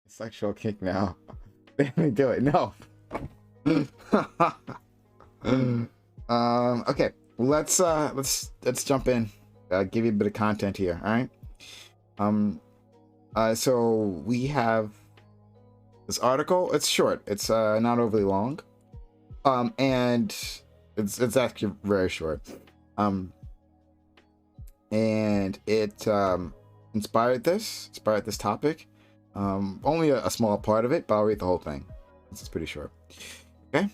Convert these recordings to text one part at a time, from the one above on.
Sexual kink now. Let me do it. No. Okay. Let's jump in. Give you a bit of content here. All right. So we have this article. It's short. It's not overly long. And it's actually very short. And it inspired this topic. Only a small part of it, but I'll read the whole thing. This is pretty short. Okay.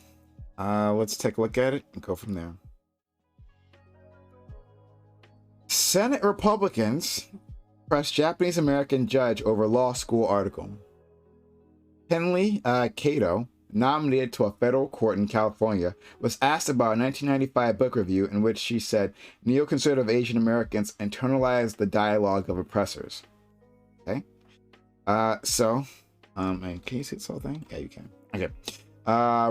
Let's take a look at it and go from there. Senate Republicans press Japanese American judge over law school article. Henley Cato, nominated to a federal court in California, was asked about a 1995 book review in which she said neoconservative Asian Americans internalized the dialogue of oppressors. Okay. And can you see this whole thing? Yeah, you can. Okay.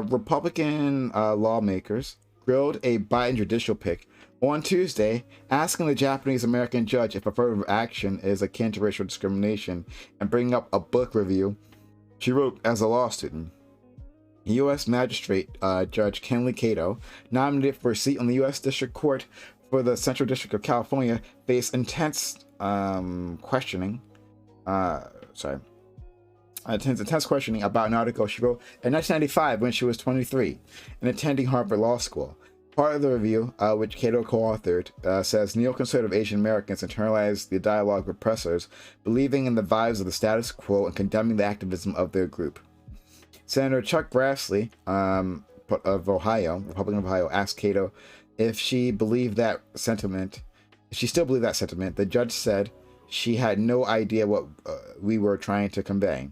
Republican lawmakers grilled a Biden judicial pick on Tuesday, asking the Japanese American judge if affirmative action is akin to racial discrimination and bringing up a book review she wrote as a law student. U.S. Magistrate Judge Henley Cato, nominated for a seat on the U.S. District Court for the Central District of California, faced intense questioning. Intense questioning about an article she wrote in 1995 when she was 23 and attending Harvard Law School. Part of the review, which Cato co-authored, says neoconservative Asian Americans internalize the dialogue of oppressors, believing in the vibes of the status quo and condemning the activism of their group. Senator Chuck Grassley of Ohio, Republican of Ohio, asked Cato if she believed that sentiment. If she still believed that sentiment, the judge said she had no idea what we were trying to convey.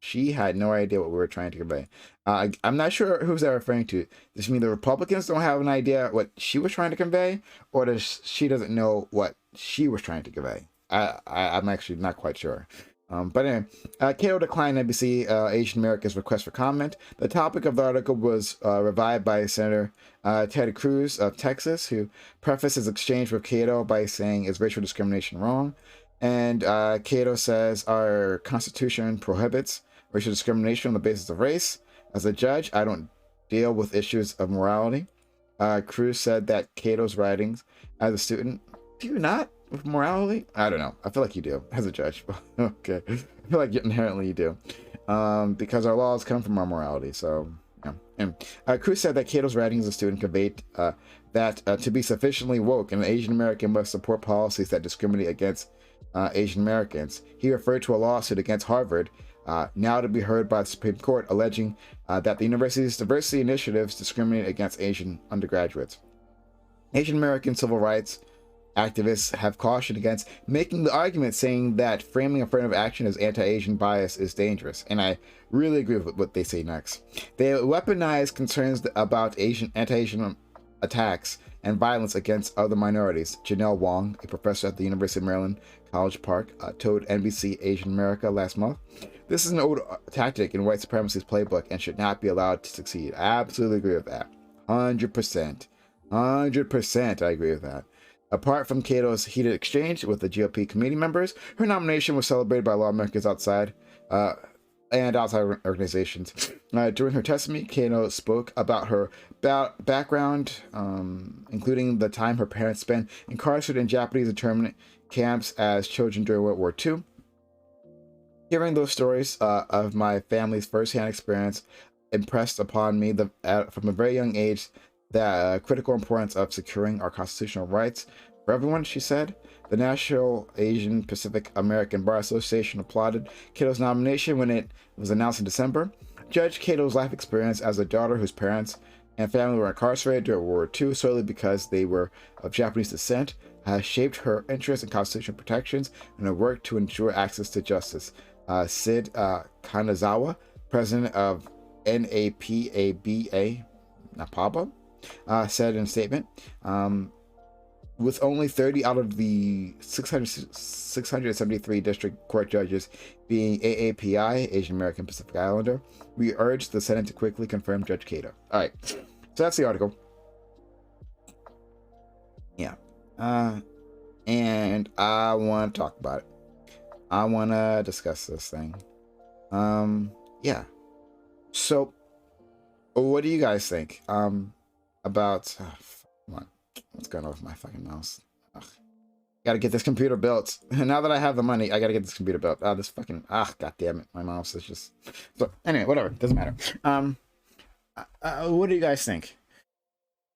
She had no idea what we were trying to convey. I'm not sure who's that referring to. Does she mean the Republicans don't have an idea what she was trying to convey, or does she doesn't know what she was trying to convey? I'm actually not quite sure. But anyway, Cato declined NBC Asian America's request for comment. The topic of the article was revived by Senator Ted Cruz of Texas, who prefaced his exchange with Cato by saying, "Is racial discrimination wrong?" And Cato says, "Our Constitution prohibits racial discrimination on the basis of race. As a judge, I don't deal with issues of morality." Cruz said that Cato's writings as a student, do you not with morality? I don't know. I feel like you do as a judge. Okay. I feel like inherently you do. Because our laws come from our morality. So, yeah. And Cruz said that Cato's writings as a student conveyed that to be sufficiently woke, an Asian American must support policies that discriminate against Asian Americans. He referred to a lawsuit against Harvard, now to be heard by the Supreme Court, alleging that the university's diversity initiatives discriminate against Asian undergraduates. Asian American civil rights activists have cautioned against making the argument, saying that framing affirmative action as anti-Asian bias is dangerous. And I really agree with what they say next. They weaponize concerns about anti-Asian attacks and violence against other minorities. Janelle Wong, a professor at the University of Maryland, College Park, told NBC Asian America last month, "This is an old tactic in white supremacy's playbook and should not be allowed to succeed." I absolutely agree with that. 100%. 100% I agree with that. Apart from Cato's heated exchange with the GOP committee members, her nomination was celebrated by lawmakers outside organizations. During her testimony, Cato spoke about her background, including the time her parents spent incarcerated in Japanese internment camps as children during World War II. Hearing those stories of my family's firsthand experience impressed upon me from a very young age the critical importance of securing our constitutional rights for everyone, she said. The National Asian Pacific American Bar Association applauded Cato's nomination when it was announced in December. Judge Cato's life experience as a daughter whose parents and family were incarcerated during World War II solely because they were of Japanese descent has shaped her interest in constitutional protections and her work to ensure access to justice. Sid Kanazawa, president of NAPABA, said in a statement, with only 30 out of the 673 district court judges being AAPI, Asian American Pacific Islander, we urge the Senate to quickly confirm Judge Cato. All right, so that's the article. Yeah, and I want to talk about it. I want to discuss this thing. Yeah. So, what do you guys think? About come on, what's going on with my fucking mouse? Ugh. Gotta get this computer built. Now that I have the money, I gotta get this computer built. This fucking god damn it, my mouse is just. So anyway, whatever, doesn't matter. What do you guys think?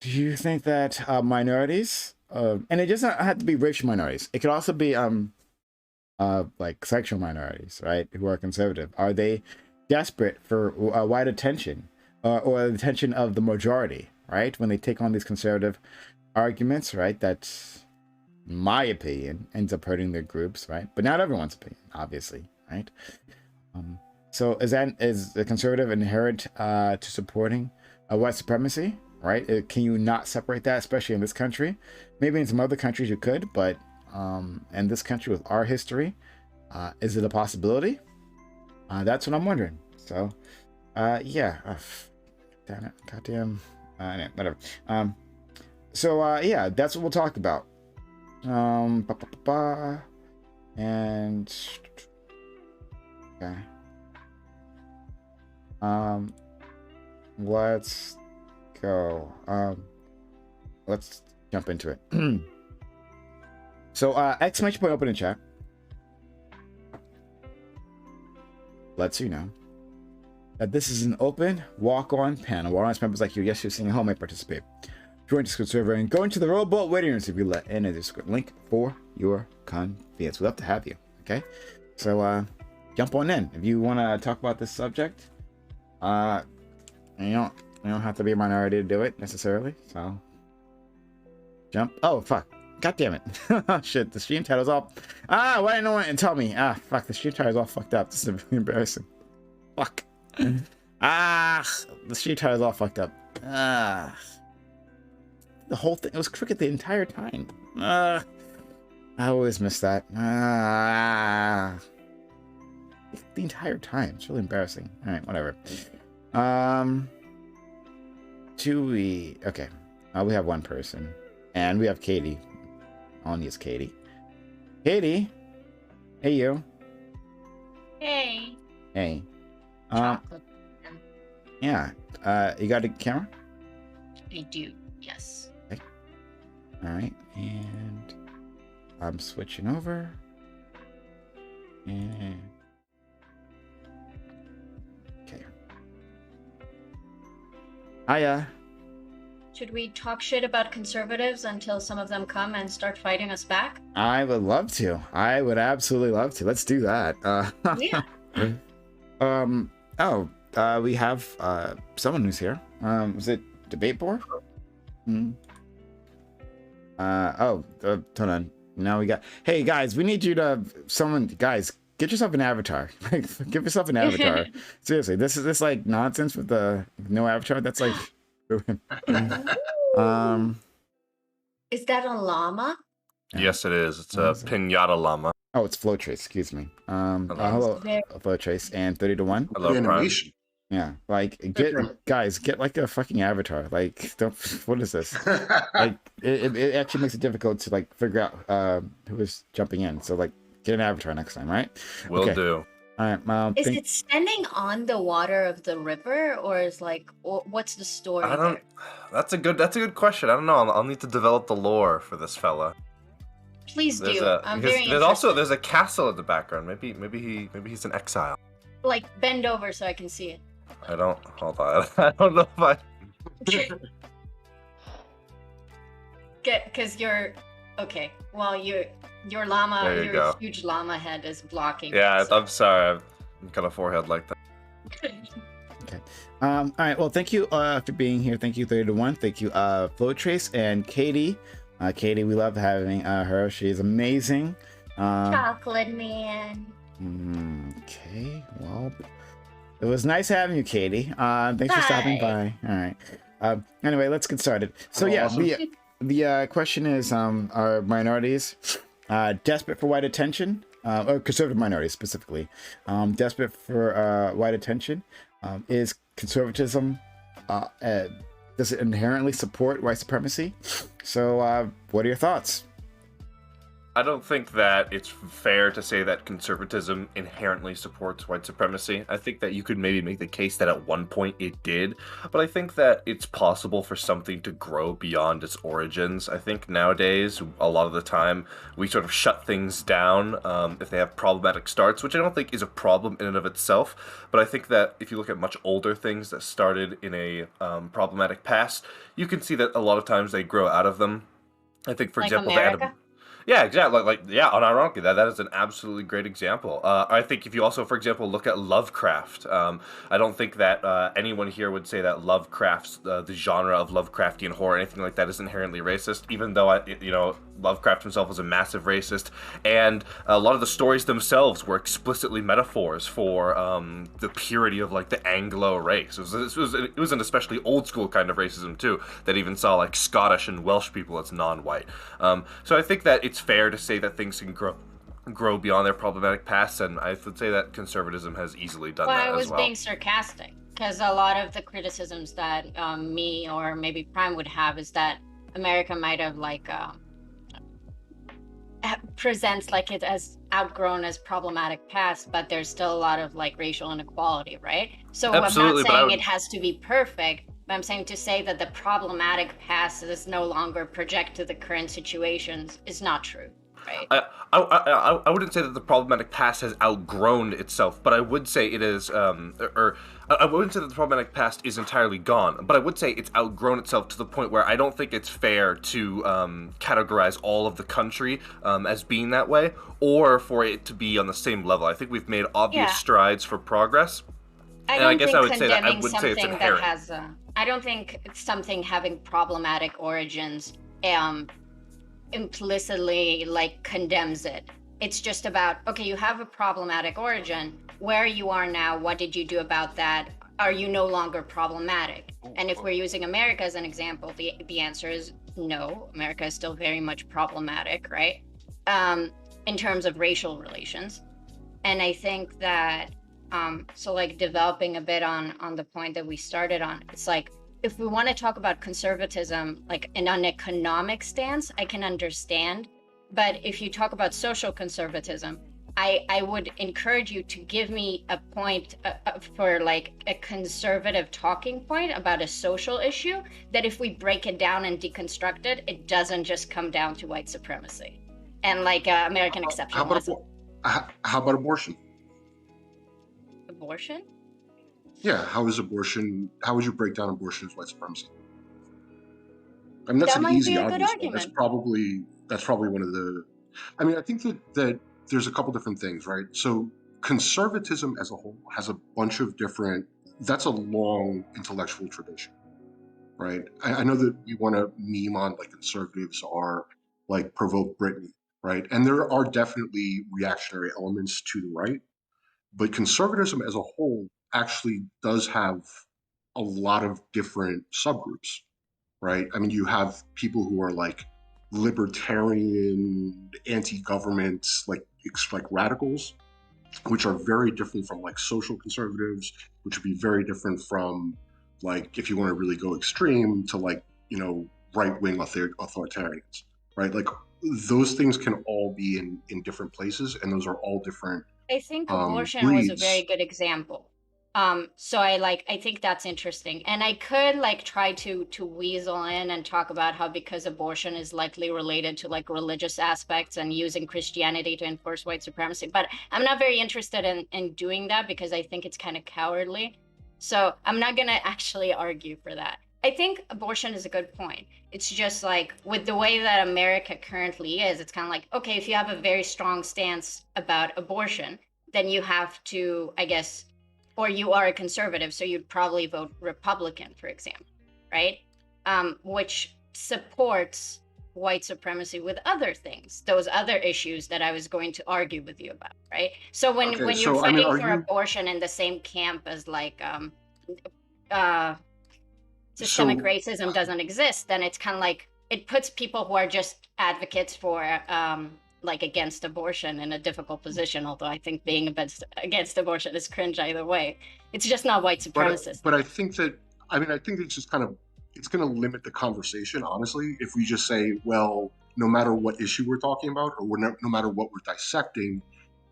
Do you think that minorities, and it doesn't have to be racial minorities. It could also be like sexual minorities, right? Who are conservative. Are they desperate for wide attention or the attention of the majority, right? When they take on these conservative arguments, right? That's, in my opinion, ends up hurting their groups, right? But not everyone's opinion, obviously, right? So is the conservative inherent to supporting white supremacy, right? Can you not separate that, especially in this country? Maybe in some other countries you could, but in this country with our history, is it a possibility? That's what I'm wondering. So, yeah. Damn it. Goddamn. Anyway, whatever. So, yeah, that's what we'll talk about. And okay. Let's go. Let's jump into it. So, exclamation point open in chat. Lets you know that this is an open walk-on panel where audience members like you, yes, you're sitting at home, may participate. Join the Discord server and go into the rowboat waiting rooms if you let in a Discord link for your convenience. We'd love to have you. Okay, so jump on in if you want to talk about this subject. You don't have to be a minority to do it necessarily. So jump. Oh fuck. God damn it. Shit, the stream title's all. Why didn't no one tell me? Fuck, the stream title's all fucked up. This is really embarrassing. Fuck. The stream title's all fucked up. The whole thing, it was crooked the entire time. I always miss that. The entire time. It's really embarrassing. Alright, whatever. Okay. We have one person. And we have Katie. Only is Katie. Katie! Hey, you. Hey. Hey. Chocolate. Yeah. You got a camera? I do, yes. Okay. Alright, and I'm switching over. And okay. Hiya. Should we talk shit about conservatives until some of them come and start fighting us back? I would love to. I would absolutely love to. Let's do that. Yeah. We have someone who's here. Was it debate board? Hold on. Now we got. Hey guys, we need you to. Guys, get yourself an avatar. Give yourself an avatar. Seriously, this is like nonsense with the no avatar. That's like. Is that a llama? Yes, it is. It's a pinata llama. Oh, it's flow trace. Excuse me. Hello, flow trace and 30 to 1. Hello, Prime. Yeah, like get like a fucking avatar. Like, don't. What is this? Like, it actually makes it difficult to like figure out who is jumping in. So like, get an avatar next time, right? Will do. All right. Is it standing on the water of the river, or is like, what's the story? I don't. That's a good question. I don't know. I'll need to develop the lore for this fella. Please do. I'm because very interested. there's a castle in the background. Maybe he's an exile. Like, bend over so I can see it. Hold on. I don't know if I. Because you're okay. Well, your llama, your huge llama head is blocking. Yeah, it, so. I'm sorry. I've got a forehead like that. Okay. All right. Well, thank you for being here. Thank you, 30 to 1. Thank you, Flow Trace and Katie. Katie, we love having her. She's amazing. Chocolate man. Okay. Well, it was nice having you, Katie. Thanks for stopping by. All right. Anyway, let's get started. So yeah, the question is, are minorities desperate for white attention? Or conservative minorities specifically, desperate for white attention? Is conservatism, does it inherently support white supremacy? So what are your thoughts? I don't think that it's fair to say that conservatism inherently supports white supremacy. I think that you could maybe make the case that at one point it did, but I think that it's possible for something to grow beyond its origins. I think nowadays, a lot of the time, we sort of shut things down if they have problematic starts, which I don't think is a problem in and of itself, but I think that if you look at much older things that started in a problematic past, you can see that a lot of times they grow out of them. I think, for Like example, America? yeah, exactly. Yeah, unironically, that is an absolutely great example. I think if you also, for example, look at Lovecraft, I don't think that anyone here would say that Lovecraft's the genre of Lovecraftian horror, anything like that, is inherently racist. Even though Lovecraft himself was a massive racist, and a lot of the stories themselves were explicitly metaphors for the purity of like the Anglo race. It was an especially old school kind of racism too, that even saw like Scottish and Welsh people as non-white. So I think that it's fair to say that things can grow beyond their problematic past, and I would say that conservatism has easily done Well, that I as was well. being sarcastic because a lot of the criticisms that me or maybe Prime would have is that America might have like presents like it as outgrown as problematic past, but there's still a lot of like racial inequality, right? So I'm not Absolutely, but I saying would. it has to be perfect, but I'm saying to say that the problematic past is no longer project to the current situations is not true, right? I wouldn't say that the problematic past has outgrown itself, but I would say it is, or I wouldn't say that the problematic past is entirely gone, but I would say it's outgrown itself to the point where I don't think it's fair to categorize all of the country as being that way, or for it to be on the same level. I think we've made obvious Yeah. strides for progress, I and I don't guess think I would say that I condemning wouldn't say it's something that inherent. has I don't think something having problematic origins implicitly like condemns it. It's just about, okay, you have a problematic origin. Where you are now, what did you do about that? Are you no longer problematic? And if we're using America as an example, the answer is no. America is still very much problematic, right? In terms of racial relations. And I think that so like developing a bit on the point that we started on, it's like if we want to talk about conservatism like in an economic stance, I can understand. But if you talk about social conservatism, I would encourage you to give me a point for like a conservative talking point about a social issue that if we break it down and deconstruct it, it doesn't just come down to white supremacy and like American How about exceptionalism. how about abortion? Abortion? Yeah, how is abortion? How would you break down abortion as white supremacy? I mean, that's That an might be easy, a good obvious one. argument. That's probably one of the. I mean, I think that there's a couple different things, right? So conservatism as a whole has a bunch of different. That's a long intellectual tradition, right? I know that we want to meme on like conservatives are like provoke Britain, right? And there are definitely reactionary elements to the right, but conservatism as a whole actually does have a lot of different subgroups, right? I mean, you have people who are like libertarian, anti-government, like radicals, which are very different from like social conservatives, which would be very different from like if you want to really go extreme to like right-wing authoritarians, right? Like those things can all be in different places, and those are all different I think abortion was a very breeds. good example. So I think that's interesting. And I could like try to weasel in and talk about how because abortion is likely related to like religious aspects and using Christianity to enforce white supremacy. But I'm not very interested in doing that because I think it's kind of cowardly. So I'm not gonna actually argue for that. I think abortion is a good point. It's just like with the way that America currently is, it's kind of like, okay, if you have a very strong stance about abortion, then you have to, I guess, or you are a conservative, so you'd probably vote Republican, for example, right? Which supports white supremacy with other things, those other issues that I was going to argue with you about, right? So when Okay, you're so I mean, fighting are for you abortion in the same camp as like uh, systemic so? racism doesn't exist, then it's kind of like it puts people who are just advocates for like against abortion in a difficult position. Although I think being against abortion is cringe either way. It's just not white supremacist. But I think that I mean I think it's just kind of it's going to limit the conversation, honestly, if we just say, well, no matter what issue we're talking about, or no matter what we're dissecting,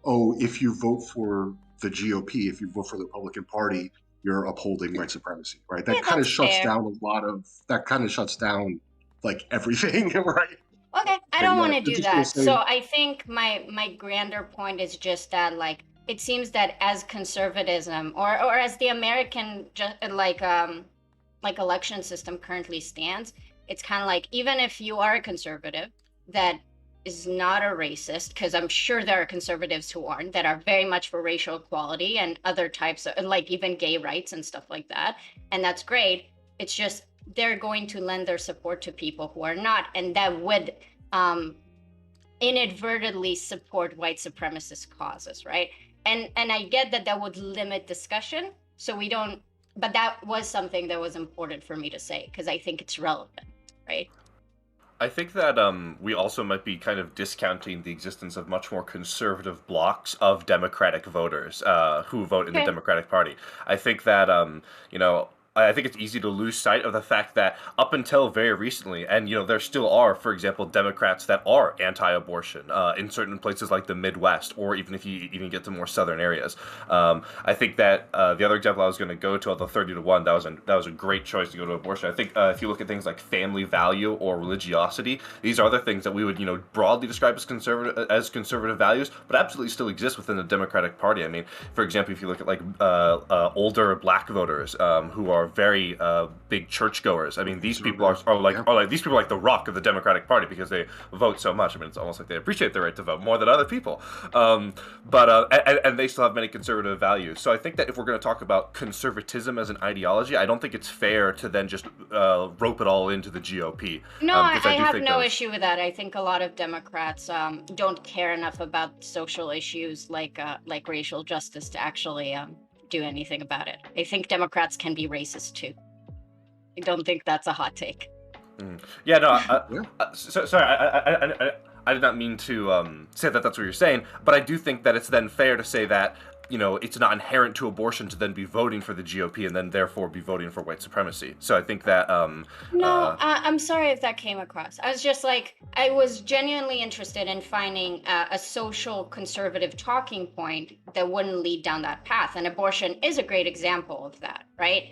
oh, if you vote for the GOP, if you vote for the Republican Party, you're upholding white supremacy, right? Yeah, That kind of that's shuts fair. down like everything, right? Okay, I And don't yeah, want to they're do just gonna that. So say, I think my grander point is just that like it seems that as conservatism or as the American like election system currently stands, it's kind of like even if you are a conservative that is not a racist, because I'm sure there are conservatives who aren't, that are very much for racial equality and other types of like even gay rights and stuff like that. And that's great. It's just they're going to lend their support to people who are not, and that would um, inadvertently support white supremacist causes, right? And I get that that would limit discussion, so we don't. But that was something that was important for me to say because I think it's relevant, right? I think that we also might be kind of discounting the existence of much more conservative blocks of Democratic voters who vote in the Okay. Democratic Party. I think that I think it's easy to lose sight of the fact that up until very recently, and there still are, for example, Democrats that are anti-abortion in certain places like the Midwest, or even if you even get to more southern areas. I think that the other example I was going to go to, the 30-1, that was a great choice to go to abortion. I think if you look at things like family value or religiosity, these are the things that we would broadly describe as conservative values, but absolutely still exist within the Democratic Party. I mean, for example, if you look at like older black voters who are very big churchgoers. I mean, these people these people are like the rock of the Democratic Party because they vote so much. I mean, it's almost like they appreciate their right to vote more than other people. And they still have many conservative values. So I think that if we're going to talk about conservatism as an ideology, I don't think it's fair to then just rope it all into the GOP. No, Because I do have think no that issue with that. I think a lot of Democrats don't care enough about social issues like racial justice to actually do anything about it. I think Democrats can be racist too. I don't think that's a hot take. Yeah, no. yeah, Sorry, I did not mean to say that that's what you're saying, but I do think that it's then fair to say that it's not inherent to abortion to then be voting for the GOP and then therefore be voting for white supremacy. So I think that No, I'm sorry if that came across. I was just like, I was genuinely interested in finding a social conservative talking point that wouldn't lead down that path. And abortion is a great example of that, right?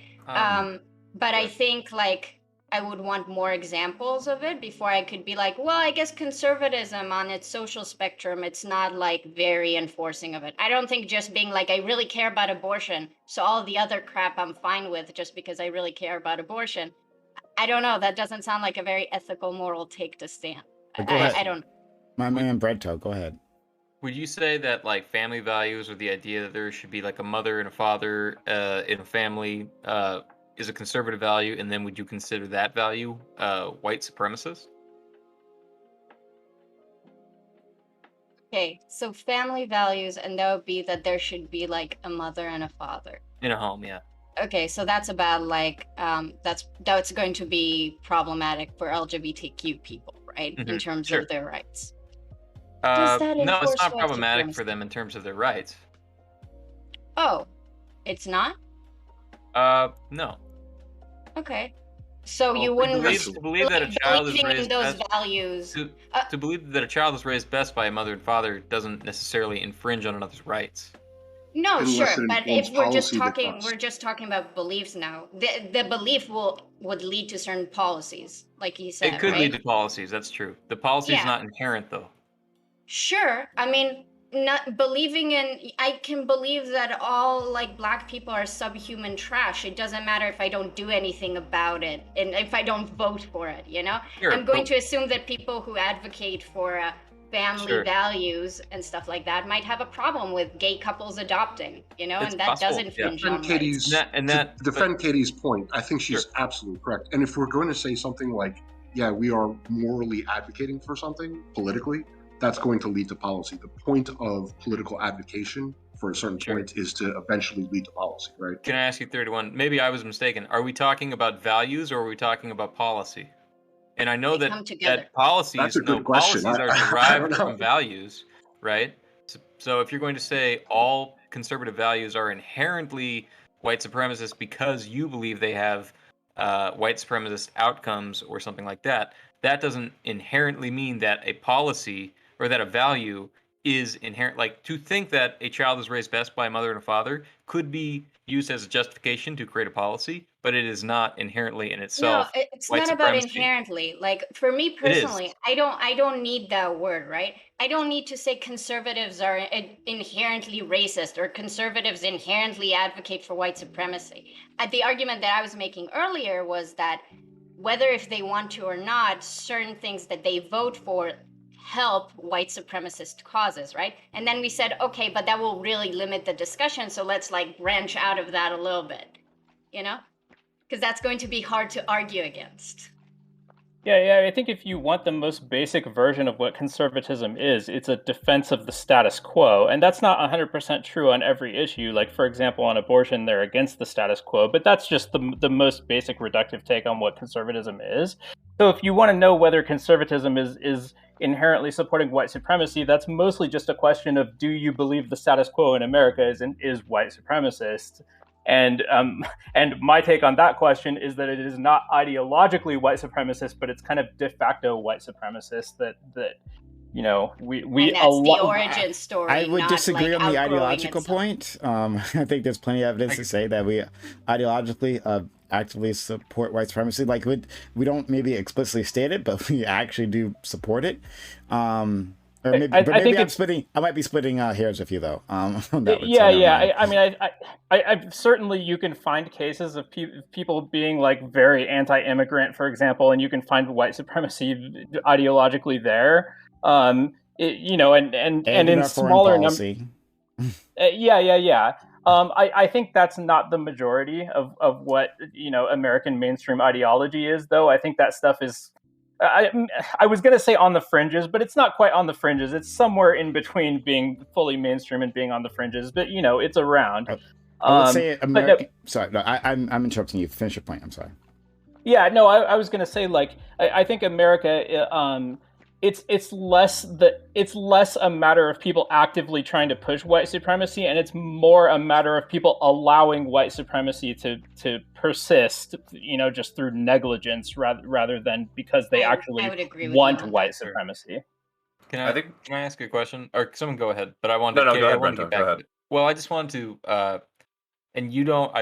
But I think like I would want more examples of it before I could be like, well, I guess conservatism on its social spectrum, it's not like very enforcing of it. I don't think just being like, I really care about abortion, so all the other crap I'm fine with just because I really care about abortion. I don't know. That doesn't sound like a very ethical, moral take to stand. Go ahead. I don't. My man Brento, go ahead. Would you say that like family values or the idea that there should be like a mother and a father in a family is a conservative value, and then would you consider that value white supremacist? Okay, so family values, and that would be that there should be like a mother and a father. In a home, yeah. Okay, so that's about like that's going to be problematic for LGBTQ people, right? In terms sure. of their rights. No, that it's enforce not white problematic supremacy? for them in terms of their rights. Oh, it's not? No. Okay. So Well, you to wouldn't To believe that a child is believing in raised those best, values. to believe that a child is raised best by a mother and father doesn't necessarily infringe on another's rights. No, unless sure, it but informs if we're just policy that talking, does. we're just talking about beliefs now. The belief would lead to certain policies, like you said, It could right? lead to policies, that's true. The policy is Yeah. not inherent, though. Sure. I mean, not believing in, I can believe that all like black people are subhuman trash. It doesn't matter if I don't do anything about it and if I don't vote for it, you know? Sure, I'm going but- to assume that people who advocate for family Sure. values and stuff like that might have a problem with gay couples adopting, you know, It's and that possible, does yeah. infringe And on rights. Katie's to defend Katie's point, I think she's Sure. absolutely correct. And if we're going to say something like, yeah, we are morally advocating for something politically, that's going to lead to policy. The point of political advocation for a certain Sure. point is to eventually lead to policy, right? Can I ask you 31? Maybe I was mistaken. Are we talking about values or are we talking about policy? And I know They that come together. that policies, That's a good question. policies are I don't derived know. from values, right? So if you're going to say all conservative values are inherently white supremacist because you believe they have white supremacist outcomes or something like that, that doesn't inherently mean that a policy or that a value is inherent. Like, to think that a child is raised best by a mother and a father could be used as a justification to create a policy, but it is not inherently in No, itself it's white not about supremacy. inherently. Like for me It is. personally, I don't need that word, right? I don't need to say conservatives are inherently racist or conservatives inherently advocate for white supremacy. The argument that I was making earlier was that whether if they want to or not, certain things that they vote for help white supremacist causes, right? And then we said, okay, but that will really limit the discussion, so let's like branch out of that a little bit, you know? Because that's going to be hard to argue against. Yeah, I think if you want the most basic version of what conservatism is, it's a defense of the status quo. And that's not 100% true on every issue. Like, for example, on abortion, they're against the status quo, but that's just the most basic reductive take on what conservatism is. So if you want to know whether conservatism is inherently supporting white supremacy, that's mostly just a question of, do you believe the status quo in America is white supremacist? And my take on that question is that it is not ideologically white supremacist, but it's kind of de facto white supremacist that we And that's the origin story. I would not disagree like on the outgrowing ideological itself. point. I think there's plenty of evidence to say that we ideologically actively support white supremacy. Like we don't maybe explicitly state it, but we actually do support it. Or maybe, I but maybe think I might be splitting hairs with you though. On that one, Yeah, so never yeah. mind. I mean, I certainly you can find cases of people being like very anti-immigrant, for example, and you can find white supremacy ideologically there. And And in in our foreign smaller numbers. policy. Yeah. I think that's not the majority of what American mainstream ideology is, though. I think that stuff is. I was going to say on the fringes, but it's not quite on the fringes. It's somewhere in between being fully mainstream and being on the fringes. But it's around. I would say but American. Sorry, no, I'm interrupting you. Finish your point. I'm sorry. Yeah, no, I was going to say, like, I think America, it's less a matter of people actively trying to push white supremacy, and it's more a matter of people allowing white supremacy to persist, just through negligence rather than because they actually I would agree with want you on white that. supremacy. Can I ask a question? Or someone go ahead. But I wanted No, to, go I ahead, wanted to Brenton, get go back ahead. to it. Well, I just wanted to, and you don't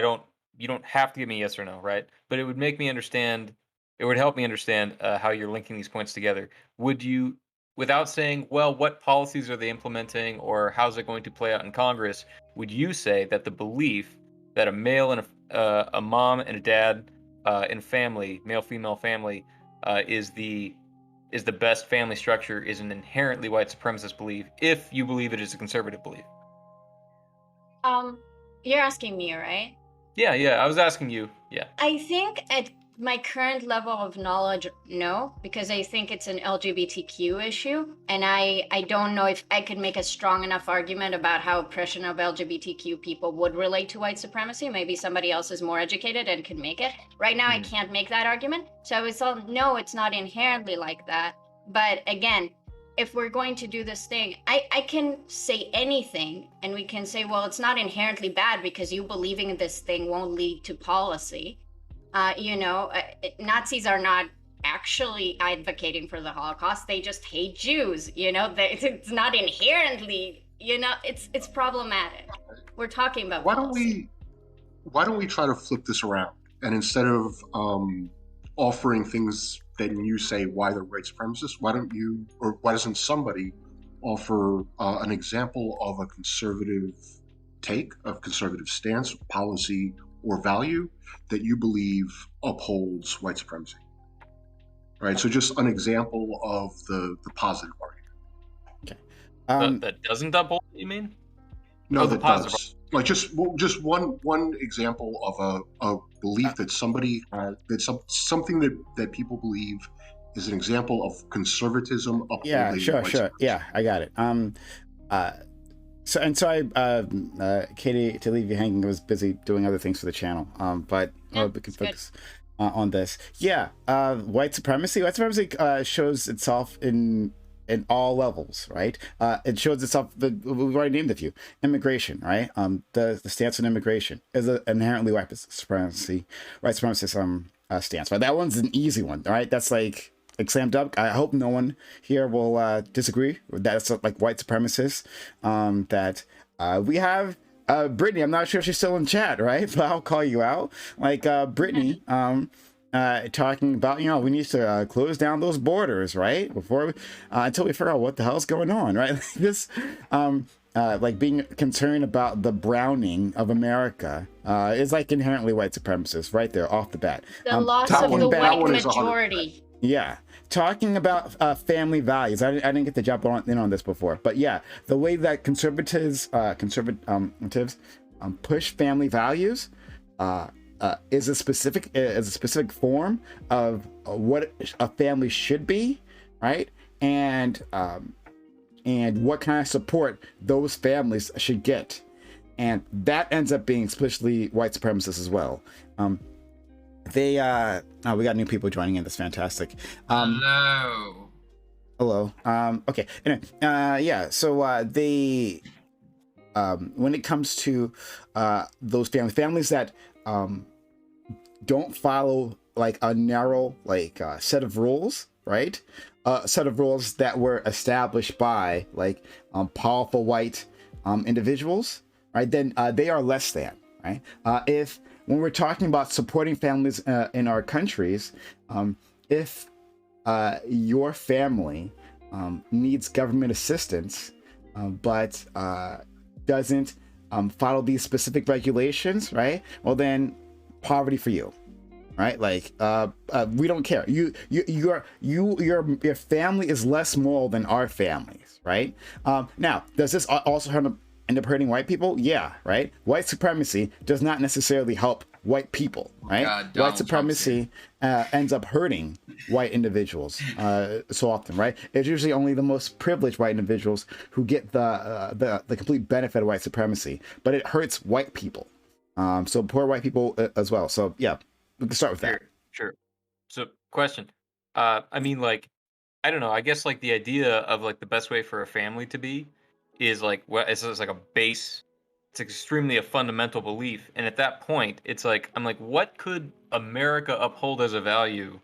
have to give me yes or no, right? But it would make me understand. It would help me understand how you're linking these points together. Would you, without saying, well, what policies are they implementing, or how's it going to play out in Congress? Would you say that the belief that a male and a mom and a dad in family, male-female family, is the best family structure is an inherently white supremacist belief if you believe it is a conservative belief? You're asking me, right? Yeah, I was asking you. Yeah. I think at my current level of knowledge, no, because I think it's an LGBTQ issue. And I don't know if I could make a strong enough argument about how oppression of LGBTQ people would relate to white supremacy. Maybe somebody else is more educated and can make it. Right now, I can't make that argument. So I would say, no, it's not inherently like that. But again, if we're going to do this thing, I can say anything and we can say, well, it's not inherently bad because you believing in this thing won't lead to policy. Nazis are not actually advocating for the Holocaust. They just hate Jews. It's not inherently, it's problematic. We're talking about policy. Why don't we try to flip this around, and instead of offering things that you say why they're white supremacists, why doesn't somebody offer an example of a conservative take, of conservative stance, policy, or value that you believe upholds white supremacy? Right. So just an example of the positive argument. That doesn't uphold, you mean? No, the that positive does. Like just one example of a belief that somebody something that people believe is an example of conservatism upholding. Yeah, sure. supremacy. Yeah, I got it. Katie, to leave you hanging, was busy doing other things for the channel. But we can focus on this. Yeah, white supremacy. White supremacy shows itself in all levels, right? It shows itself. We've already named a few. Immigration, right? The stance on immigration is an inherently white supremacist stance. Right, that one's an easy one, right? That's like like slam dunk. I hope no one here will disagree with that. It's like white supremacists. That we have Brittany. I'm not sure if she's still in chat, right? But I'll call you out. Like Brittany. Talking about, we need to close down those borders, right? Before until we figure out what the hell's going on, right? Like this, like being concerned about the browning of America is like inherently white supremacist right there off the bat. The loss of the white majority. Yeah. Talking about family values. I didn't get to jump in on this before, but yeah, the way that conservatives push family values is a specific form of what a family should be, right? And what kind of support those families should get, and that ends up being explicitly white supremacist as well. We got new people joining in. That's fantastic. Hello. Okay. Anyway, yeah. So they, when it comes to those families that don't follow like a narrow set of rules, right? Set of rules that were established by like powerful white individuals, right? Then they are less than, right? If when we're talking about supporting families in our countries, if your family needs government assistance, but doesn't follow these specific regulations, right? Well, then poverty for you, right? Like we don't care. Your family is less moral than our families, right? Now, does this also end up hurting white people? Yeah, right. White supremacy does not necessarily help white people, right? White supremacy ends up hurting white individuals so often, right? It's usually only the most privileged white individuals who get the complete benefit of white supremacy, but it hurts white people. So poor white people as well. So yeah, we can start with that. Sure. So question. I mean, like, I don't know. I guess like the idea of like the best way for a family to be is like it's like a base. It's extremely a fundamental belief, and at that point, it's like I'm like, what could America uphold as a value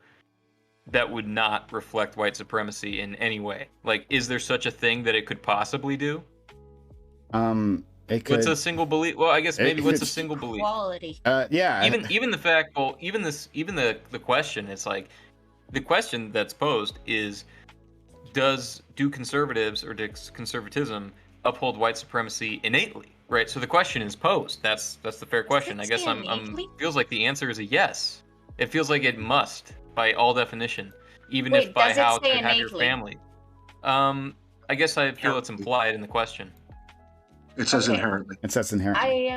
that would not reflect white supremacy in any way? Like, is there such a thing that it could possibly do? What's a single belief? Well, I guess maybe what's a single belief? Quality. Yeah. Even the fact. Well, even the question. It's like the question that's posed is, do conservatives or does conservatism uphold white supremacy innately? Right. So the question is posed. That's the fair question. I guess I'm feels like the answer is a yes. It feels like it must by all definition, even if by how to have your family. I guess I feel it's implied in the question. It says inherently. It says inherently.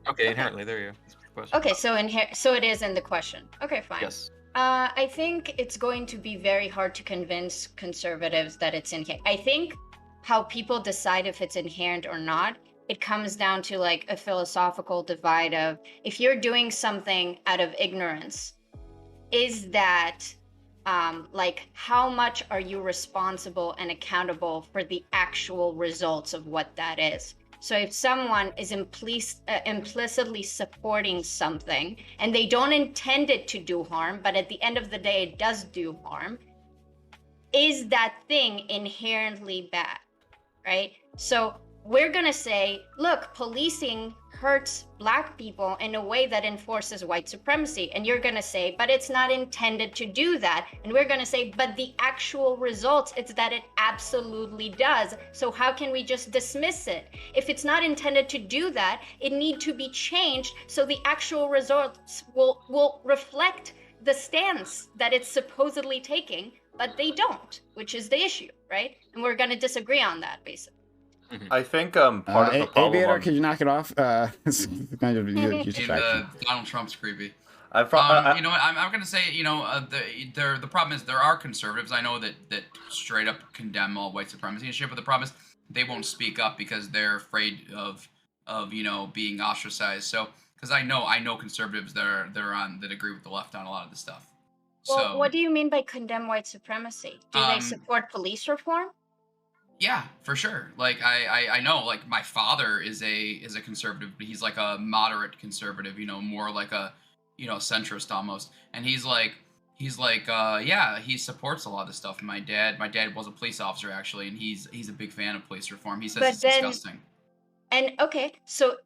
Okay, inherently. There you go. Okay, so it is in the question. Okay, fine. Yes. I think it's going to be very hard to convince conservatives that it's inherent. I think how people decide if it's inherent or not, it comes down to like a philosophical divide of if you're doing something out of ignorance, is that like how much are you responsible and accountable for the actual results of what that is? So if someone is implicitly supporting something and they don't intend it to do harm, but at the end of the day it does do harm, is that thing inherently bad, right? So we're going to say, look, policing hurts Black people in a way that enforces white supremacy. And you're going to say, but it's not intended to do that. And we're going to say, but the actual results, it's that it absolutely does. So how can we just dismiss it? If it's not intended to do that, it needs to be changed so the actual results will reflect the stance that it's supposedly taking, but they don't, which is the issue, right? And we're going to disagree on that, basically. I think part of the problem. Aviator, could you knock it off? It's kind of Donald Trump's creepy. You know what? I'm going to say, the problem is there are conservatives I know that straight up condemn all white supremacy and shit, but the problem is they won't speak up because they're afraid of being ostracized. So because I know conservatives that agree with the left on a lot of this stuff. Well, so, what do you mean by condemn white supremacy? Do they support police reform? Yeah, for sure. Like I know, like my father is a conservative, but he's like a moderate conservative, more like a centrist almost. And he's like he's like, yeah, he supports a lot of this stuff. My dad was a police officer actually, and he's a big fan of police reform. He says it's disgusting. And okay, so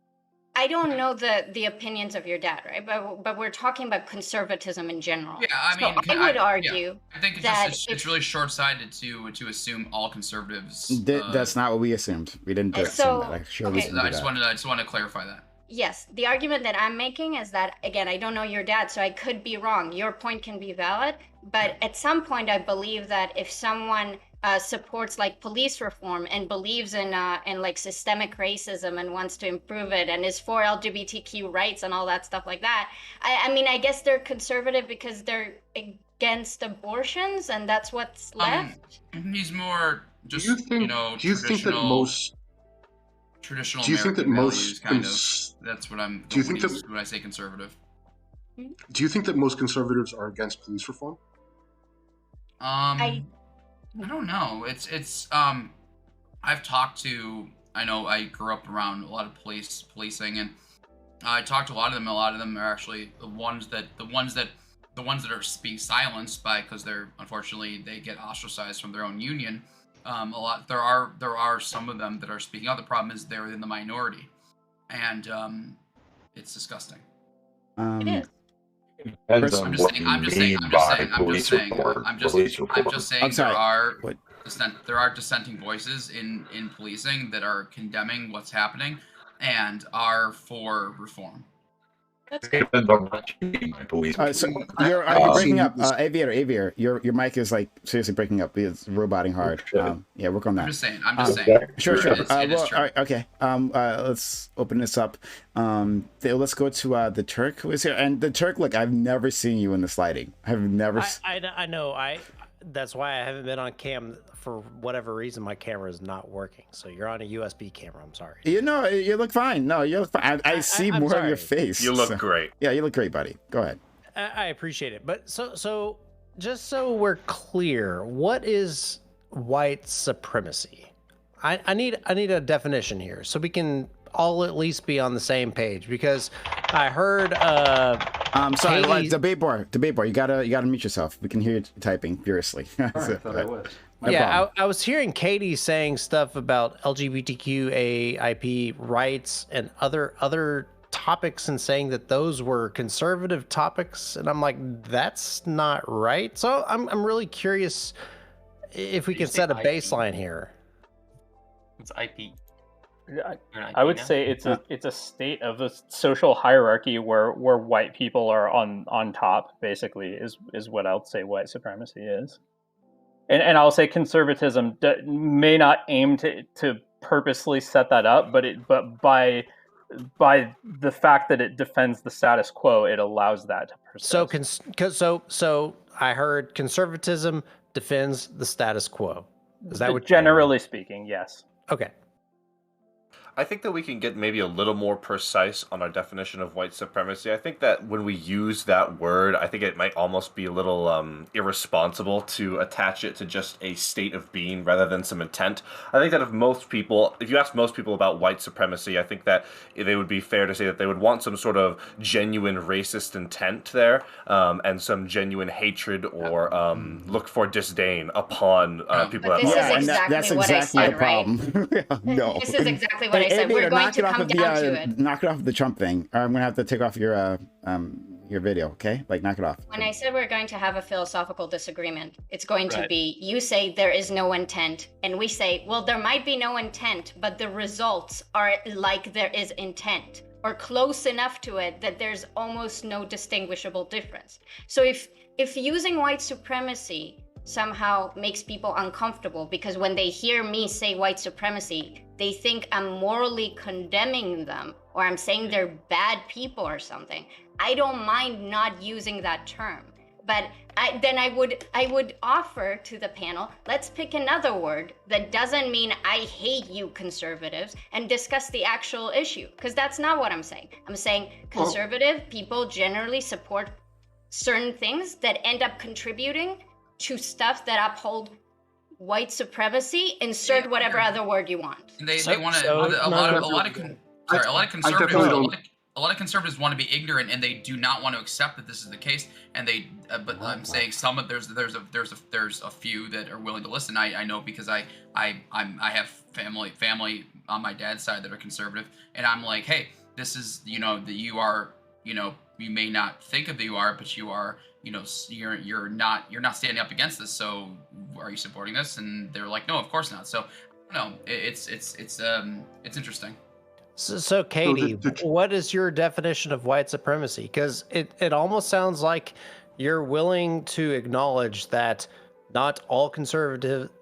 I don't know the opinions of your dad, right? But we're talking about conservatism in general. Yeah, I mean, so I would argue I think it's really short-sighted to assume all conservatives. That's not what we assumed. We didn't assume that. I just want to clarify that. Yes, the argument that I'm making is that, again, I don't know your dad, so I could be wrong. Your point can be valid, but at some point, I believe that if someone supports like police reform and believes in like systemic racism and wants to improve it and is for LGBTQ rights and all that stuff like that, I mean, I guess they're conservative because they're against abortions, and that's what's left. He's more just do you think that most traditional do you think that American most values, kind of that's what I'm do you think that when I say conservative. Do you think that most conservatives are against police reform? I don't know. It's I've talked to, I know I grew up around a lot of policing, and I talked to a lot of them. A lot of them are actually the ones that are being silenced by, because they're, unfortunately, they get ostracized from their own union. There are some of them that are speaking out. The problem is they're in the minority, and it's disgusting. It is. I'm just saying there are dissenting voices in policing that are condemning what's happening and are for reform. That's so you're breaking up, Aviator. Your mic is like seriously breaking up. It's roboting hard. Yeah, work on that. I'm just saying. Sure. It is true. All right, okay. Let's open this up. Let's go to the Turk who is here. And the Turk, look, I've never seen you in the sliding. I've never. I know. That's why I haven't been on cam. For whatever reason, my camera is not working. So you're on a USB camera. I'm sorry. You look fine. No, you look fine. I see more of your face. You look great. Yeah, you look great, buddy. Go ahead. I appreciate it. But so just so we're clear, what is white supremacy? I need a definition here so we can all at least be on the same page, because I heard sorry, debate bar. You gotta mute yourself. We can hear you typing furiously. I thought I was. I was hearing Katie saying stuff about LGBTQAIP rights and other topics, and saying that those were conservative topics, and I'm like, that's not right. So I'm really curious if we can set a baseline here. It's IP. I would say it's a state of a social hierarchy where white people are on top, basically, is what I'll say white supremacy is. And I'll say conservatism may not aim to purposely set that up, but by the fact that it defends the status quo, it allows that to persist. So I heard conservatism defends the status quo. Is that what? Generally speaking, yes. Okay. I think that we can get maybe a little more precise on our definition of white supremacy. I think that when we use that word, I think it might almost be a little irresponsible to attach it to just a state of being rather than some intent. I think that if you ask most people about white supremacy, I think that they would be fair to say that they would want some sort of genuine racist intent there, and some genuine hatred or look for disdain upon people that. Yeah, and that's exactly the problem. No, this is exactly what I said. We're going to come down to it. Knock it off the Trump thing, or I'm gonna have to take off your video. Okay, like knock it off. When I said we're going to have a philosophical disagreement, it's going to be, you say there is no intent, and we say, well, there might be no intent, but the results are like there is intent, or close enough to it that there's almost no distinguishable difference. So if using white supremacy somehow makes people uncomfortable, because when they hear me say white supremacy, they think I'm morally condemning them, or I'm saying they're bad people or something, I don't mind not using that term. But I would offer to the panel, let's pick another word that doesn't mean I hate you conservatives, and discuss the actual issue, because that's not what I'm saying. I'm saying conservative people generally support certain things that end up contributing to stuff that uphold white supremacy. Insert whatever other word you want. They want to. A lot of conservatives. a lot of conservatives want to be ignorant and they do not want to accept that this is the case. And they, but I'm saying there's a few that are willing to listen. I know because I have family on my dad's side that are conservative, and I'm like, hey, this is, that you are, you may not think of that you are, but you are, you're not standing up against this. So are you supporting this? And they're like, no, of course not. So no, it's interesting. So Katie, what is your definition of white supremacy? Because it almost sounds like you're willing to acknowledge that not all conservatives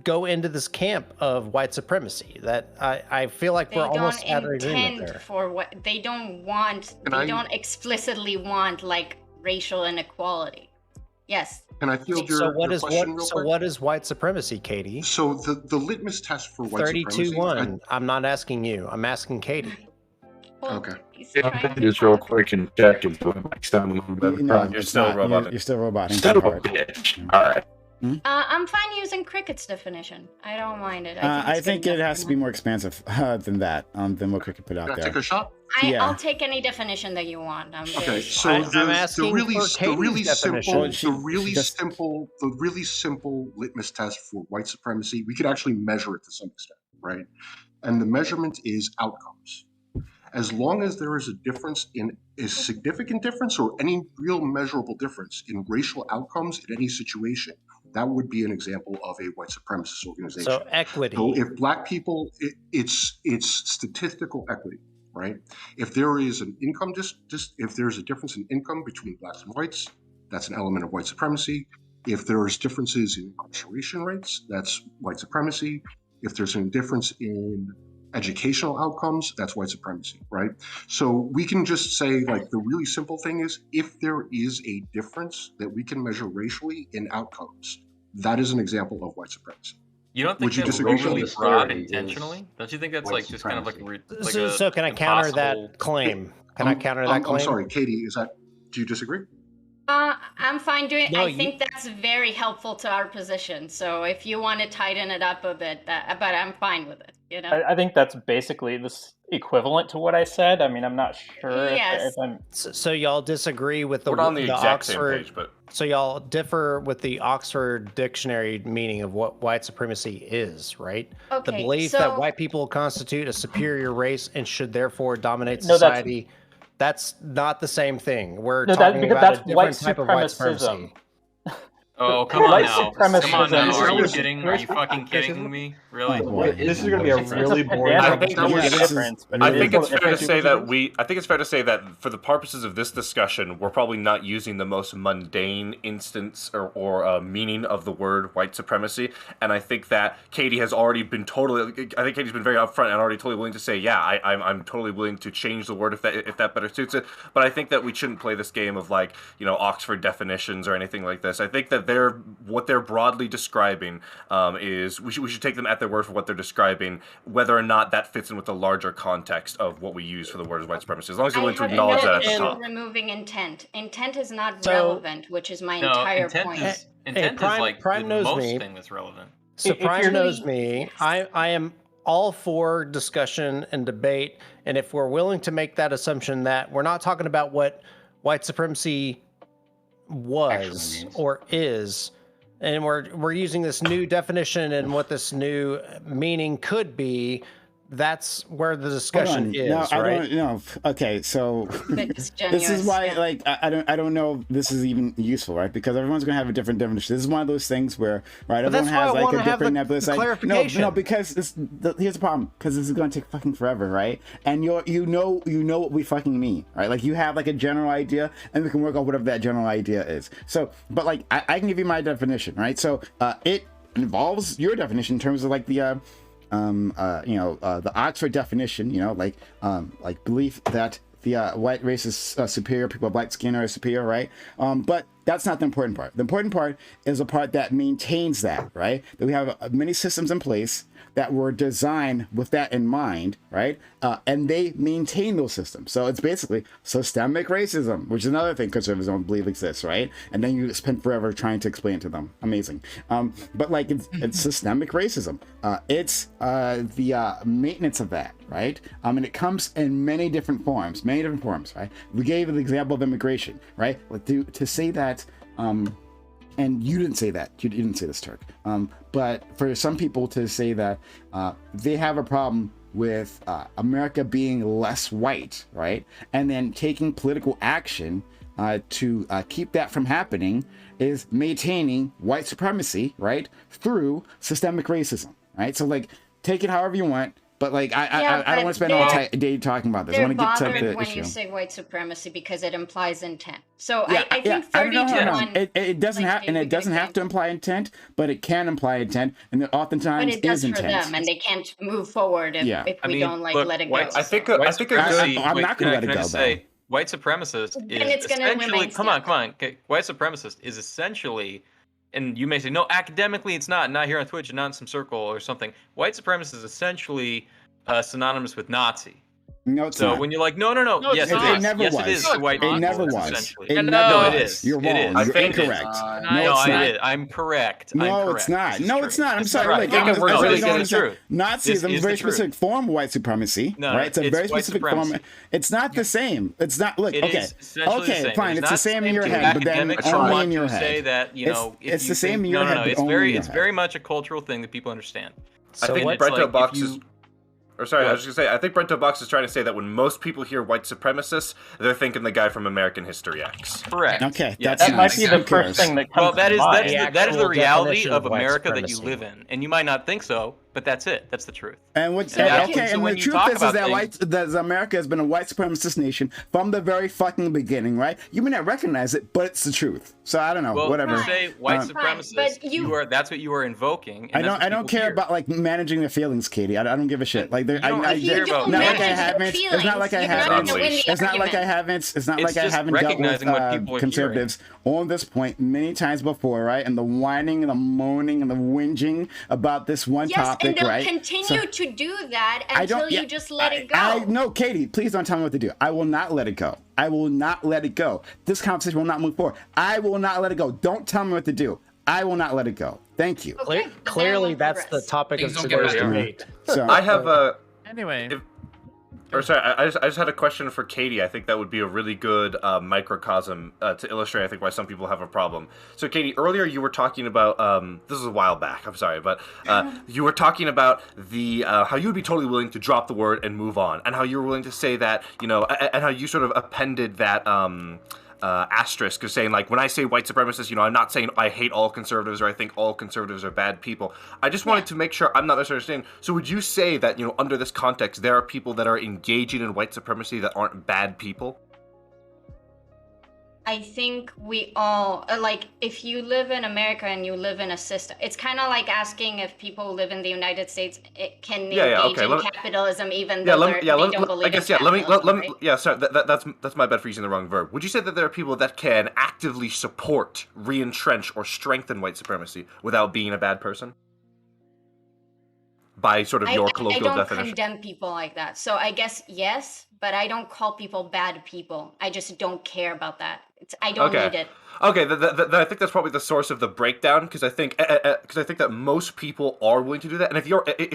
go into this camp of white supremacy. That I feel like we're almost at an agreement there. For what they don't want, don't explicitly want like racial inequality. Yes. Can I field your question real quick? So what is white supremacy, Katie? So the litmus test for white 32-1. I'm not asking you. I'm asking Katie. Okay. Just real quick and check if the mic's down a little bit. You're still roboting. You're still roboting. Still a bitch. All right. I'm fine using Cricket's definition. I don't mind it. I think it has to be more expansive than that, than what Cricket put out there. Take a shot? I'll take any definition that you want. Okay, so I'm asking the really simple litmus test for white supremacy, we could actually measure it to some extent, right? And the measurement is outcomes. As long as there is a significant difference or any real measurable difference in racial outcomes in any situation, that would be an example of a white supremacist organization. So equity. So if black people, it's statistical equity, right? If there is an income, if there's a difference in income between blacks and whites, that's an element of white supremacy. If there's differences in incarceration rates, that's white supremacy. If there's a difference in educational outcomes, that's white supremacy, right? So we can just say, like, the really simple thing is, if there is a difference that we can measure racially in outcomes, that is an example of white supremacy. You don't think that's overly broad intentionally? Don't you think that's like just kind of like so can I counter that claim? Can I counter that claim? I'm sorry, Katie, do you disagree? I'm fine doing it. I think that's very helpful to our position. So if you want to tighten it up a bit, but I'm fine with it. I think that's basically this equivalent to what I said. I mean, I'm not sure if I'm... So y'all disagree with the, we're on the exact Oxford, same page, but... So y'all differ with the Oxford Dictionary meaning of what white supremacy is, right? Okay, the belief that white people constitute a superior race and should therefore dominate society. That's not the same thing. We're talking about a different type of white supremacy. Oh, come on now. Come on now. Are you kidding? Are you fucking kidding me? Really? This is going to be a really boring... I think it's fair to say that for the purposes of this discussion, we're probably not using the most mundane instance or meaning of the word white supremacy. And I think that Katie has already been Katie's been very upfront and already totally willing to say, yeah, I'm totally willing to change the word if that better suits it. But I think that we shouldn't play this game of Oxford definitions or anything like this. I think that what they're broadly describing is we should take them at their word for what they're describing, whether or not that fits in with the larger context of what we use for the word white supremacy. As long as you're willing to acknowledge that at the top. Removing intent. Intent is not relevant, which is my entire point. Intent is like Prime the knows most me. thing that's relevant. So Prime knows me. I am all for discussion and debate, and if we're willing to make that assumption that we're not talking about what white supremacy was or is, and we're using this new definition and what this new meaning could be, that's where the discussion is. No, right? I don't know. Okay, so this is why, I don't know if this is even useful, right? Because everyone's gonna have a different definition. This is one of those things where, right, everyone has like a different nebulous. No, because here's the problem. Because this is gonna take fucking forever, right? And you know what we fucking mean, right? Like you have like a general idea, and we can work out whatever that general idea is. So, but like I can give you my definition, right? So it involves your definition in terms of like the the Oxford definition, like belief that the white race is superior, people with black skin are superior, right? But that's not the important part. The important part is the part that maintains that, right? That we have many systems in place that were designed with that in mind, right? And they maintain those systems. So it's basically systemic racism, which is another thing conservatives don't believe exists, right? And then you spend forever trying to explain it to them. Amazing. But like it's systemic racism. It's the maintenance of that, right? And it comes in many different forms, right? We gave the example of immigration, right? Like to say that, and you didn't say that. You didn't say this, Turk. But for some people to say that they have a problem with America being less white, right? And then taking political action to keep that from happening is maintaining white supremacy, right? Through systemic racism, right? So like, take it however you want. But like, I don't want to spend all day talking about this. I want to get to the when issue. You say white supremacy because it implies intent. So Yeah, I think 30 no. to 1. It doesn't like, have, and it doesn't have to imply intent, but it can imply intent, and it oftentimes but it does is for intent. them, and they can't move forward if we don't like look, let it go. white- I think White a good supremacy- I'm not gonna let it can I go, just though. say, white supremacist Then is it's gonna essentially remain come on. static. Okay, white supremacist is essentially, and you may say no, academically it's not here on Twitch and not in some circle or something. White supremacist is essentially synonymous with Nazi. No, it's So not. when you're like, no, No, yes, it's it not. is. It never Yes, was. it is. to white It people, never was. essentially. It No, never no, was. it is. You're It wrong. is. I You're think it is. incorrect. No, No, it's I not. did. I'm correct. No, I'm it's correct. not. This No, is it's true. not. I'm This is sorry. right. Like, No, I'm no, sorry, this you is don't the understand. truth. Nazism This is a is very the truth. specific form of white supremacy, No, right? It's a it's very white specific form. supremacy. It's not the same. It's not. Look, It okay, is essentially okay, the same. fine. It's the not same in your to head, but then academics only want in your to say head. that if It's you the same think, in your no, head, no, but it's only very in your it's head. very much a cultural thing that people understand. I think it's Brento like Box if is. you- Or sorry, I What? was just gonna say. I think Brento Box is trying to say that when most people hear white supremacists, they're thinking the guy from American History X. Correct. Okay, Yeah, that's That might nice. be Who the cares? first thing that comes Well, that to is mind. that is the actual reality definition of of white America that you supremacy. live in, and you might not think so, but that's it. That's the truth. And what? So that's- Okay, so and when the you truth talk is about that things- that America has been a white supremacist nation from the very fucking beginning, right? You may not recognize it, but it's the truth. So I don't know, Well, whatever. you say white Um, supremacists, but you are that's what you are invoking. And I don't care about like managing their feelings, Katie. I don't give a shit. Like You don't If you care about don't not like I manage haven't. their It's not like I feelings, you're not haven't. gonna win the It's not like I argument. haven't. It's not It's like I just haven't dealt with recognizing what people are conservatives on this point many times before, right? And the whining and the moaning and the whinging about this one Yes, topic, and they'll right? continue to do that I until don't- you yeah, just let it go. No, Katie, please don't tell me what to do. I will not let it go. I will not let it go. This conversation will not move forward. I will not let it go. Don't tell me what to do. I will not let it go. Thank you. Okay, Clearly, then that's the progress. topic Things of don't get today's better. debate. So I have a. Anyway, Or sorry, I just had a question for Katie. I think that would be a really good microcosm to illustrate, I think, why some people have a problem. So, Katie, earlier you were talking about this was a while back. I'm sorry, but you were talking about the how you would be totally willing to drop the word and move on, and how you were willing to say that, you know, and how you sort of appended that. Asterisk of saying, like, when I say white supremacist, you know, I'm not saying I hate all conservatives or I think all conservatives are bad people. I just wanted to make sure I'm not misunderstanding. So would you say that, you know, under this context, there are people that are engaging in white supremacy that aren't bad people? I think we all like if you live in America and you live in a system, it's kind of like asking if people who live in the United States can engage in capitalism even though they don't believe in capitalism, right? Sorry, that's my bad for using the wrong verb. Would you say that there are people that can actively support, re-entrench, or strengthen white supremacy without being a bad person? By sort of your colloquial definition. I don't condemn people like that. So I guess yes, but I don't call people bad people. I just don't care about that. I don't need it. Okay, I think that's probably the source of the breakdown, because I think that most people are willing to do that, and if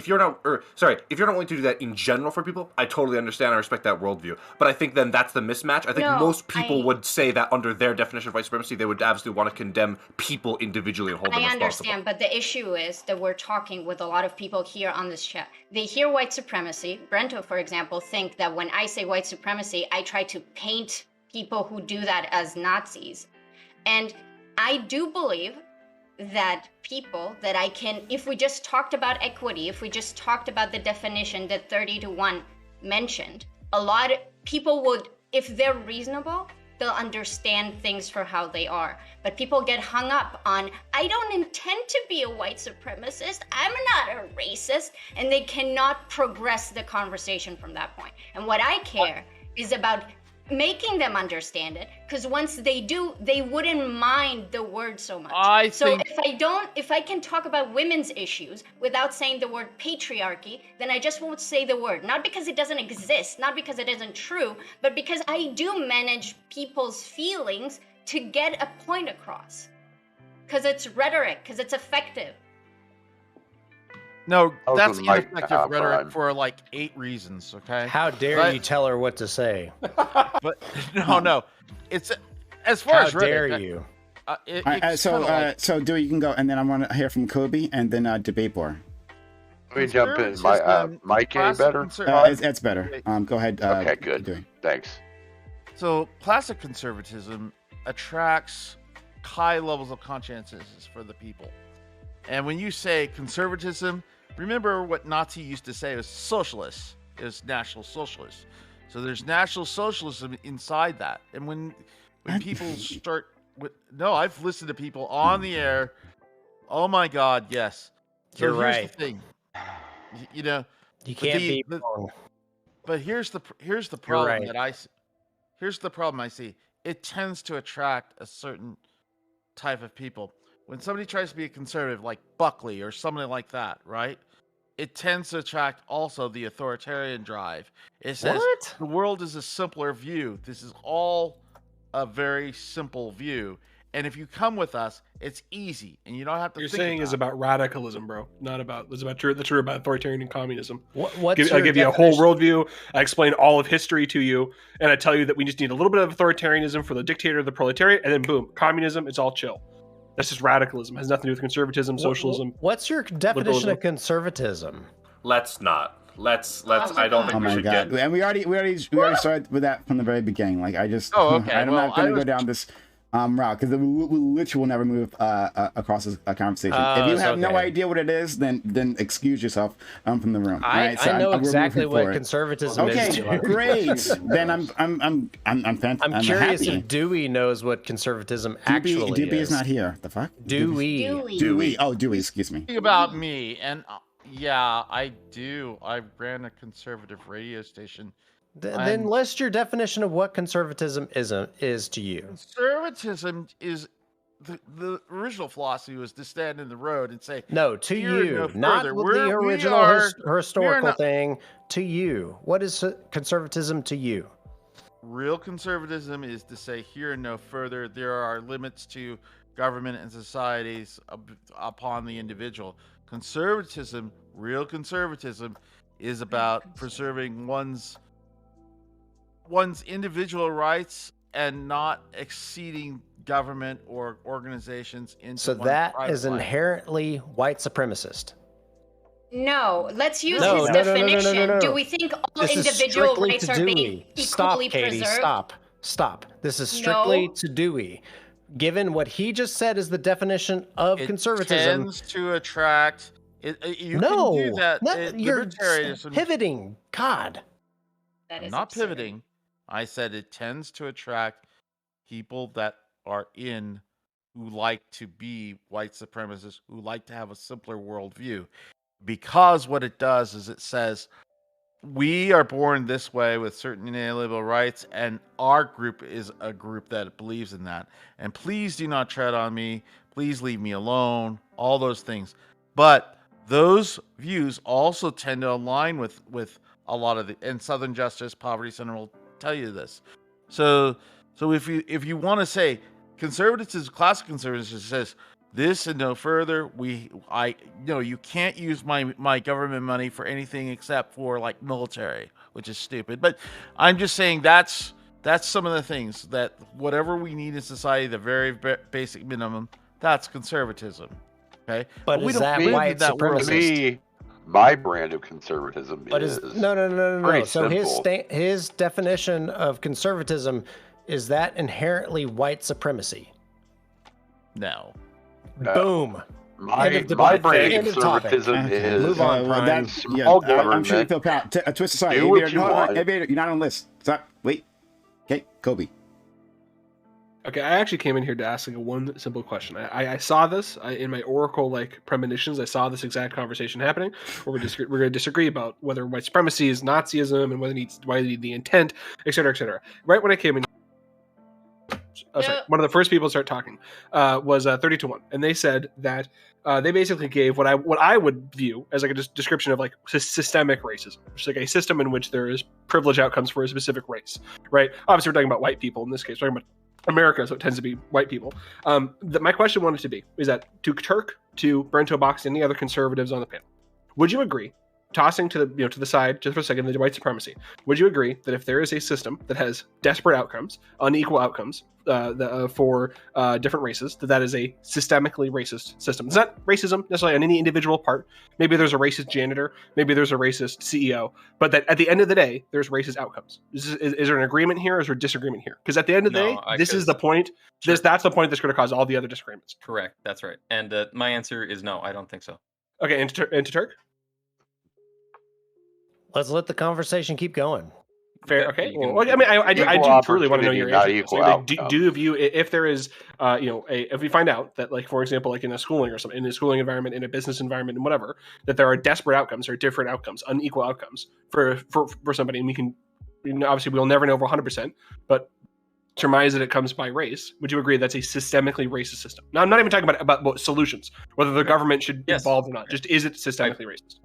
you're not willing to do that in general for people, I totally understand. I respect that worldview, but I think then that's the mismatch. I think most people would say that under their definition of white supremacy, they would absolutely want to condemn people individually and hold them responsible. I understand, but the issue is that we're talking with a lot of people here on this chat. They hear white supremacy. Brento, for example, think that when I say white supremacy, I try to paint people who do that as Nazis. And I do believe that people that I can, if we just talked about equity, if we just talked about the definition that 30-1 mentioned, a lot of people would, if they're reasonable, they'll understand things for how they are. But people get hung up on, I don't intend to be a white supremacist, I'm not a racist, and they cannot progress the conversation from that point. And what I care is about making them understand it, because once they do, they wouldn't mind the word so much. If I can talk about women's issues without saying the word patriarchy, then I just won't say the word. Not because it doesn't exist, not because it isn't true, but because I do manage people's feelings to get a point across. Because it's rhetoric, because it's effective. No, that's ineffective rhetoric for like 8 reasons, okay? How dare you tell her what to say? But no. It's as far as rhetoric. How dare you? So Dewey, you can go, and then I want to hear from Kobe, and then debate board. Let me jump in. My mic any better? It's better. Go ahead. Okay, good. Dewey. Thanks. So classic conservatism attracts high levels of conscientiousness for the people. And when you say conservatism, remember what Nazi used to say was socialist, is National Socialist. So there's National Socialism inside that. And when people start with, no, I've listened to people on the air. Oh my God, yes. So You're here's right. the thing. You know, You can't be wrong. But here's the problem here's the problem I see. It tends to attract a certain type of people. When somebody tries to be a conservative, like Buckley or somebody like that, right? It tends to attract also the authoritarian drive. It says the world is a simpler view. This is all a very simple view. And if you come with us, it's easy, and you don't have to. You're think saying is about radicalism, bro. Not about. It's about true. The truth about authoritarian and communism. I give you a whole worldview. I explain all of history to you, and I tell you that we just need a little bit of authoritarianism for the dictator of the proletariat, and then boom, communism. It's all chill. That's just radicalism. It has nothing to do with conservatism, socialism. What's your definition of conservatism? Let's not. Let's. I don't think we should get. And we already started with that from the very beginning. Like I just. Oh, okay. I'm not going to go down this route because we literally will never move across a conversation. If you have no idea what it is, then excuse yourself from the room. I know exactly what conservatism is. Okay, great. Then I'm curious happy. if Dewey knows what conservatism actually is. Dewey is not here. The fuck? Dewey. Oh, Dewey. Excuse me. About me, and yeah, I do. I ran a conservative radio station. Then list your definition of what conservatism is to you. Conservatism is the original philosophy was to stand in the road and say, no, to you, no not further. the original historical thing. To you, what is conservatism to you? Real conservatism is to say, here and no further. There are limits to government and societies upon the individual. Conservatism, real conservatism, is about preserving one's individual rights and not exceeding government or organizations into. So that is inherently white supremacist. No, let's use his definition. No. Do we think all individual rights are being equally preserved? Stop. This is strictly to Dewey. Given what he just said is the definition of conservatism. Tends to attract. You're pivoting. God. That is I'm not absurd. pivoting. I said it tends to attract people that are who like to be white supremacists, who like to have a simpler worldview. Because what it does is it says, we are born this way with certain inalienable rights, and our group is a group that believes in that. And please do not tread on me. Please leave me alone. All those things. But those views also tend to align with a lot of and Southern Justice Poverty Center will tell you this. So if you want to say conservatism, classic conservatism says this and no further. You can't use my government money for anything except for like military, which is stupid. But I'm just saying that's some of the things that whatever we need in society, the very basic minimum, that's conservatism. Okay, but we is don't that white supremacist? My brand of conservatism is no. So simple. his definition of conservatism, is that inherently white supremacy? No. Boom. My brand of conservatism is move on. Small government. I'm sure you feel proud. Twist aside. Do what you want. Aviator, you're not on the list. Stop. Wait. Okay, Kobe. Okay, I actually came in here to ask like one simple question. I saw this in my oracle like premonitions. I saw this exact conversation happening where we're going to disagree about whether white supremacy is Nazism and whether why the intent, et cetera, et cetera. Right when I came in, one of the first people to start talking was 30-1, and they said that they basically gave what I would view as like a description of like systemic racism, which is like a system in which there is privilege outcomes for a specific race, right? Obviously, we're talking about white people in this case. We're talking about America, so it tends to be white people. My question wanted to be is that to Turk, to Brento Box, and any other conservatives on the panel, would you agree? Tossing to the side just for a second the white supremacy. Would you agree that if there is a system that has desperate outcomes, unequal outcomes for different races, that is a systemically racist system? It's not racism necessarily on any individual part. Maybe there's a racist janitor, maybe there's a racist CEO, but that at the end of the day, there's racist outcomes. Is there an agreement here, or is there disagreement here? Because at the end of the day, this is the point. Sure. That's the point that's going to cause all the other disagreements. Correct. That's right. And my answer is no. I don't think so. Okay, and to Turk. Let's let the conversation keep going. Fair. Okay. Well, I mean, I do truly want to know your answer. So, like, do you view if there is, if we find out that, like, for example, like in a schooling or something, in a schooling environment, in a business environment, and whatever, that there are desperate outcomes or different outcomes, unequal outcomes for somebody, and we can, obviously, we'll never know 100%, but surmise that it comes by race. Would you agree that's a systemically racist system? Now, I'm not even talking about solutions, whether the government should be involved or not. Just is it systemically racist?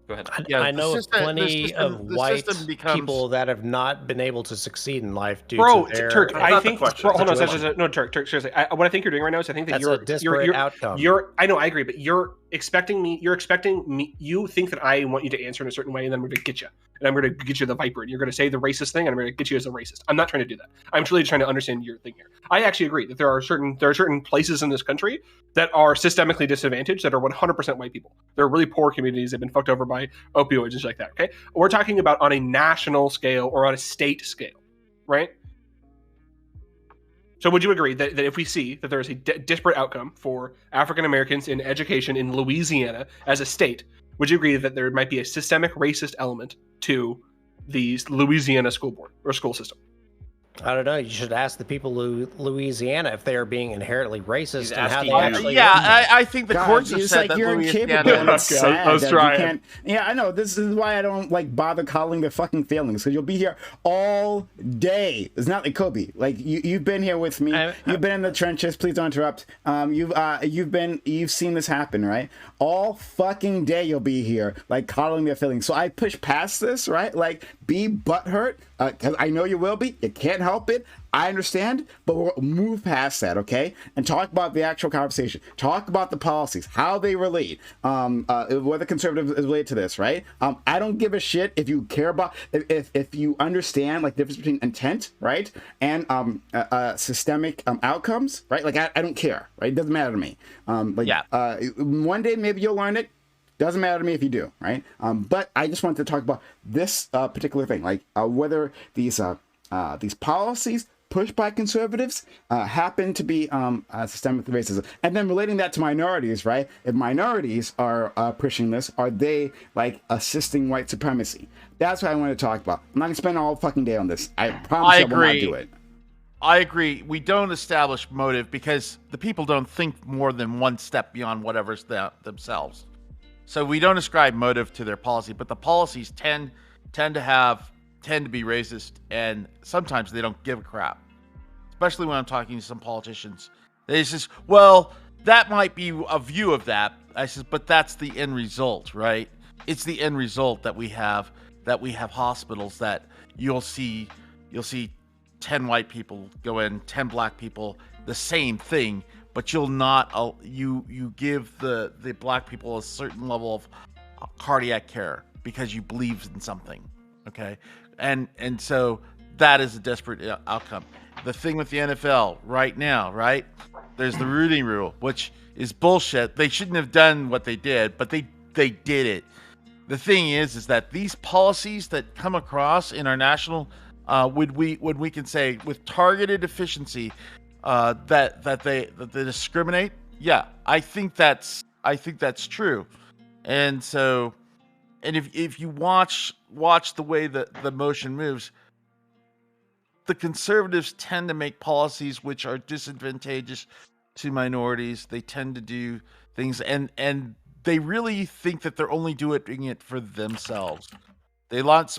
Go ahead. I know plenty of white people that have not been able to succeed in life due to their... Turk, I think... Hold on, Turk, seriously. What I think you're doing right now is I think that you're a disparate outcome. I know, I agree, but you think that I want you to answer in a certain way, and then I'm going to get you. And I'm going to get you the viper, and you're going to say the racist thing, and I'm going to get you as a racist. I'm not trying to do that. I'm truly trying to understand your thing here. I actually agree that there are certain places in this country that are systemically disadvantaged that are 100% white people. They're really poor communities. They've been fucked over by opioids and shit like that. Okay, we're talking about on a national scale or on a state scale, right? So would you agree that if we see that there is a disparate outcome for African Americans in education in Louisiana as a state, would you agree that there might be a systemic racist element to the Louisiana school board or school system? I don't know. You should ask the people of Louisiana if they are being inherently racist and how they actually. Yeah, I think the courts have said that Louisiana. I was trying. Yeah, I know. This is why I don't bother calling their fucking feelings, because you'll be here all day. It's not like Kobe. Like you've been here with me. You've been in the trenches. Please don't interrupt. You've seen this happen, right? All fucking day you'll be here, coddling their feelings. So I push past this, right? Be butthurt, because I know you will be. You can't help it. I understand, but we'll move past that, okay? And talk about the actual conversation. Talk about the policies, how they relate, whether conservative is related to this, right? I don't give a shit if you care about, if you understand, the difference between intent, right? And systemic outcomes, right? I don't care, right? It doesn't matter to me. One day maybe you'll learn it. Doesn't matter to me if you do, right? But I just wanted to talk about this particular thing, whether these policies pushed by conservatives happen to be systemic racism, and then relating that to minorities, right? If minorities are pushing this, are they assisting white supremacy? That's what I want to talk about. I'm not gonna spend all fucking day on this. I promise I will not do it. I agree. We don't establish motive because the people don't think more than one step beyond whatever's themselves. So we don't ascribe motive to their policy, but the policies tend to be racist, and sometimes they don't give a crap. Especially when I'm talking to some politicians. They just, well, that might be a view of that. I says, but that's the end result, right? It's the end result that we have hospitals that you'll see 10 white people go in, 10 black people, the same thing, but you'll not, you give the black people a certain level of cardiac care because you believe in something, okay? And so that is a desperate outcome. The thing with the NFL right now, right? There's the rooting rule, which is bullshit. They shouldn't have done what they did, but they did it. The thing is that these policies that come across in our national, when we can say with targeted efficiency, that they discriminate. Yeah, I think that's true. And so, and if you watch the way that the motion moves, the conservatives tend to make policies which are disadvantageous to minorities. They tend to do things, and they really think that they're only doing it for themselves. They want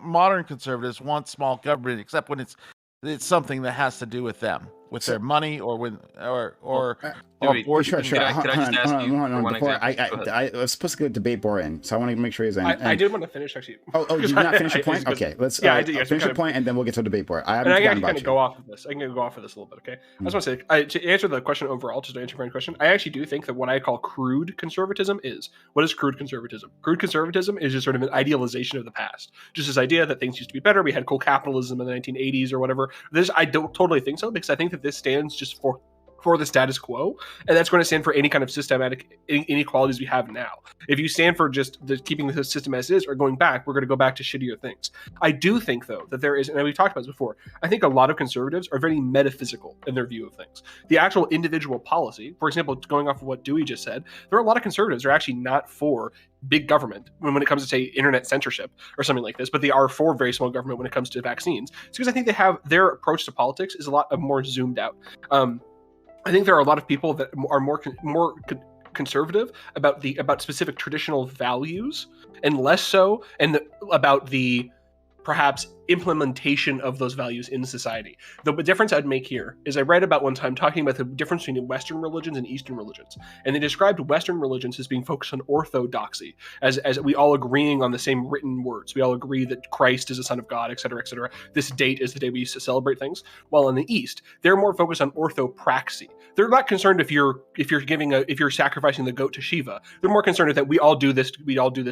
modern conservatives want small government, except when it's something that has to do with them, with their money, or when or Sure. Can I just ask you for one Before example? I was supposed to get debate board in, so I want to make sure he's in. I did want to finish actually. Oh, you did not finish your point? Okay, let's finish your point, and then we'll get to the debate board. I haven't forgotten about you. Go off of this. I can go off of this a little bit, okay? I just want to say, to answer the question overall, just to answer your question, I actually do think that what I call crude conservatism is, what is crude conservatism? Crude conservatism is just sort of an idealization of the past. Just this idea that things used to be better. We had cool capitalism in the 1980s or whatever. I don't totally think so, because I think that this stands just for the status quo, and that's going to stand for any kind of systematic inequalities we have now. If you stand for just keeping the system as is or going back, we're going to go back to shittier things. I do think, though, that there is, and we've talked about this before, I think a lot of conservatives are very metaphysical in their view of things. The actual individual policy, for example, going off of what Dewey just said, there are a lot of conservatives who are actually not for big government when it comes to, say, internet censorship or something like this, but they are for very small government when it comes to vaccines. It's because I think they have, their approach to politics is a lot more zoomed out. I think there are a lot of people that are more conservative about specific traditional values, and less so about the perhaps implementation of those values in society. The difference I'd make here is I read about one time talking about the difference between Western religions and Eastern religions, and they described Western religions as being focused on orthodoxy, as we all agreeing on the same written words. We all agree that Christ is the Son of God, etc., etc. This date is the day we used to celebrate things. While in the East, they're more focused on orthopraxy. They're not concerned if you're sacrificing the goat to Shiva. They're more concerned that we all do this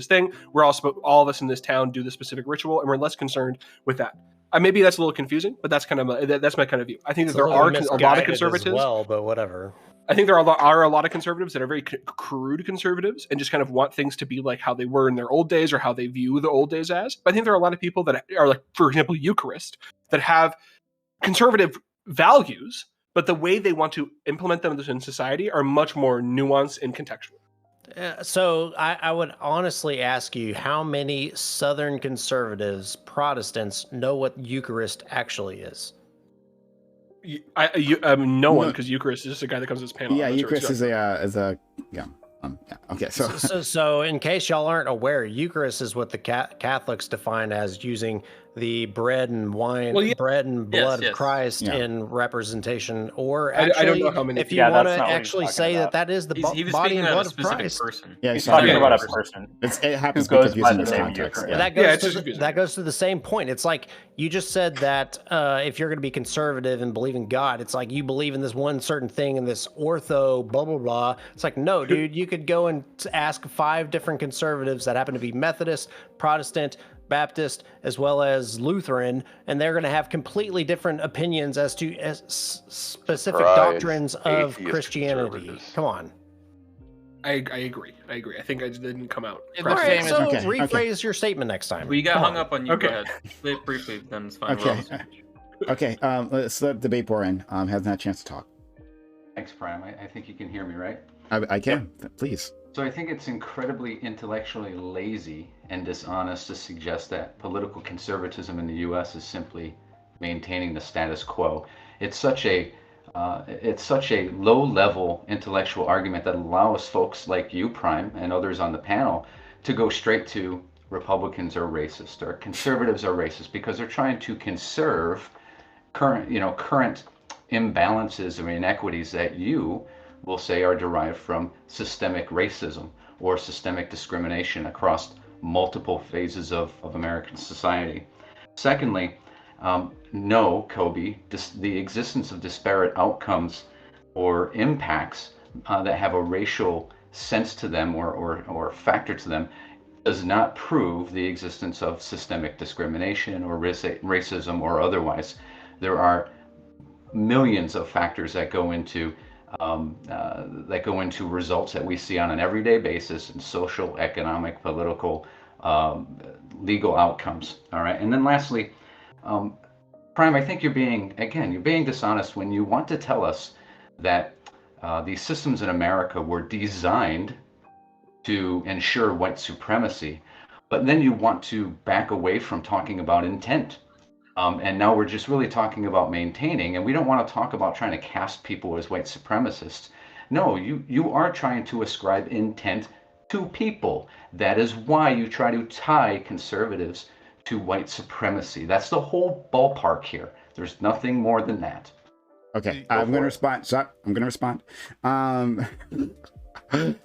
thing. We're all of us in this town do this specific ritual, and we're less concerned with that. Maybe that's a little confusing, but that's my kind of view. I think that there are a lot of conservatives. Well, but whatever. I think there are a lot of conservatives that are very crude conservatives and just kind of want things to be like how they were in their old days or how they view the old days as. But I think there are a lot of people that are, like, for example, Eucharist, that have conservative values, but the way they want to implement them in society are much more nuanced and contextual. So I would honestly ask you, how many Southern conservatives, Protestants, know what Eucharist actually is? No one, because Eucharist is just a guy that comes to this panel. Yeah, Eucharist is a yeah. Okay, so in case y'all aren't aware, Eucharist is what the Catholics define as using the bread and wine, bread and blood of Christ in representation, or actually, I don't know how many. If you want to actually say that is the body and blood of Christ. Person. Yeah, he's talking about a person. It happens because using this context. That goes to the same point. It's like you just said that if you're going to be conservative and believe in God, it's like you believe in this one certain thing and this ortho blah blah blah. It's like, no, dude, you could go and ask 5 different conservatives that happen to be Methodist, Protestant, Baptist, as well as Lutheran, and they're going to have completely different opinions as to specific doctrines of Christianity. Come on. I agree. I think I didn't come out. All right, so rephrase your statement next time. We got hung up on you. Okay. Go ahead. Say it briefly, then it's fine. Okay. Let's let the debate board in. Hasn't had a chance to talk. Thanks, Prime. I think you can hear me, right? I can. Please. So I think it's incredibly intellectually lazy and dishonest to suggest that political conservatism in the U.S. is simply maintaining the status quo. It's such a low-level intellectual argument that allows folks like you, Prime, and others on the panel to go straight to Republicans are racist or conservatives are racist because they're trying to conserve current imbalances or inequities that you will say are derived from systemic racism or systemic discrimination across multiple phases of American society. Secondly, no, Kobe, the existence of disparate outcomes or impacts that have a racial sense to them or factor to them does not prove the existence of systemic discrimination or racism or otherwise. There are millions of factors that go into results that we see on an everyday basis in social, economic, political, legal outcomes. All right, and then lastly, Prime, I think you're being dishonest when you want to tell us that these systems in America were designed to ensure white supremacy, but then you want to back away from talking about intent. And now we're just really talking about maintaining, and we don't want to talk about trying to cast people as white supremacists. No, you are trying to ascribe intent to people. That is why you try to tie conservatives to white supremacy. That's the whole ballpark here. There's nothing more than that. Okay, I'm going to respond. So I'm going to respond.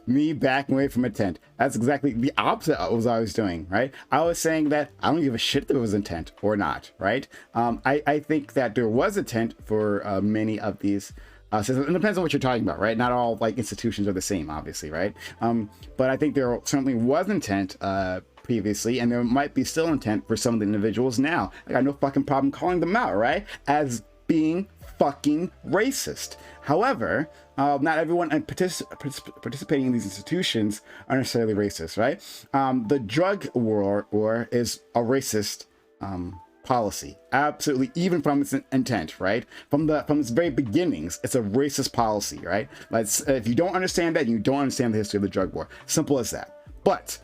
Me backing away from intent. That's exactly the opposite of what I was doing, right? I was saying that I don't give a shit if it was intent or not, right? I think that there was intent for many of these systems. It depends on what you're talking about, right? Not all like institutions are the same, obviously, right? But I think there certainly was intent previously, and there might be still intent for some of the individuals now. I got no fucking problem calling them out, right? As being fucking racist. However, not everyone participating in these institutions are necessarily racist, right? The drug war is a racist policy, absolutely, even from its intent, right? From its very beginnings, it's a racist policy, right? But if you don't understand that, you don't understand the history of the drug war. Simple as that. But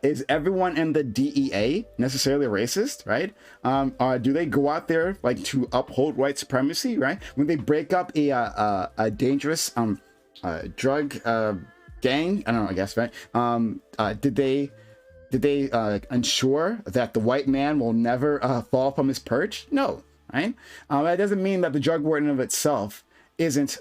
is everyone in the DEA necessarily racist, right? Do they go out there like to uphold white supremacy, right? When they break up a dangerous drug gang, I don't know, I guess, right? Did they ensure that the white man will never fall from his perch? No, right? That doesn't mean that the drug war in and of itself isn't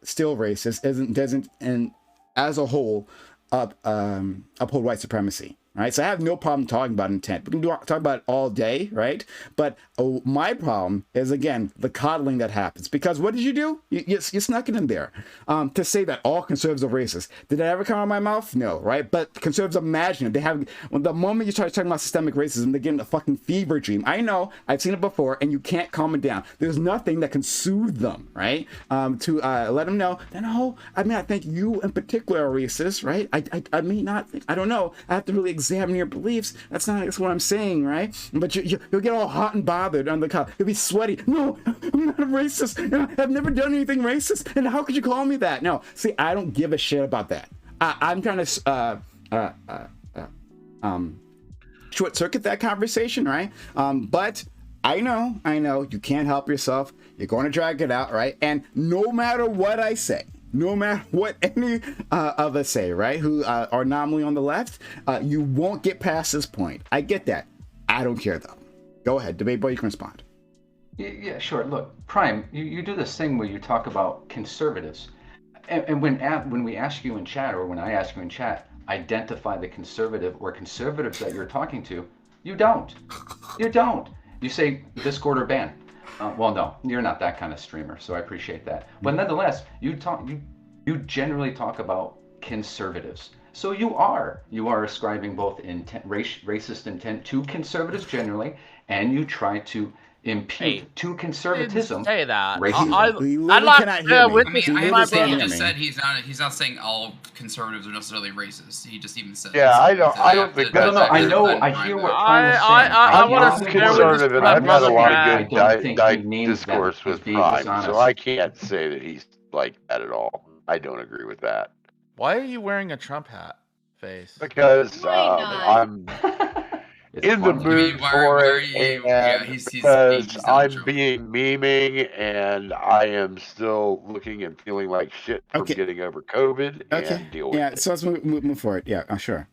still racist, doesn't, and as a whole, uphold white supremacy, right? So I have no problem talking about intent. We can talk about it all day, right? But my problem is, again, the coddling that happens. Because what did you do? You snuck it in there to say that all conservatives are racist. Did that ever come out of my mouth? No, right? But conservatives imagine it. They have, when the moment you start talking about systemic racism, they get in a fucking fever dream. I know, I've seen it before, and you can't calm it down. There's nothing that can soothe them, right? To let them know that, no, I mean, I think you in particular are racist, right? I may not think, I don't know. I have to really examine your beliefs. That's what I'm saying, right? But you'll get all hot and bothered on the call. You'll be sweaty. No, I'm not a racist. I've never done anything racist. And how could you call me that? No, see, I don't give a shit about that. I'm trying to short circuit that conversation, right? But I know you can't help yourself. You're going to drag it out, right? And no matter what I say, no matter what any of us say, right, who are nominally on the left, you won't get past this point. I get that. I don't care, though. Go ahead. Debate boy, you can respond. Yeah, sure. Look, Prime, you do this thing where you talk about conservatives. And when we ask you in chat, or when I ask you in chat, identify the conservative or conservatives that you're talking to, you don't. You don't. You say Discord or ban. Well, no, you're not that kind of streamer, so I appreciate that. But nonetheless, you generally talk about conservatives. So you are ascribing both racist intent to conservatives generally, and you try to impute to conservatism. Say that. I just said he's not saying all conservatives are necessarily racist. He just even said. Yeah, I don't think that's. No, I hear what Prime is saying. I want to conservative, and I've had a lot of good discourse with Prime, so I can't say that he's like that at all. I don't agree with that. Why are you wearing a Trump hat, Face? Because I'm in the mood for it, and because I'm being memeing, and I am still looking and feeling like shit from getting over COVID. And deal with it. So let's move forward. Yeah, sure.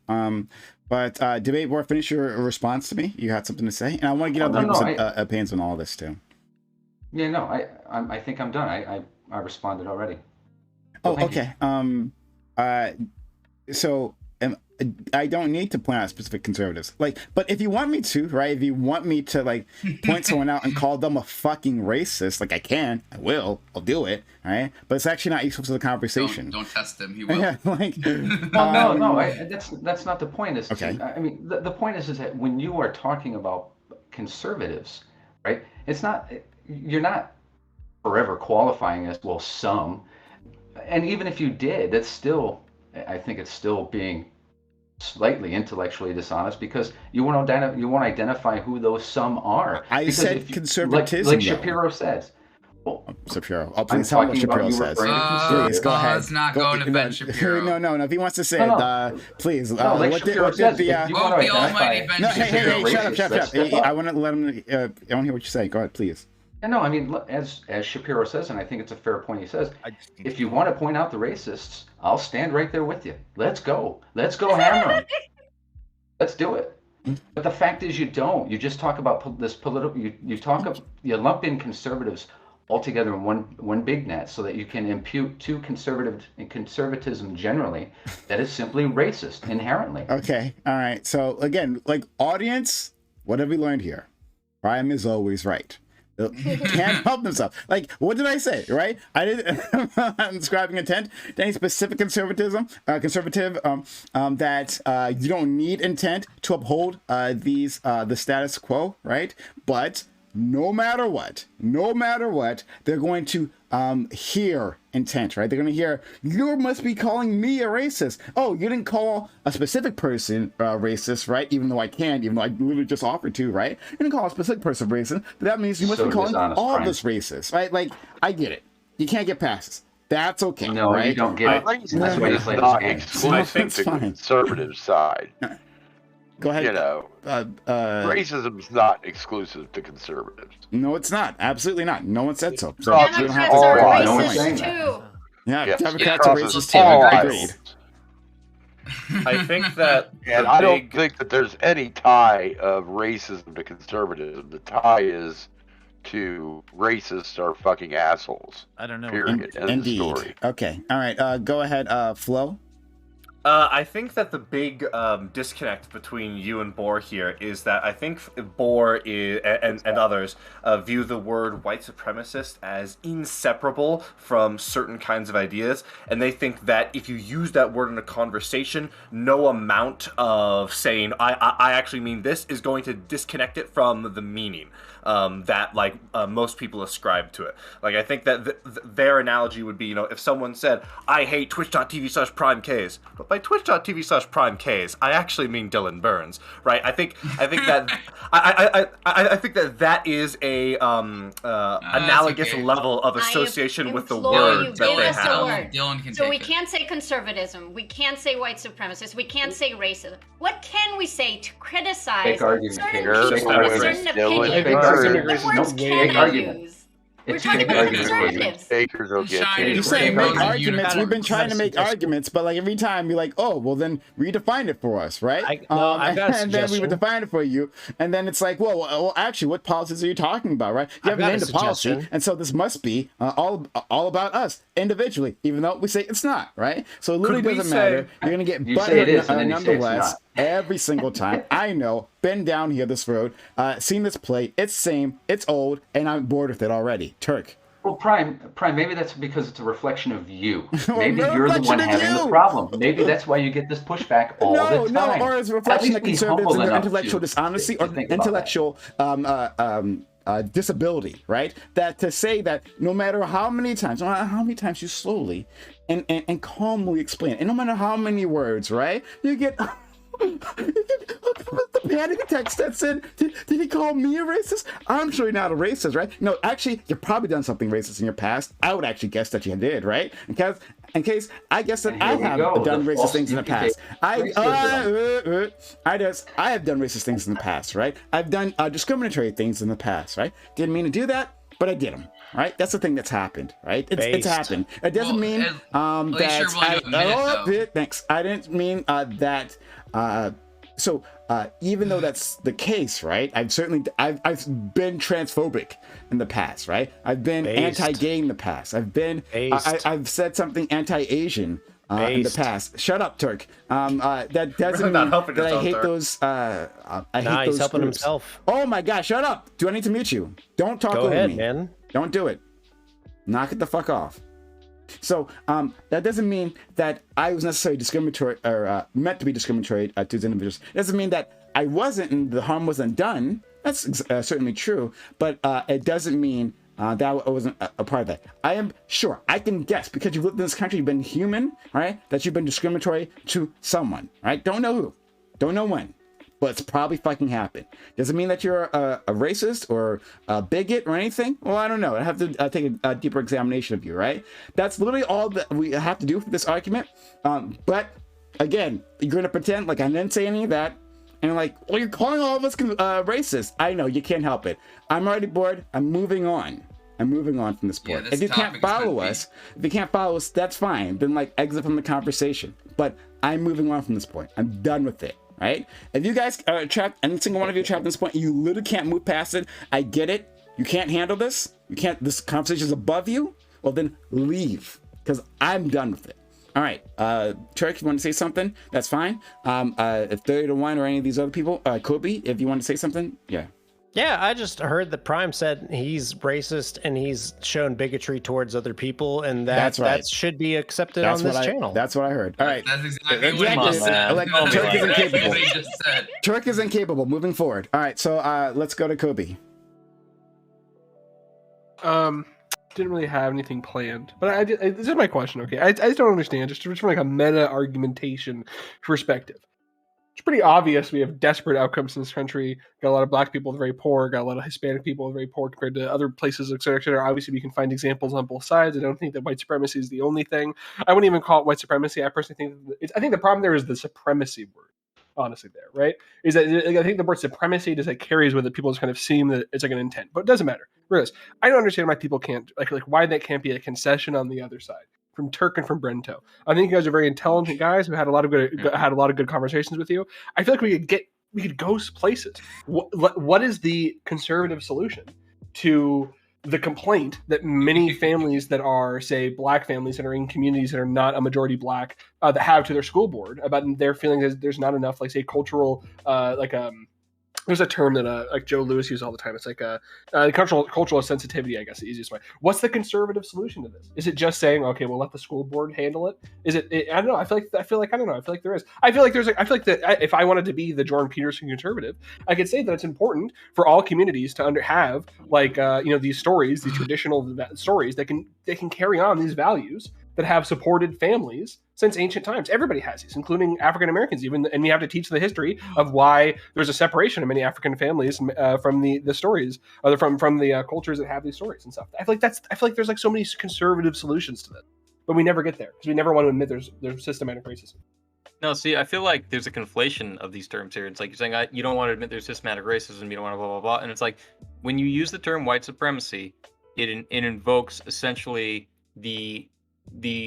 But debate board, finish your response to me. You had something to say, and I want to get other people's opinions on all this too. Yeah, no, I think I'm done. I responded already. Oh, okay. So I don't need to point out specific conservatives. But if you want me to, right? If you want me to point someone out and call them a fucking racist, I will. I'll do it, right? But it's actually not useful to the conversation. Don't test him. He will. Yeah, that's not the point. I mean, the point is that when you are talking about conservatives, right? You're not forever qualifying as some. And even if you did, that's still, I think it's still being slightly intellectually dishonest, because you won't identify who those some are. I said conservatism. Like Shapiro says, Shapiro. Oh, please tell me what Shapiro says. Please go ahead. Let's not go to Ben Shapiro. No. If he wants to say it, please. What did the almighty Ben Shapiro? Hey, shut up. I want to let him. I want to hear what you say. Go ahead, please. Yeah, no, I mean, as Shapiro says, and I think it's a fair point. He says, if you want to point out the racists, I'll stand right there with you. Let's go hammer 'em. Let's do it. But the fact is, you don't. You just talk about this political. You lump in conservatives altogether in one big net, so that you can impute to conservatism generally that is simply racist inherently. Okay, all right. So again, like audience, what have we learned here? Prime is always right. Can't help themselves. Like, what did I say? Right? I didn't. I'm describing intent to any specific conservative that you don't need intent to uphold the status quo, right? But no matter what, they're going to hear intent, right? They're going to hear, you must be calling me a racist. Oh, you didn't call a specific person racist, right? Even though I literally just offered to, right? You didn't call a specific person racist, but that means you must be calling all of us racist, right? Like, I get it. You can't get past this. That's okay. No, right? You don't get it. That's why it's not exclusive to the conservative side. Go ahead. You know, racism is not exclusive to conservatives. No, it's not. Absolutely not. No one said so. Democrats are racist too. Yeah, Democrats are racist too. Agreed. I think that, and I don't think that there's any tie of racism to conservatism. The tie is to racists are fucking assholes. I don't know. Period. Indeed. Story. Okay. All right. Go ahead, Flo. I think that the big disconnect between you and Bohr here is that I think Bohr and others view the word white supremacist as inseparable from certain kinds of ideas, and they think that if you use that word in a conversation, no amount of saying I actually mean this is going to disconnect it from the meaning that most people ascribe to it. Like, I think that their analogy would be, if someone said, I hate twitch.tv/PrimeCayes, but by twitch.tv/PrimeCayes, I actually mean Dylan Burns, right? I think that I think that is a analogous level of association with the word that they have. Dylan can so we can't say conservatism, we can't say white supremacist, we can't say racism. What can we say to criticize certain people with certain opinions? What words can I use? We're talking about conservatives. You say make arguments. We've been trying to make arguments, but like every time you're like, oh, well then redefine it for us, right? And then we would define it for you, and then it's like, well, actually, what policies are you talking about, right? You haven't named a policy, and so this must be all about us individually, even though we say it's not, right? So it literally doesn't matter. You're gonna get butthurt nonetheless. Every single time. I know, been down here this road, seen this play, it's same, it's old, and I'm bored with it already. Turk. Well, Prime, maybe that's because it's a reflection of you. Maybe you're the one having the problem. Maybe that's why you get this pushback all the time. Or it's a reflection of conservatives and their intellectual dishonesty or intellectual disability, right? That to say that no matter how many times you slowly and calmly explain, and no matter how many words, right, you get... the panic attacks that said, did he call me a racist? I'm sure you're not a racist, right? No, actually, you've probably done something racist in your past. I would actually guess that you did, right? In case I guess that I have done racist things in the past. I have done racist things in the past, right? I've done discriminatory things in the past, right? Didn't mean to do that, but I did them. Right, that's the thing that's happened. Right, it's happened. It doesn't mean that. Thanks. I didn't mean that. So even though that's the case, right? I've been transphobic in the past, right? I've been anti-gay in the past. I've said something anti-Asian in the past. Shut up, Turk. That doesn't mean that I hate those. I hate those. He's helping groups. himself. Oh my gosh! Shut up. Do I need to mute you? Don't talk over me, man. Don't do it. Knock it the fuck off. So that doesn't mean that I was necessarily discriminatory or meant to be discriminatory to these individuals. It doesn't mean that I wasn't and the harm wasn't done. That's certainly true. But it doesn't mean that I wasn't a part of that. I am sure. I can guess because you've lived in this country, you've been human, right? That you've been discriminatory to someone, right? Don't know who. Don't know when. but it's probably fucking happened. Does it mean that you're a racist or a bigot or anything? Well, I don't know. I have to take a deeper examination of you, right? That's literally all that we have to do for this argument. But again, you're going to pretend like I didn't say any of that. And like, well, you're calling all of us racist. I know, you can't help it. I'm already bored. I'm moving on. I'm moving on from this point. If you can't follow us, that's fine. Then like exit from the conversation. But I'm moving on from this point. I'm done with it, right? If you guys are trapped, any single one of you are trapped at this point, you literally can't move past it. I get it. You can't handle this. You can't. This conversation is above you. Well, then leave, because I'm done with it. All right, Turk, you want to say something? That's fine. If 30-1 or any of these other people, Kobe, if you want to say something, yeah. Yeah, I just heard that Prime said he's racist and he's shown bigotry towards other people, and that should be accepted on this channel. That's what I heard. All right. That's exactly what he just said. Turk is incapable. Turk is incapable. Moving forward. All right, so let's go to Kobe. Didn't really have anything planned, but this is my question. Okay, I just don't understand, just from like a meta argumentation perspective. It's pretty obvious we have desperate outcomes in this country. Got a lot of black people very poor, got a lot of Hispanic people very poor compared to other places, et cetera, et cetera. Obviously, we can find examples on both sides. I don't think that white supremacy is the only thing. I wouldn't even call it white supremacy. I personally think I think the problem there is the supremacy word. Honestly, there, right? Is that I think the word supremacy just like carries with it. People just kind of seem that it's like an intent, but it doesn't matter. Regardless, I don't understand why people can't like why that can't be a concession on the other side. From Turk and from Brento, I think you guys are very intelligent guys who had a lot of good conversations with you. I feel like we could go places. What is the conservative solution to the complaint that many families that are, say, black families that are in communities that are not a majority black that have to their school board about their feeling that there's not enough, like, say, cultural there's a term that like Joe Lewis uses all the time. It's like cultural sensitivity, I guess, the easiest way. What's the conservative solution to this? Is it just saying, okay, we'll let the school board handle it? Is it? I don't know. I feel like I don't know. I feel like there is. I feel like that if I wanted to be the Jordan Peterson conservative, I could say that it's important for all communities to have like these stories, these traditional stories that can carry on these values that have supported families since ancient times. Everybody has these, including African Americans, even, and we have to teach the history of why there's a separation of many African families from the stories, or from the cultures that have these stories and stuff. I feel like there's like so many conservative solutions to that, but we never get there because we never want to admit there's systematic racism. No, see, I feel like there's a conflation of these terms here. It's like you're saying you don't want to admit there's systematic racism, you don't want to blah blah blah, and it's like when you use the term white supremacy, it invokes essentially the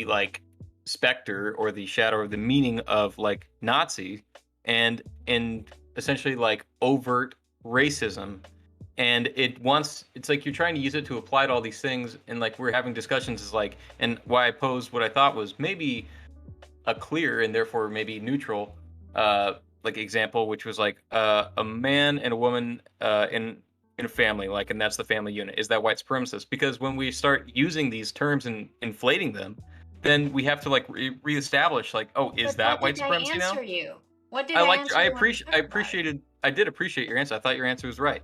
like specter or the shadow or the meaning of like Nazi and essentially like overt racism, and it's like you're trying to use it to apply to all these things, and like we're having discussions is like, and why I posed what I thought was maybe a clear and therefore maybe neutral like example, which was like a man and a woman in a family, like, and that's the family unit. Is that white supremacist? Because when we start using these terms and inflating them, then we have to like reestablish, like, oh, is that white supremacy now? What did I answer? I did appreciate your answer. I thought your answer was right.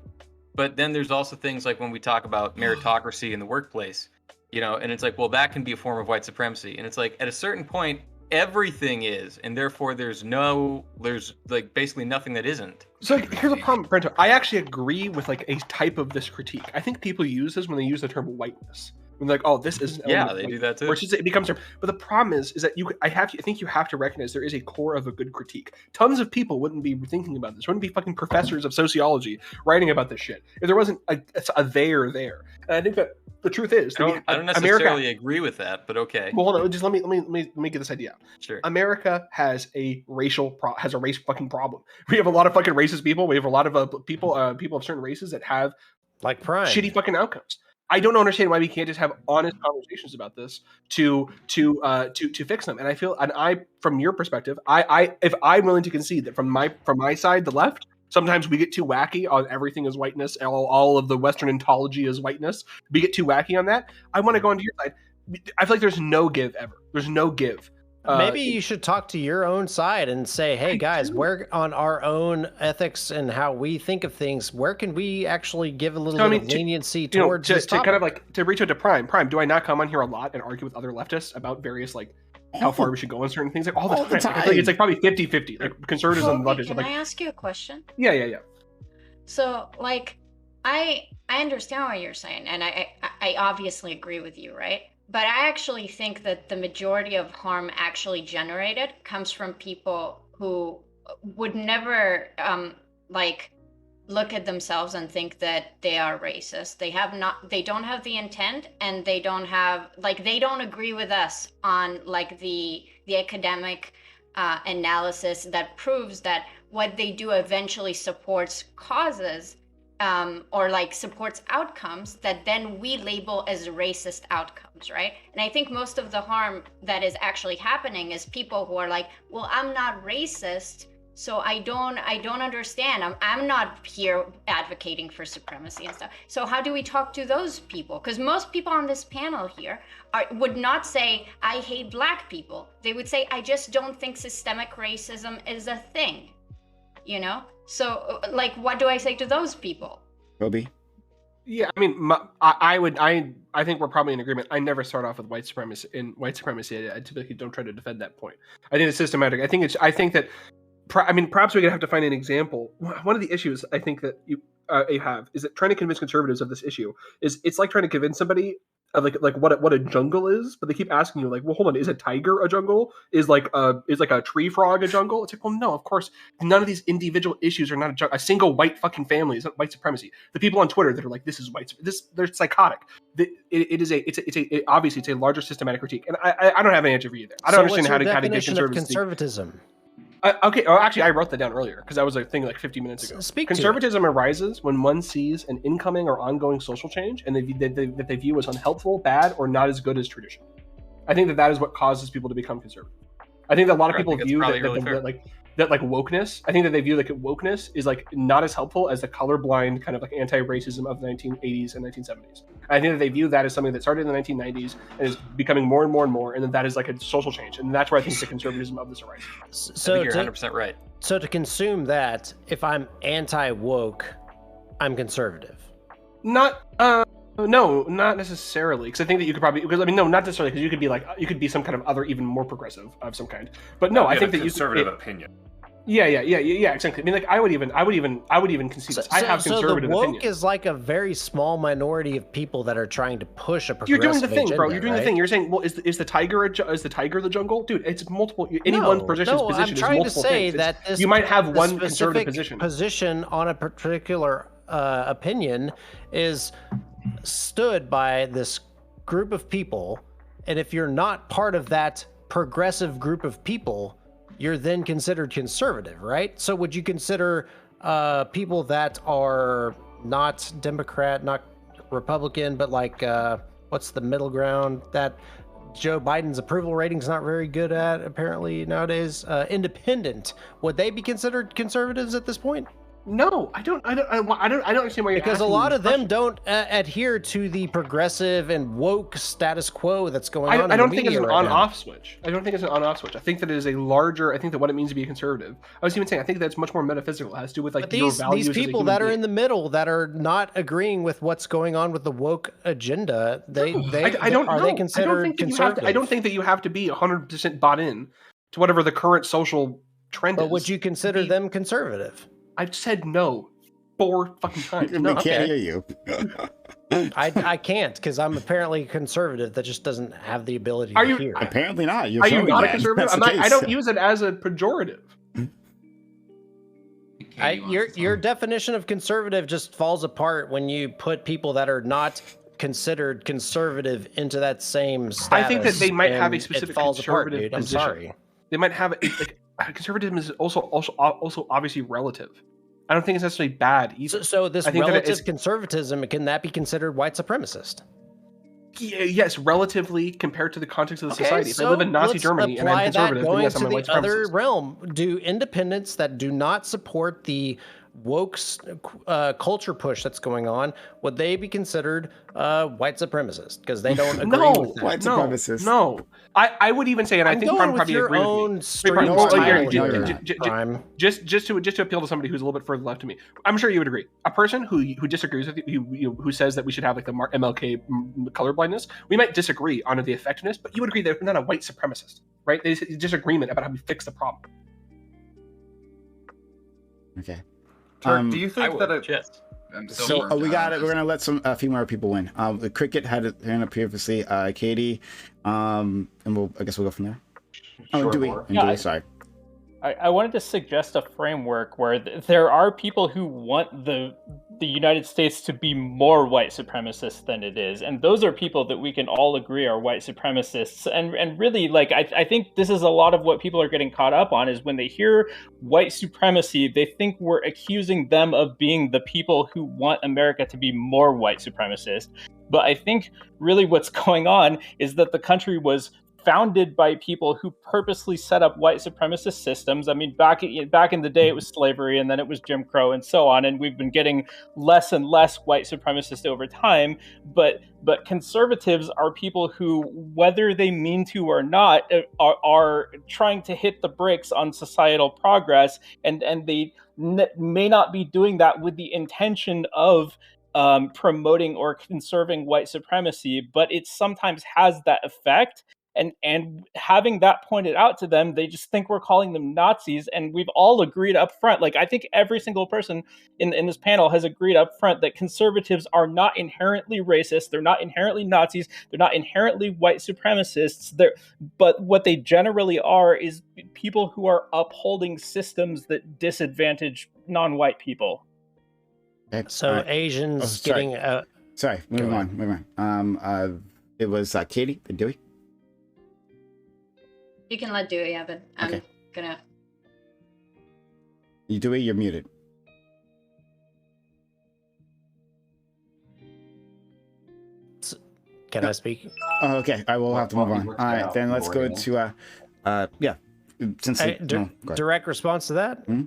But then there's also things like when we talk about meritocracy in the workplace, and it's like, well, that can be a form of white supremacy. And it's like, at a certain point, everything is, and therefore there's like basically nothing that isn't. So like, here's a problem, Brento. I actually agree with like a type of this critique. I think people use this when they use the term whiteness. When they're like, oh, this is they do that too. Or it becomes term. But the problem is that I think you have to recognize there is a core of a good critique. Tons of people wouldn't be thinking about this. Wouldn't be fucking professors of sociology writing about this shit if there wasn't a there there. And I think that the truth is, I don't necessarily agree with that, but okay. Well, hold on. Just let me get this idea out. Sure. America has a race fucking problem. We have a lot of fucking racist people. We have a lot of people of certain races that have like Prime shitty fucking outcomes. I don't understand why we can't just have honest conversations about this to fix them. And I feel, from your perspective, if I'm willing to concede that from my side, the left, sometimes we get too wacky on everything is whiteness. All of the Western ontology is whiteness. We get too wacky on that. I want to go onto your side. I feel like there's no give ever. There's no give. Maybe you should talk to your own side and say, hey guys, we're on our own ethics and how we think of things. Where can we actually give a little bit of leniency towards this topic? To kind of like to reach out to Prime, do I not come on here a lot and argue with other leftists about various like how far we should go on certain things, like all the time. Like, it's like probably 50-50, like conservatives and leftists. Can Like, I ask you a question? Yeah. So, like, I understand what you're saying, and I obviously agree with you, right? But I actually think that the majority of harm actually generated comes from people who would never like look at themselves and think that they are racist. They don't have the intent, and they don't agree with us on like the academic analysis that proves that what they do eventually supports causes or like supports outcomes that then we label as racist outcomes, right? And I think most of the harm that is actually happening is people who are like, well, I'm not racist, so I don't understand. I'm not here advocating for supremacy and stuff. So how do we talk to those people? Because most people on this panel here would not say, I hate Black people. They would say, I just don't think systemic racism is a thing, you know? So, like, what do I say to those people? Kobe? Yeah, I mean, I think we're probably in agreement. I never start off with white supremacy. I typically don't try to defend that point. I think it's systematic. I think that perhaps we're gonna have to find an example. One of the issues I think that you have is that trying to convince conservatives of this issue it's like trying to convince somebody of like what a jungle is, but they keep asking you like, well, hold on, is a tiger a jungle? Is like a tree frog a jungle? It's like, well, no, of course, none of these individual issues are not a jungle. A single white fucking family is not white supremacy. The people on Twitter that are like, this is white, they're psychotic. Obviously it's a larger systematic critique, and I don't have an answer for you there. I don't understand how to get conservatism. Okay. Oh, actually, I wrote that down earlier because that was a thing like 50 minutes ago. Conservatism arises when one sees an incoming or ongoing social change and that they view as unhelpful, bad, or not as good as tradition. I think that is what causes people to become conservative. I think that a lot of people view that wokeness. I think that they view like wokeness is like not as helpful as the colorblind kind of like anti-racism of the 1980s and 1970s. I think that they view that as something that started in the 1990s and is becoming more and more and more, and that is like a social change, and that's where I think the conservatism of this arises. So I think you're 100% right. So to consume that, if I'm anti-woke, I'm conservative. No, not necessarily. Because I think that you could probably, not necessarily, because you could be like, you could be some kind of other, even more progressive of some kind. But no, I think that conservative opinion. Yeah, exactly. I mean, like, I would even concede this. I have conservative opinion. So the woke opinion. is like a very small minority of people that are trying to push a progressive You're doing the thing, agenda, bro. You're doing right? the thing. You're saying, well, is the tiger the jungle? Dude, it's multiple. Any one position I'm is multiple trying to say things. that this, you might have this one conservative position on a particular opinion is stood by this group of people, and if you're not part of that progressive group of people, you're then considered conservative, right? So would you consider people that are not Democrat, not Republican, but like what's the middle ground that Joe Biden's approval rating's not very good at apparently nowadays, independent, would they be considered conservatives at this point? No, I don't understand why you're because a lot of them don't adhere to the progressive and woke status quo that's going on. I don't think it's an on-off switch. I don't think it's an on-off switch. I think that it is a larger. I think that what it means to be a conservative. I was even saying I think that's much more metaphysical. It has to do with like your values. These people that are in the middle that are not agreeing with what's going on with the woke agenda. They considered conservative? I don't think that you have to be 100% bought in to whatever the current social trend is. But would you consider them conservative? I've said no 4 fucking times. No, can't hear you. I can't because I'm apparently conservative that just doesn't have the ability to hear. Apparently not. Are you not a conservative? I don't use it as a pejorative. Your definition of conservative just falls apart when you put people that are not considered conservative into that same status. I think that they might have a specific conservative position. I'm sorry. They might have conservatism is also obviously relative. I don't think it's necessarily bad either. So this relative conservatism, can that be considered white supremacist? Yes, relatively compared to the context of the society. If I live in Nazi Germany and I'm conservative, then yes, I'm a white supremacist. Other realm, do independents that do not support the woke culture push that's going on, would they be considered white supremacists because they don't agree with that? White supremacists. No. I would even say, and I think going Prime with probably your agree own with me. Just to appeal to somebody who's a little bit further left to me, I'm sure you would agree. A person who disagrees with you, who says that we should have like the MLK colorblindness, we might disagree on the effectiveness, but you would agree that they're not a white supremacist, right? There's a disagreement about how we fix the problem. Okay. Turk, do you think that we got it. We're gonna let a few more people win. The Cricket had it hand up previously. Katie, and I guess we'll go from there. Sure, Dewey, sorry. I wanted to suggest a framework where there are people who want the United States to be more white supremacist than it is, and those are people that we can all agree are white supremacists. And really, like I think this is a lot of what people are getting caught up on is when they hear white supremacy, they think we're accusing them of being the people who want America to be more white supremacist. But I think really what's going on is that the country was founded by people who purposely set up white supremacist systems. I mean, back in the day, it was slavery, and then it was Jim Crow, and so on. And we've been getting less and less white supremacist over time. But conservatives are people who, whether they mean to or not, are trying to hit the brakes on societal progress, and they may not be doing that with the intention of promoting or conserving white supremacy, but it sometimes has that effect. And having that pointed out to them, they just think we're calling them Nazis. And we've all agreed up front. Like, I think every single person in this panel has agreed up front that conservatives are not inherently racist. They're not inherently Nazis. They're not inherently white supremacists. But what they generally are is people who are upholding systems that disadvantage non-white people. So Asians getting... Sorry, moving on. It was Katie and Dewey. You can let Dewey have it. I'm gonna. Dewey, you're muted. Can I speak? Oh, okay. I will have to move on. All right, then let's go to direct response to that. Mm-hmm.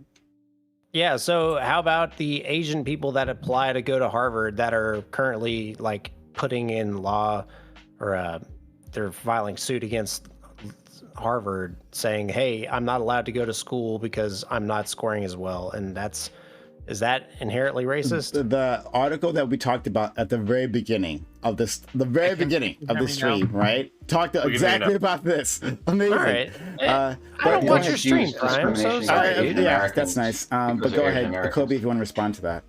Yeah. So how about the Asian people that apply to go to Harvard that are currently like putting in law or they're filing suit against Harvard saying, hey, I'm not allowed to go to school because I'm not scoring as well. And is that inherently racist? The article that we talked about at the very beginning of this, stream, right? Talked exactly about this. Amazing. All right. I don't watch your stream, Prime. So sorry. Yeah, that's nice. But go ahead, Kobe, if you want to respond to that.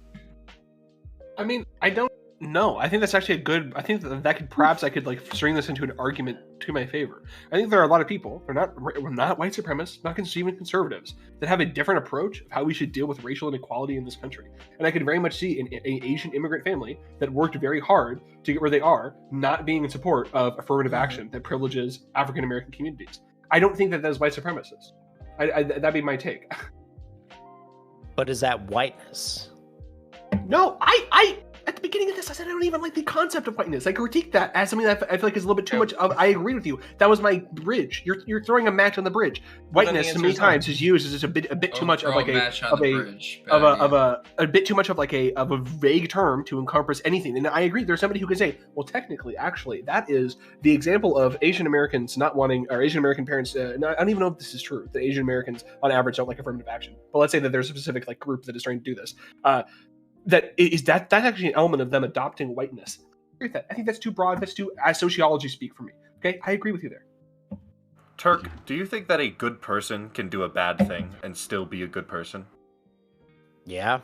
I mean, I don't know. I think that's actually I think that could perhaps I could like string this into an argument to my favor. I think there are a lot of people, we're not white supremacists, not even conservatives, that have a different approach of how we should deal with racial inequality in this country. And I could very much see an Asian immigrant family that worked very hard to get where they are, not being in support of affirmative action that privileges African American communities. I don't think that is white supremacist. That'd be my take. But is that whiteness? No, I at the beginning of this, I said I don't even like the concept of whiteness. I critique that as something that I feel like is a little bit too much of. I agree with you. That was my bridge. You're throwing a match on the bridge. Whiteness, to many times, is used as a bit too much of like a bit too much of like a vague term to encompass anything. And I agree. There's somebody who can say, well, technically, actually, that is the example of Asian Americans not wanting, or Asian American parents. I don't even know if this is true. That Asian Americans, on average, don't like affirmative action. But let's say that there's a specific like group that is trying to do this. That's actually an element of them adopting whiteness. I think that's too broad. That's too as sociology speak for me. Okay, I agree with you there. Turk, do you think that a good person can do a bad thing and still be a good person? Yeah.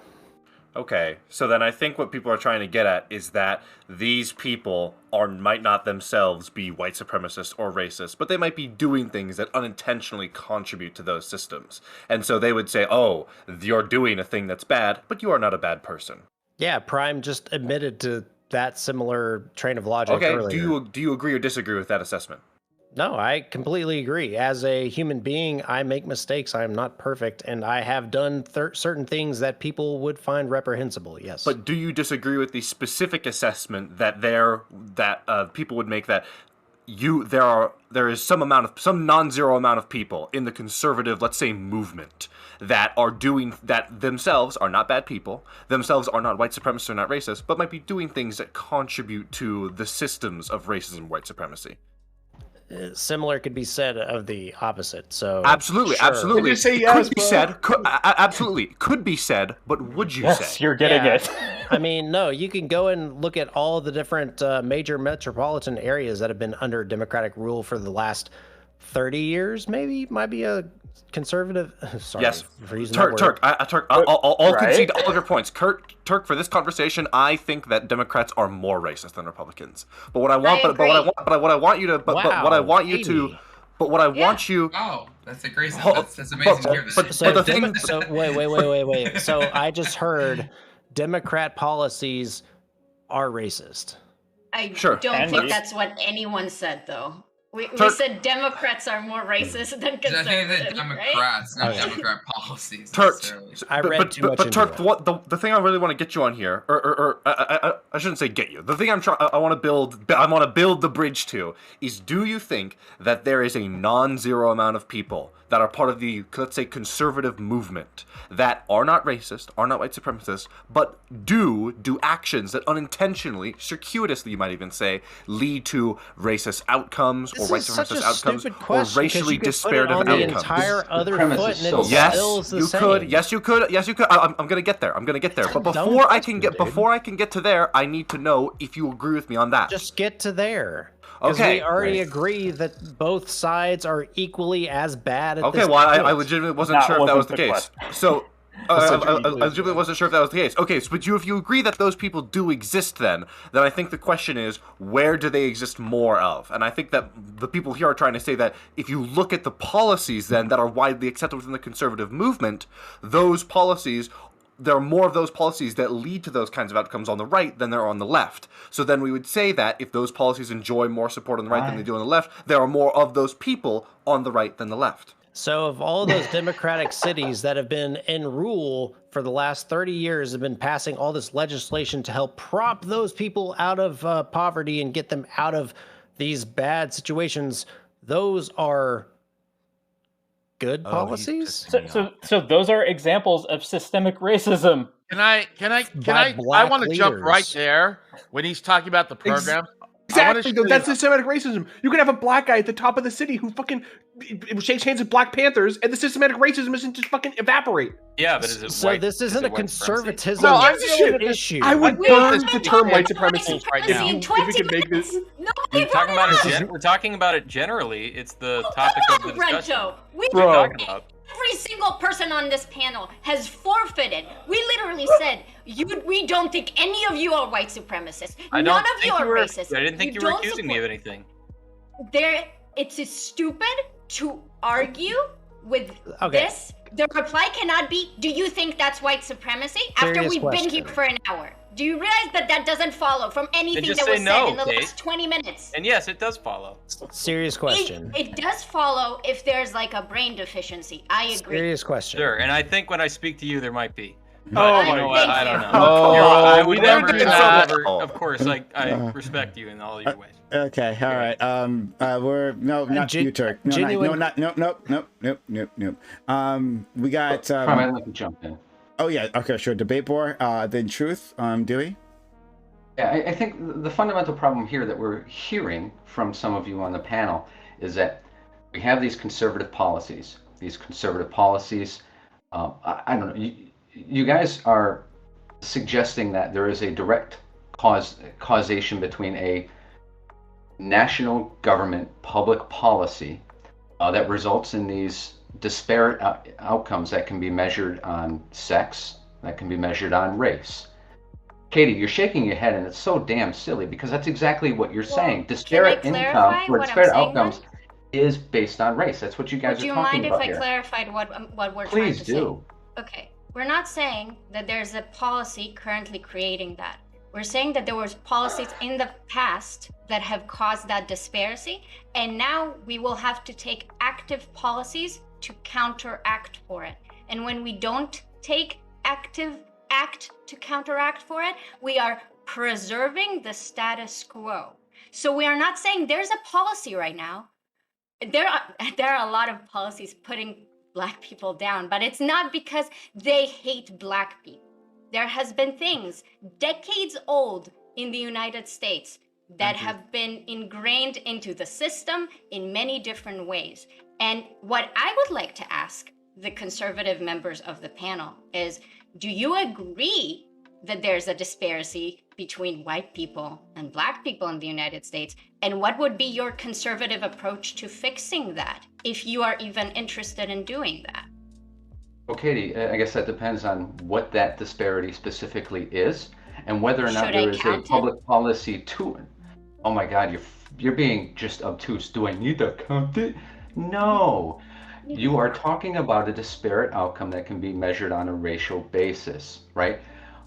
Okay, so then I think what people are trying to get at is that these people might not themselves be white supremacists or racist, but they might be doing things that unintentionally contribute to those systems. And so they would say, oh, you're doing a thing that's bad, but you are not a bad person. Yeah, Prime just admitted to that similar train of logic earlier. Do you agree or disagree with that assessment? No, I completely agree. As a human being, I make mistakes. I am not perfect, and I have done certain things that people would find reprehensible. Yes. But do you disagree with the specific assessment that people would make that there is some non-zero amount of people in the conservative, let's say, movement that are doing that themselves are not bad people, themselves are not white supremacists or not racist, but might be doing things that contribute to the systems of racism and white supremacy. Similar could be said of the opposite. So absolutely, sure. absolutely, you say it yes, could be said. Absolutely, could be said. But would you say? Yes, you're getting it. I mean, no. You can go and look at all the different major metropolitan areas that have been under Democratic rule for the last 30 years. Maybe might be a conservative. Sorry, yes, for using Turk. that word. I'll concede all of your points. Turk, for this conversation, I think that Democrats are more racist than Republicans. But what I want, but what I want you to, but what I want you to, but what I want you. Oh, that's a great. That's amazing to hear that. So wait. So I just heard Democrat policies are racist. I don't think that's what anyone said, though. We said Democrats are more racist than conservatives. I think that Democrats, not Democrat policies. Turk, I read too much into Turk, it. the thing I really want to get you on here, or I shouldn't say get you. The thing I want to build the bridge to is: do you think that there is a non-zero amount of people that are part of the, let's say, conservative movement that are not racist, are not white supremacists, but do actions that unintentionally, circuitously, you might even say, lead to racist outcomes or white supremacist outcomes or racially disparative outcomes? The entire other foot, and it yes, spills the you same. could. Yes, you could. Yes, you could. I'm gonna get there. But before I can get to there, I need to know if you agree with me on that. Just get to there. Okay, we already agree that both sides are equally as bad at this well, I legitimately wasn't sure if that was the case. So, I legitimately wasn't sure if that was the case. Okay, so but if you agree that those people do exist then I think the question is, where do they exist more of? And I think that the people here are trying to say that if you look at the policies then that are widely accepted within the conservative movement, those policies, there are more of those policies that lead to those kinds of outcomes on the right than there are on the left. So then we would say that if those policies enjoy more support on the right than they do on the left, there are more of those people on the right than the left. So of all those democratic cities that have been in rule for the last 30 years, have been passing all this legislation to help prop those people out of poverty and get them out of these bad situations, those are good policies? So those are examples of systemic racism. I want to jump right there when he's talking about the program. Exactly, that's systematic racism. You can have a black guy at the top of the city who fucking shakes hands with Black Panthers, and the systematic racism isn't just fucking evaporate. Yeah, but is it so? This isn't a conservatism issue. I would burn the term white supremacy right now if we could make this. We're talking about it. We're talking about it generally. It's the topic of the discussion. We're talking about. Every single person on this panel has forfeited. We literally said, we don't think any of you are white supremacists. None of you are racist. I didn't think you were accusing me of anything. It's stupid to argue with this. The reply cannot be, do you think that's white supremacy? After we've been here for an hour. Do you realize that doesn't follow from anything that was said in the last 20 minutes? And yes, it does follow. Serious question. It does follow if there's like a brain deficiency. I agree. Serious question. Sure, and I think when I speak to you, there might be. But I don't know. I would never do that. Of course, I respect you in all your ways. Okay, all right. Not you, Turk. No, nope. We got. I'd like to jump in. Oh yeah. Okay, sure. Debate board. Then truth. Dewey. Yeah, I think the fundamental problem here that we're hearing from some of you on the panel is that we have these conservative policies. I don't know. You guys are suggesting that there is a direct causation between a national government public policy that results in these disparate outcomes that can be measured on sex, that can be measured on race. Katie, you're shaking your head, and it's so damn silly because that's exactly what you're saying. Disparate income or disparate outcomes is based on race. That's what you guys are talking about here. Would you mind if I clarified what we're trying to say? Please do. Okay. We're not saying that there's a policy currently creating that. We're saying that there was policies in the past that have caused that disparity, and now we will have to take active policies to counteract for it. And when we don't take active act to counteract for it, we are preserving the status quo. So we are not saying there's a policy right now. There are a lot of policies putting Black people down, but it's not because they hate Black people. There has been things decades old in the United States that have been ingrained into the system in many different ways. And what I would like to ask the conservative members of the panel is, do you agree that there's a disparity between white people and Black people in the United States? And what would be your conservative approach to fixing that, if you are even interested in doing that? Well, Katie, I guess that depends on what that disparity specifically is and whether or not there is a public policy to it. Oh my God, you're being just obtuse. Do I need to count it? No. You are talking about a disparate outcome that can be measured on a racial basis, right?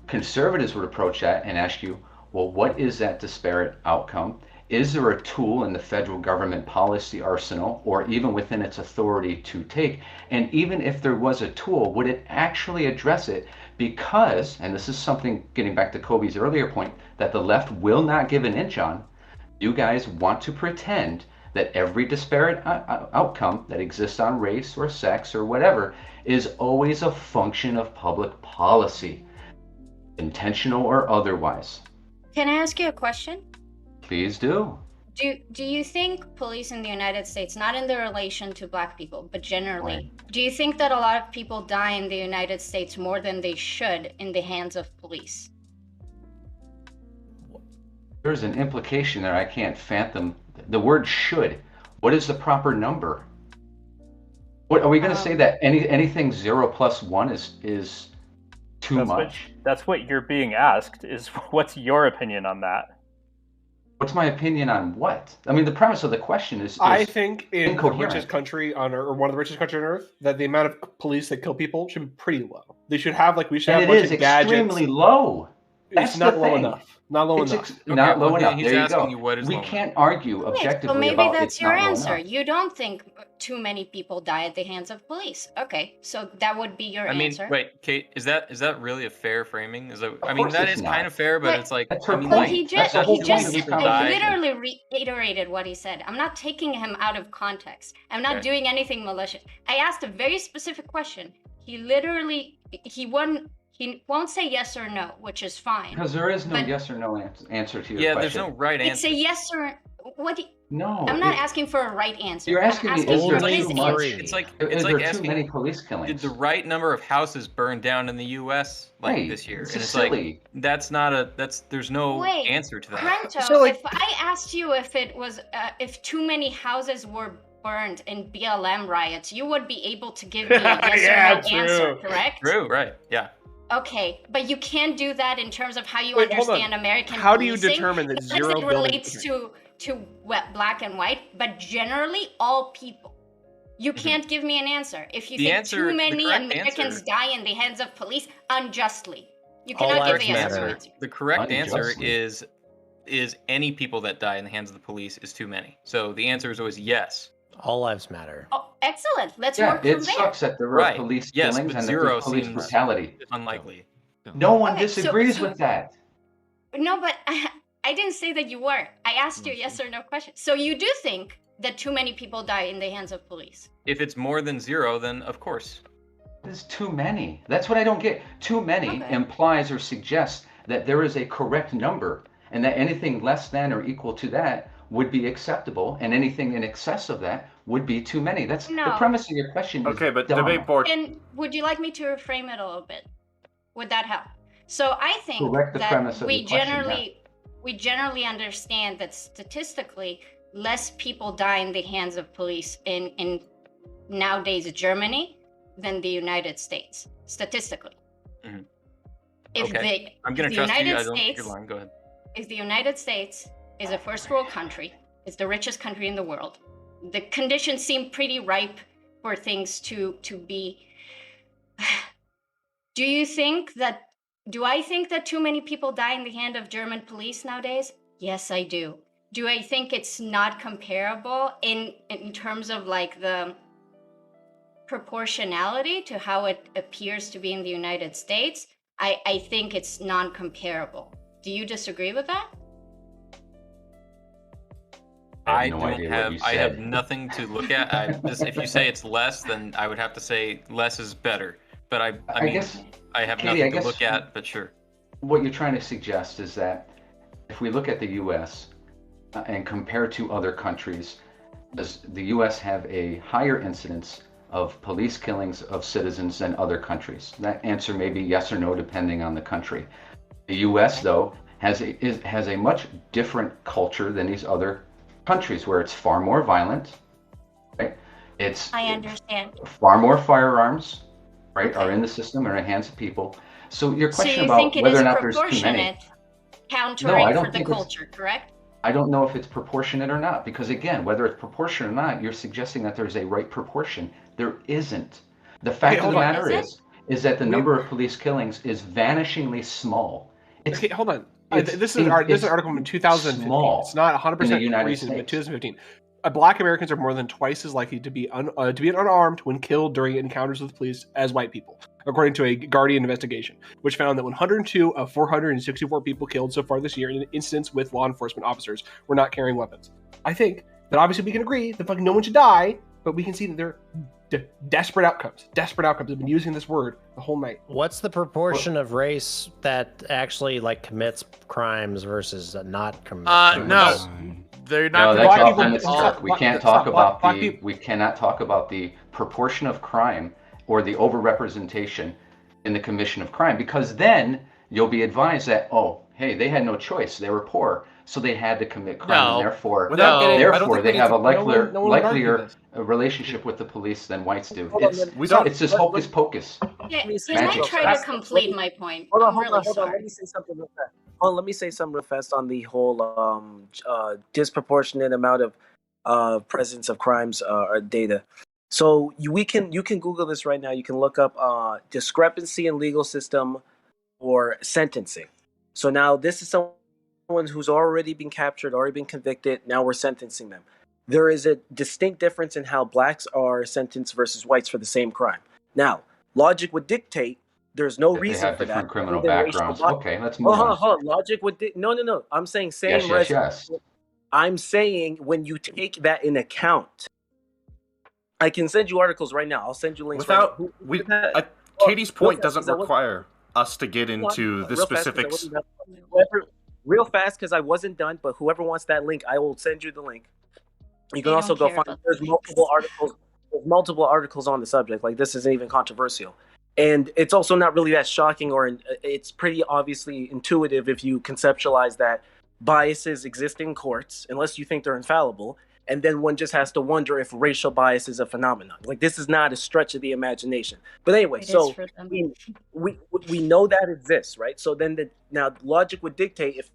Conservatives would approach that and ask you, well, what is that disparate outcome? Is there a tool in the federal government policy arsenal or even within its authority to take? And even if there was a tool, would it actually address it? Because, and this is something getting back to Kobe's earlier point, that the left will not give an inch on, you guys want to pretend that every disparate outcome that exists on race or sex or whatever is always a function of public policy, intentional or otherwise. Can I ask you a question? Please do. Do you think police in the United States, not in the relation to Black people, but generally, do you think that a lot of people die in the United States more than they should in the hands of police? There's an implication there I can't fathom. The word should. What is the proper number? What are we going to say that anything 0 plus 1 is too much? That's what you're being asked, is what's your opinion on that? What's my opinion on what? I mean, the premise of the question is I think in incoherent. the richest country on Earth, or one of the richest countries on Earth, that the amount of police that kill people should be pretty low. They should have we should have a bunch of gadgets. It is extremely low. It's not low enough. Not low enough. Not low enough. He's there asking you you what is we low can't argue objectively so maybe about that's it's your not low answer. enough. You don't think too many people die at the hands of police. Okay, so that would be your answer. I mean, wait, Kate, is that really a fair framing? I mean, that is kind of fair, but it's like, that's her I mean, point. He That's just, the whole he just point of the literally reiterated what he said. I'm not taking him out of context. I'm not doing anything malicious. I asked a very specific question. He literally, he won't say yes or no, which is fine. Because there is no yes or no answer to your question. Yeah, there's no right answer. It's a yes or what? No. I'm not asking for a right answer. You're asking me, is there too much? It's like asking, too many police killings? Did the right number of houses burn down in the U.S. this year? It's and it's silly. like there's no answer to that. Brento, if I asked you if it was if too many houses were burned in BLM riots, you would be able to give me a yes or no answer, correct? True, right? Yeah. Okay, but you can't do that in terms of how you understand American How do you policing, determine that because zero it relates to Black and white, but generally all people. You can't give me an answer. If you think too many Americans die in the hands of police unjustly, you cannot give the answer. The correct answer is any people that die in the hands of the police is too many. So the answer is always yes. All lives matter. Oh, excellent. Let's work from there. It sucks that there are police killings and zero police brutality. Unlikely. No one disagrees with that. No, but I didn't say that you were. I asked you a yes or no question. So you do think that too many people die in the hands of police? If it's more than 0, then of course. There's too many. That's what I don't get. Too many implies or suggests that there is a correct number and that anything less than or equal to that would be acceptable, and anything in excess of that would be too many. That's the premise of your question. Okay, but dumb. debate board. And would you like me to reframe it a little bit? Would that help? So I think that we generally understand that statistically less people die in the hands of police in nowadays Germany than the United States, statistically. Mm-hmm. I'm going to trust you. I don't think you're lying. Go ahead. If the United States is a first world country, it's the richest country in the world, the conditions seem pretty ripe for things to be. Do I think that too many people die in the hand of German police nowadays? Yes, I do. Do I think it's not comparable in terms of like the proportionality to how it appears to be in the United States? I think it's non-comparable. Do you disagree with that? I have no idea what you said. I have nothing to look at. If you say it's less, then I would have to say less is better. But I mean, guess, I have Katie, nothing to look at, but sure. What you're trying to suggest is that if we look at the U.S. And compare to other countries, does the U.S. have a higher incidence of police killings of citizens than other countries? That answer may be yes or no, depending on the country. The U.S., though, has a much different culture than these other countries, where it's far more violent, right? I understand. Far more firearms, right, are in the system or in the hands of people. So your question about whether or not there's too many, countering for the culture, correct? I don't know if it's proportionate or not, because again, whether it's proportionate or not, you're suggesting that there's a right proportion. There isn't. The fact of the matter is that the number of police killings is vanishingly small. Okay, hold on. This is an article from 2015. It's not 100% recent, but 2015. Black Americans are more than twice as likely to be unarmed when killed during encounters with police as white people, according to a Guardian investigation, which found that 102 of 464 people killed so far this year in incidents with law enforcement officers were not carrying weapons. I think that obviously we can agree that fucking no one should die, but we can see that they're desperate outcomes. Desperate outcomes. I've been using this word the whole night. What's the proportion of race that actually commits crimes versus not commits crimes? No. They're not. No, that's off limits talk. We can't talk about we cannot talk about the proportion of crime or the overrepresentation in the commission of crime, because then you'll be advised that, oh, hey, they had no choice. They were poor, so they had to commit crime, and therefore they have a likelier relationship with the police than whites do. It's just hocus pocus. Can I try to complete my point? Hold on. Let me say something real fast. Let me say something real fast on the whole disproportionate amount of presence of crimes or data. So you can Google this right now. You can look up discrepancy in legal system or sentencing. So now this is someone who's already been captured, already been convicted. Now we're sentencing them. There is a distinct difference in how blacks are sentenced versus whites for the same crime. Now, logic would dictate there's no reason for that. Different criminal backgrounds. Okay, let's move on. Logic would no. I'm saying same. Yes. I'm saying when you take that in account, I can send you articles right now. I'll send you links. Katie's point doesn't require us to get into the specifics. Real fast, because I wasn't done. But whoever wants that link, I will send you the link. You can also go find. There's multiple articles. There's multiple articles on the subject. Like, this isn't even controversial. And it's also not really that shocking, or it's pretty obviously intuitive if you conceptualize that biases exist in courts, unless you think they're infallible. And then one just has to wonder if racial bias is a phenomenon. Like, this is not a stretch of the imagination. But anyway, so we know that exists, right? So then now logic would dictate if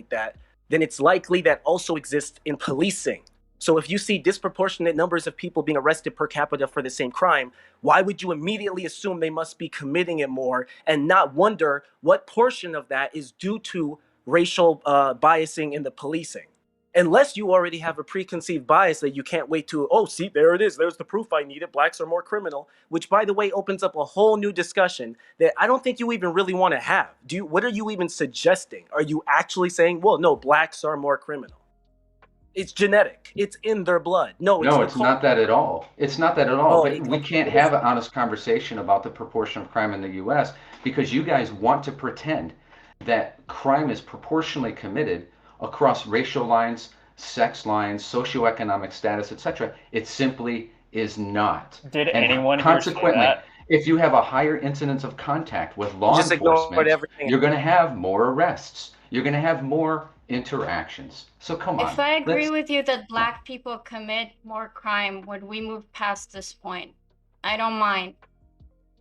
that, then it's likely that also exists in policing. So if you see disproportionate numbers of people being arrested per capita for the same crime, why would you immediately assume they must be committing it more and not wonder what portion of that is due to racial biasing in the policing? Unless you already have a preconceived bias that you can't wait to, oh, see, there it is. There's the proof I needed. Blacks are more criminal, which, by the way, opens up a whole new discussion that I don't think you even really want to have. What are you even suggesting? Are you actually saying, well, no, blacks are more criminal? It's genetic. It's in their blood. No, it's not that at all. It's not that at all. But we can't have an honest conversation about the proportion of crime in the U.S. because you guys want to pretend that crime is proportionally committed across racial lines, sex lines, socioeconomic status, etc. It simply is not. Did anyone consequently hear that? If you have a higher incidence of contact with law enforcement, you're going to have more arrests. You're going to have more interactions. So come on. If I agree with you that black people commit more crime, would we move past this point? I don't mind.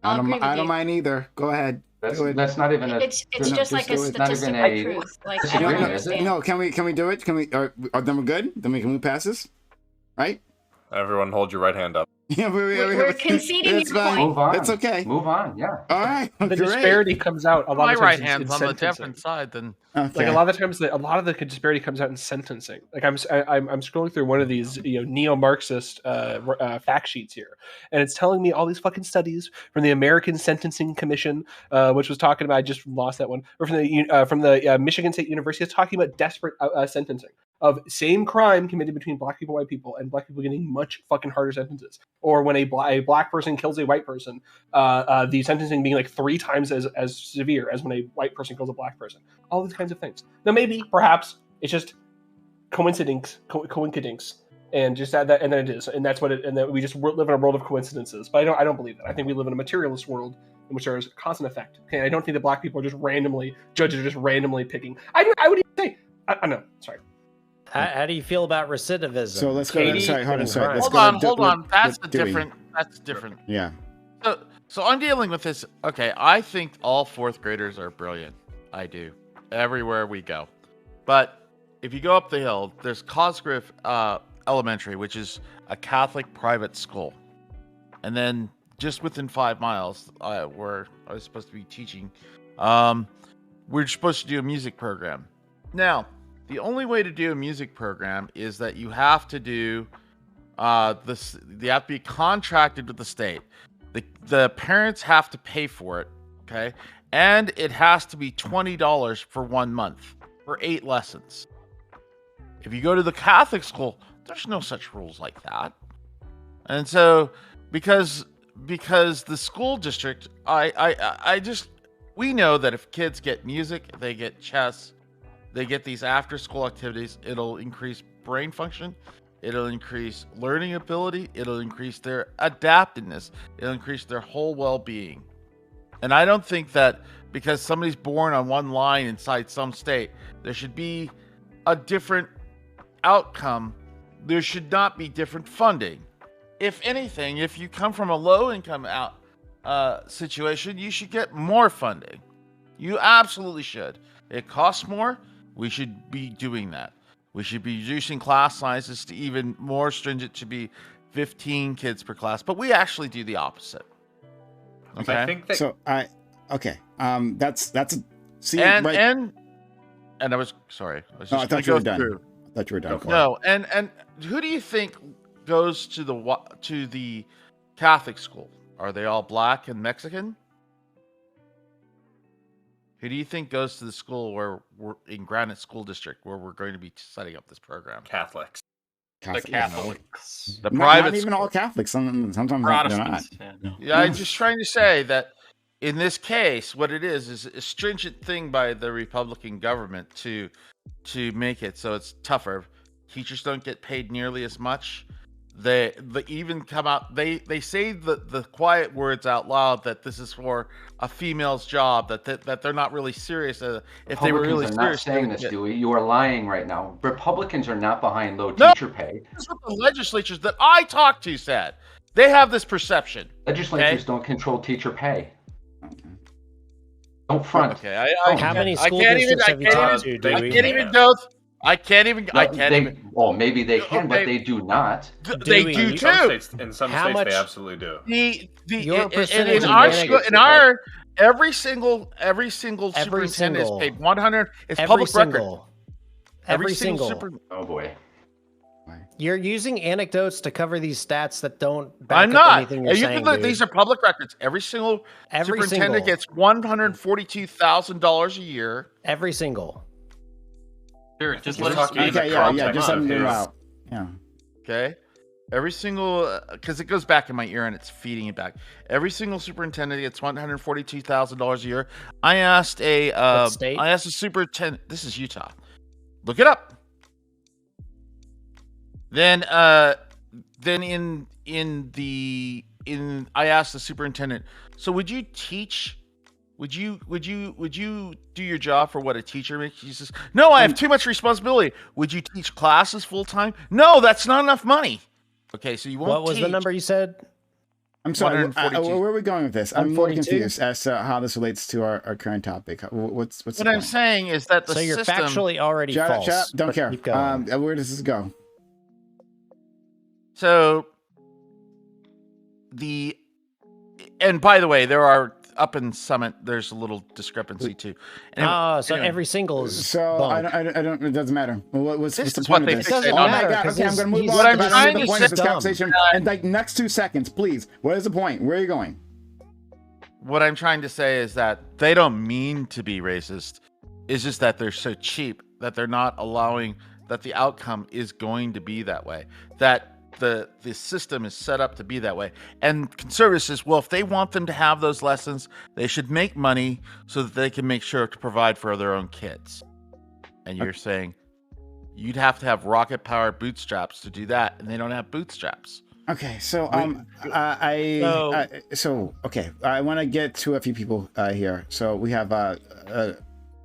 I don't mind either. Go ahead. That's not even a. It's just like a statistical truth. Like, I don't understand. No, can we do it? Can we? Then we're good. Then we can move past this, right? Everyone, hold your right hand up. Yeah, We're conceding it's your fine. point. Move on. It's okay. Move on. Yeah. All right. The Great. disparity comes out a lot My of right times hand's in on the sentencing. different side than. Okay. Like a lot of the times, a lot of the disparity comes out in sentencing. Like I'm scrolling through one of these neo-Marxist fact sheets here, and it's telling me all these fucking studies from the American Sentencing Commission, which was talking about. I just lost that one. Or from the Michigan State University, it's talking about desperate sentencing of same crime committed between black people and white people, and black people getting much fucking harder sentences. Or when a black person kills a white person, the sentencing being like 3 times as severe as when a white person kills a black person. All these kinds of things. Now, maybe, perhaps, it's just coincidence, and just that, and then it is, and that's what it, and that we just live in a world of coincidences. But I don't believe that. I think we live in a materialist world in which there is constant effect. Okay, I don't think that black people are just judges are just randomly picking. I would even say, I know, sorry. How do you feel about recidivism? So let's go. Sorry, hold on. Hold on. That's different. That's different. Yeah. So I'm dealing with this. Okay, I think all 4th graders are brilliant. I do. Everywhere we go. But if you go up the hill, there's Cosgrove Elementary, which is a Catholic private school. And then just within 5 miles, where I was supposed to be teaching, we're supposed to do a music program. Now, the only way to do a music program is that you have to do this. You have to be contracted with the state. The parents have to pay for it, okay? And it has to be $20 for 1 month for 8 lessons. If you go to the Catholic school, there's no such rules like that. And so, because the school district, we know that if kids get music, they get chess, they get these after-school activities, it'll increase brain function, it'll increase learning ability, it'll increase their adaptiveness, it'll increase their whole well-being. And I don't think that because somebody's born on one line inside some state, there should be a different outcome. There should not be different funding. If anything, if you come from a low-income situation, you should get more funding. You absolutely should. It costs more. We should be doing that. We should be reducing class sizes to even more stringent, to be 15 kids per class. But we actually do the opposite. Okay. I think that... So that's a see. And I was sorry. I was just I thought you were done. I thought you were done. No, and who do you think goes to the Catholic school? Are they all black and Mexican? Who do you think goes to the school where we're in Granite School District, where we're going to be setting up this program? Catholics. The Catholics. The private. Not even all Catholics. Sometimes Protestants. they're not. Yeah, I'm just trying to say that in this case, what it is a stringent thing by the Republican government to make it so it's tougher. Teachers don't get paid nearly as much. They even come out. They say the quiet words out loud that this is for a female's job. That they're not really serious. If they were really serious, not saying this, Dewey. You are lying right now. Republicans are not behind low teacher pay. That's what the legislatures that I talked to said. They have this perception. Legislatures don't control teacher pay. Don't front. Okay. How many school districts have you talked to, Dewey? I can't even go. I can't even. Well, maybe they can, but they do not. They do too. In some states, they absolutely do. In our every single superintendent is paid 100. It's public record. Every single. Oh boy. You're using anecdotes to cover these stats that don't back up anything you're saying. These are public records. Every superintendent gets $142,000 a year. Every single. Sure, just let us speak. Okay, yeah, just let them out. Yeah. Okay. Every single, because it goes back in my ear and it's feeding it back. Every single superintendent gets $142,000 a year. I asked a superintendent. This is Utah. Look it up. Then I asked the superintendent. So would you teach? Would you do your job for what a teacher makes? He says, no, I have too much responsibility. Would you teach classes full time? No, that's not enough money. Okay, so you won't. What was the number you said? I'm sorry. Where are we going with this? I'm more confused as to how this relates to our current topic. What's what I'm saying is that the you're system, factually already false. Shut up. Don't care. Where does this go? So and by the way, there are up in Summit. There's a little discrepancy too. So every single is so I don't. It doesn't matter. What's the is point what of they this? fixated Oh on. my god! Okay, I'm gonna move on. What I'm But trying the to point of this say- conversation, and like next 2 seconds, please. What is the point? Where are you going? What I'm trying to say is that they don't mean to be racist. It's just that they're so cheap that they're not allowing that the outcome is going to be that way. That the system is set up to be that way. And conservatives says, well, if they want them to have those lessons, they should make money so that they can make sure to provide for their own kids. And you're saying you'd have to have rocket-powered bootstraps to do that, and they don't have bootstraps. Okay, so okay, I want to get to a few people here. So we have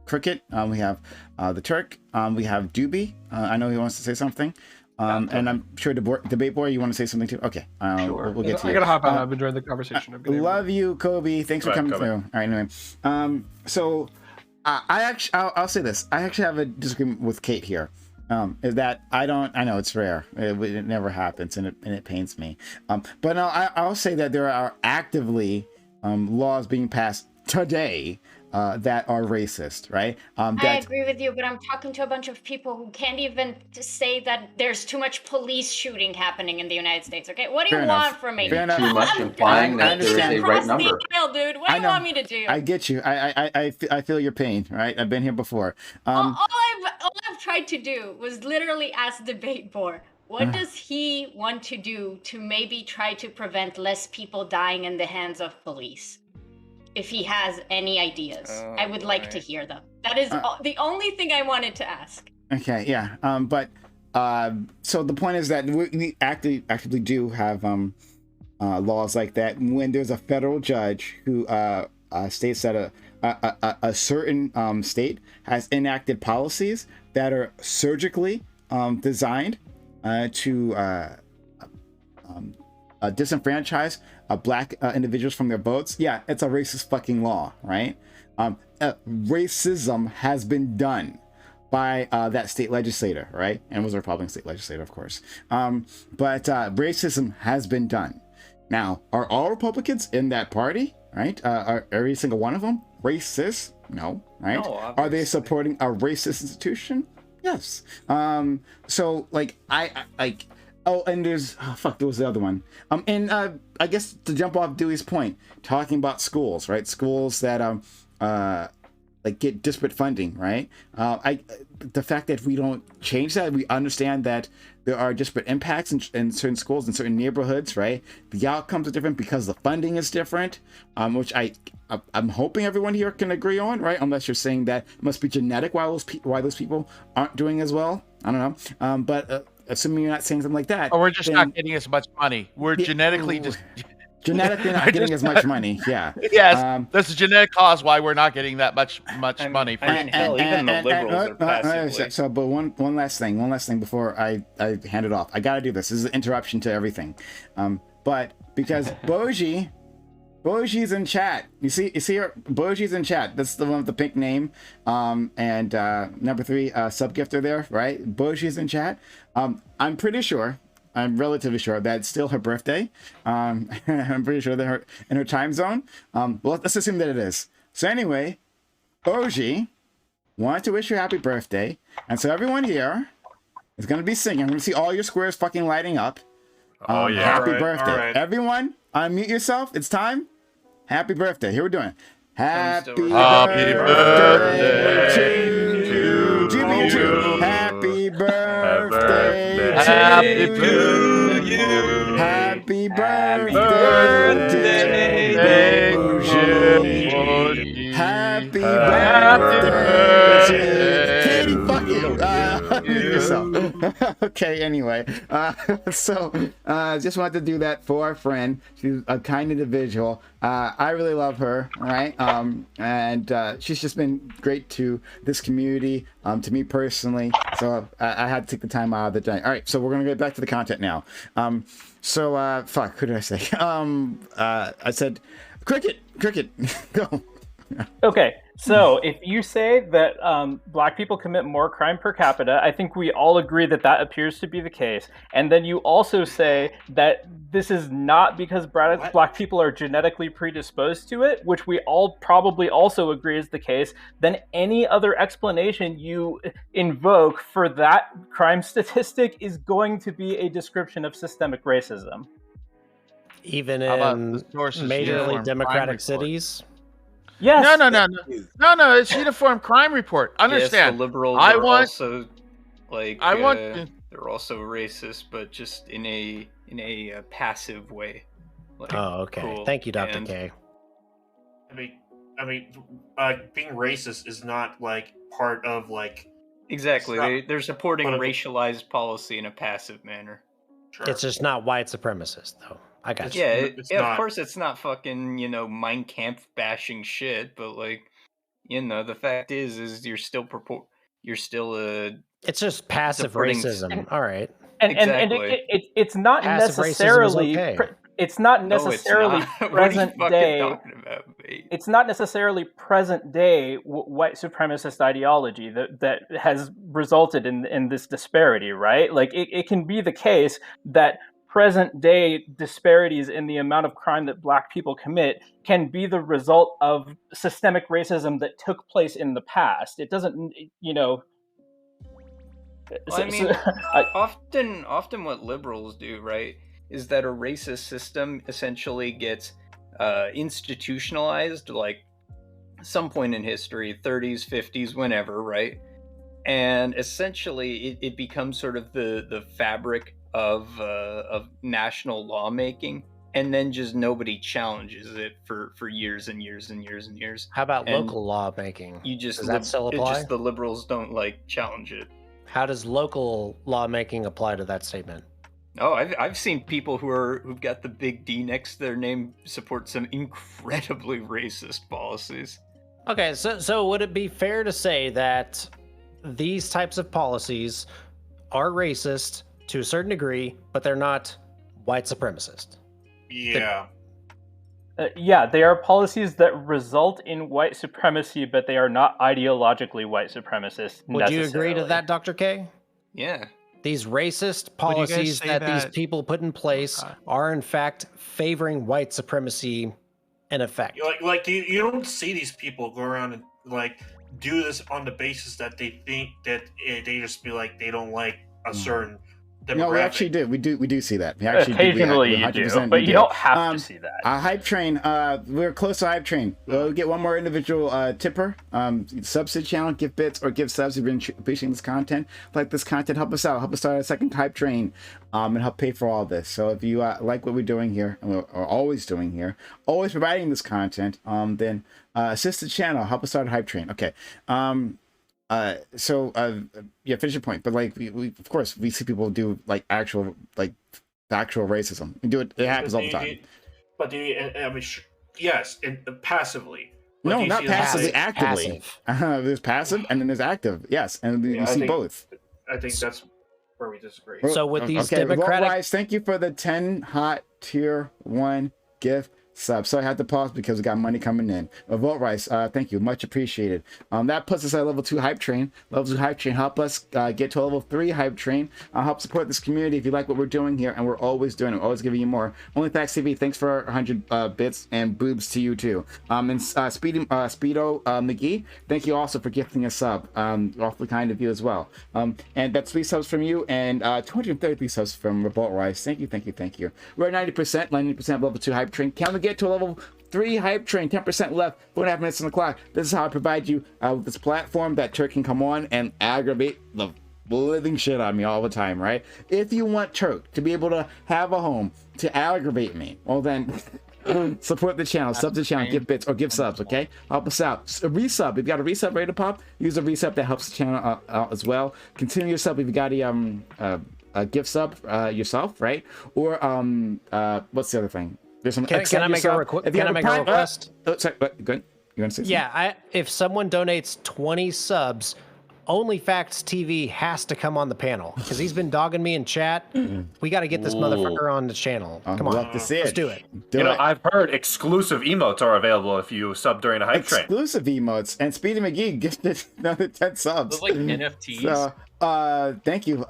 Cricket, we have the Turk, we have Doobie. I know he wants to say something. And I'm sure debate boy, you want to say something too? Okay, sure. We'll get to you. I gotta hop out. I've enjoyed the conversation. Love you, Kobe. Thanks for coming through. All right, anyway. So I'll say this. I actually have a disagreement with Kate here. Is that I know it's rare. It never happens, and it pains me. But no, I'll say that there are actively laws being passed today that are racist, right? I agree with you, but I'm talking to a bunch of people who can't even say that there's too much police shooting happening in the United States. Okay, what do you want from me? Too much implying that there is a right number. Dude, what do you want me to do? I get you. I feel your pain, right? I've been here before. All I've tried to do was literally ask debate board, what does he want to do to maybe try to prevent less people dying in the hands of police? If he has any ideas, I would like to hear them. That is the only thing I wanted to ask. Okay, yeah. But so the point is that we actively do have laws like that when there's a federal judge who states that a certain state has enacted policies that are surgically designed to disenfranchise black individuals from their votes. Yeah, it's a racist fucking law, right? Racism has been done by that state legislator, right? And it was a Republican state legislator, of course. But racism has been done. Now, are all Republicans in that party, right? Are every single one of them racist? No, right? No, are they supporting a racist institution? Yes. So, like, oh, and there was the other one. And I guess to jump off Dewey's point, talking about schools, right? Schools that like get disparate funding, right? The fact that we don't change that, we understand that there are disparate impacts in certain schools in certain neighborhoods, right? The outcomes are different because the funding is different, which I'm hoping everyone here can agree on, right? Unless you're saying that it must be genetic why those people aren't doing as well. I don't know. But assuming you're not saying something like that, or we're just not getting as much money. We're genetically not getting as much money. Yeah. Yes, that's a genetic cause why we're not getting that much money. Even the liberals are passively. So, but one last thing before I hand it off. I gotta do this. This is an interruption to everything. But because Boji's in chat. You see her? Boji's in chat. That's the one with the pink name. And number 3 sub-gifter there, right? Boji's in chat. I'm relatively sure that it's still her birthday. I'm pretty sure that in her time zone. Well, let's assume that it is. So anyway, Boji wanted to wish you happy birthday. And so everyone here is going to be singing. I'm going to see all your squares fucking lighting up. Oh, yeah. Happy birthday. Right. Everyone, unmute yourself. It's time. Happy birthday. Here we're doing. Happy birthday to you. Happy birthday to you. Happy birthday, Boji. Happy birthday. Katie, fuck you. Unmute yourself. Okay, anyway. So just wanted to do that for our friend. She's a kind individual. I really love her, all right? And she's just been great to this community, to me personally. So I had to take the time out of the day. All right, so we're going to get back to the content now. Fuck, who did I say? I said, Cricket, go. Okay, So, if you say that black people commit more crime per capita, I think we all agree that that appears to be the case. And then you also say that this is not because black people are genetically predisposed to it, which we all probably also agree is the case. Then any other explanation you invoke for that crime statistic is going to be a description of systemic racism. Even in majorly democratic cities? Yes. No. It's Uniform Crime Report. Understand? Yes, the liberals I are want. Also, like, I want. They're also racist, but just in a passive way. Like, oh, okay. Cool. Thank you, Dr. K. I mean, being racist is not like part of like. Exactly, they're supporting racialized policy in a passive manner. Sure. It's just not white supremacist, though. I got you. Yeah, of course it's not fucking, Mein Kampf bashing shit, but like, the fact is you're still it's just passive racism. All right. And it's not passive necessarily it's not necessarily present day. Talking about, mate? It's not necessarily present day white supremacist ideology that has resulted in this disparity, right? Like it can be the case that present day disparities in the amount of crime that black people commit can be the result of systemic racism that took place in the past. It doesn't, often what liberals do, right, is that a racist system essentially gets institutionalized, like some point in history, 30s, 50s, whenever, right? And essentially it becomes sort of the fabric of national lawmaking, and then just nobody challenges it for years and years and years and years. How about local lawmaking? Does that still apply? Just the liberals don't like challenge it. How does local lawmaking apply to that statement? Oh, I've seen people who've got the big D next to their name support some incredibly racist policies. Okay, so would it be fair to say that these types of policies are racist to a certain degree, but they're not white supremacist? Yeah. They are policies that result in white supremacy, but they are not ideologically white supremacist. Would you agree to that, Dr. K? Yeah. These racist policies that these people put in place are in fact favoring white supremacy in effect. Like you don't see these people go around and like do this on the basis that they think that they just be like they don't like a certain demographic. No, we actually do. We do see that. We actually occasionally do. You do, but you don't have to see that. Hype Train. We're close to Hype Train. We'll get one more individual tipper. Subs to the channel, give bits or give subs. You've been appreciating this content. Like this content, help us out. Help us start a second Hype Train. And help pay for all this. So if you like what we're doing here, and we're always doing here, always providing this content, then assist the channel. Help us start a Hype Train. Okay. Finish your point. But like we of course we see people do like actual factual racism. We do it. It happens all the time. But yes, and passively. No, not passively. Actively. There's passive and then there's active. Yes, and we see both. I think that's where we disagree. So with these democratic, Rise, thank you for the 10 hot tier 1 gift sub. So I had to pause because we got money coming in. Vote Rice, thank you, much appreciated. That puts us at level 2 Hype Train. Level 2 Hype Train, help us get to a level 3 Hype Train. Help support this community if you like what we're doing here, and we're always doing it. We're always giving you more. Only Facts TV, thanks for 100 bits and boobs to you too. And Speedo McGee, thank you also for gifting a sub. Awfully kind of you as well. And that's 3 subs from you and 233 subs from Revolt Rice. Thank you. We're at 90% level 2 Hype Train. Can we get to a level 3 Hype Train? 10% left, 4.5 minutes on the clock. This is how I provide you with this platform that Turk can come on and aggravate the living shit on me all the time, right? If you want Turk to be able to have a home to aggravate me, well then support the channel, sub to the channel, give bits or give subs, okay? Help us out. A resub, if you got a resub ready to pop, use a resub, that helps the channel out as well. Continue your sub if you got a gift sub yourself, right? Or what's the other thing? There's some. Can I make a request? Sorry, go ahead. You want to say something? Yeah, if someone donates 20 subs, Only Facts TV has to come on the panel because he's been dogging me in chat. We got to get this motherfucker on the channel. Come on, love to see let's it. do it. I've heard exclusive emotes are available if you sub during a hype train. Exclusive emotes, and Speedy McGee gifted another 10 subs. Those like NFTs. So, thank you,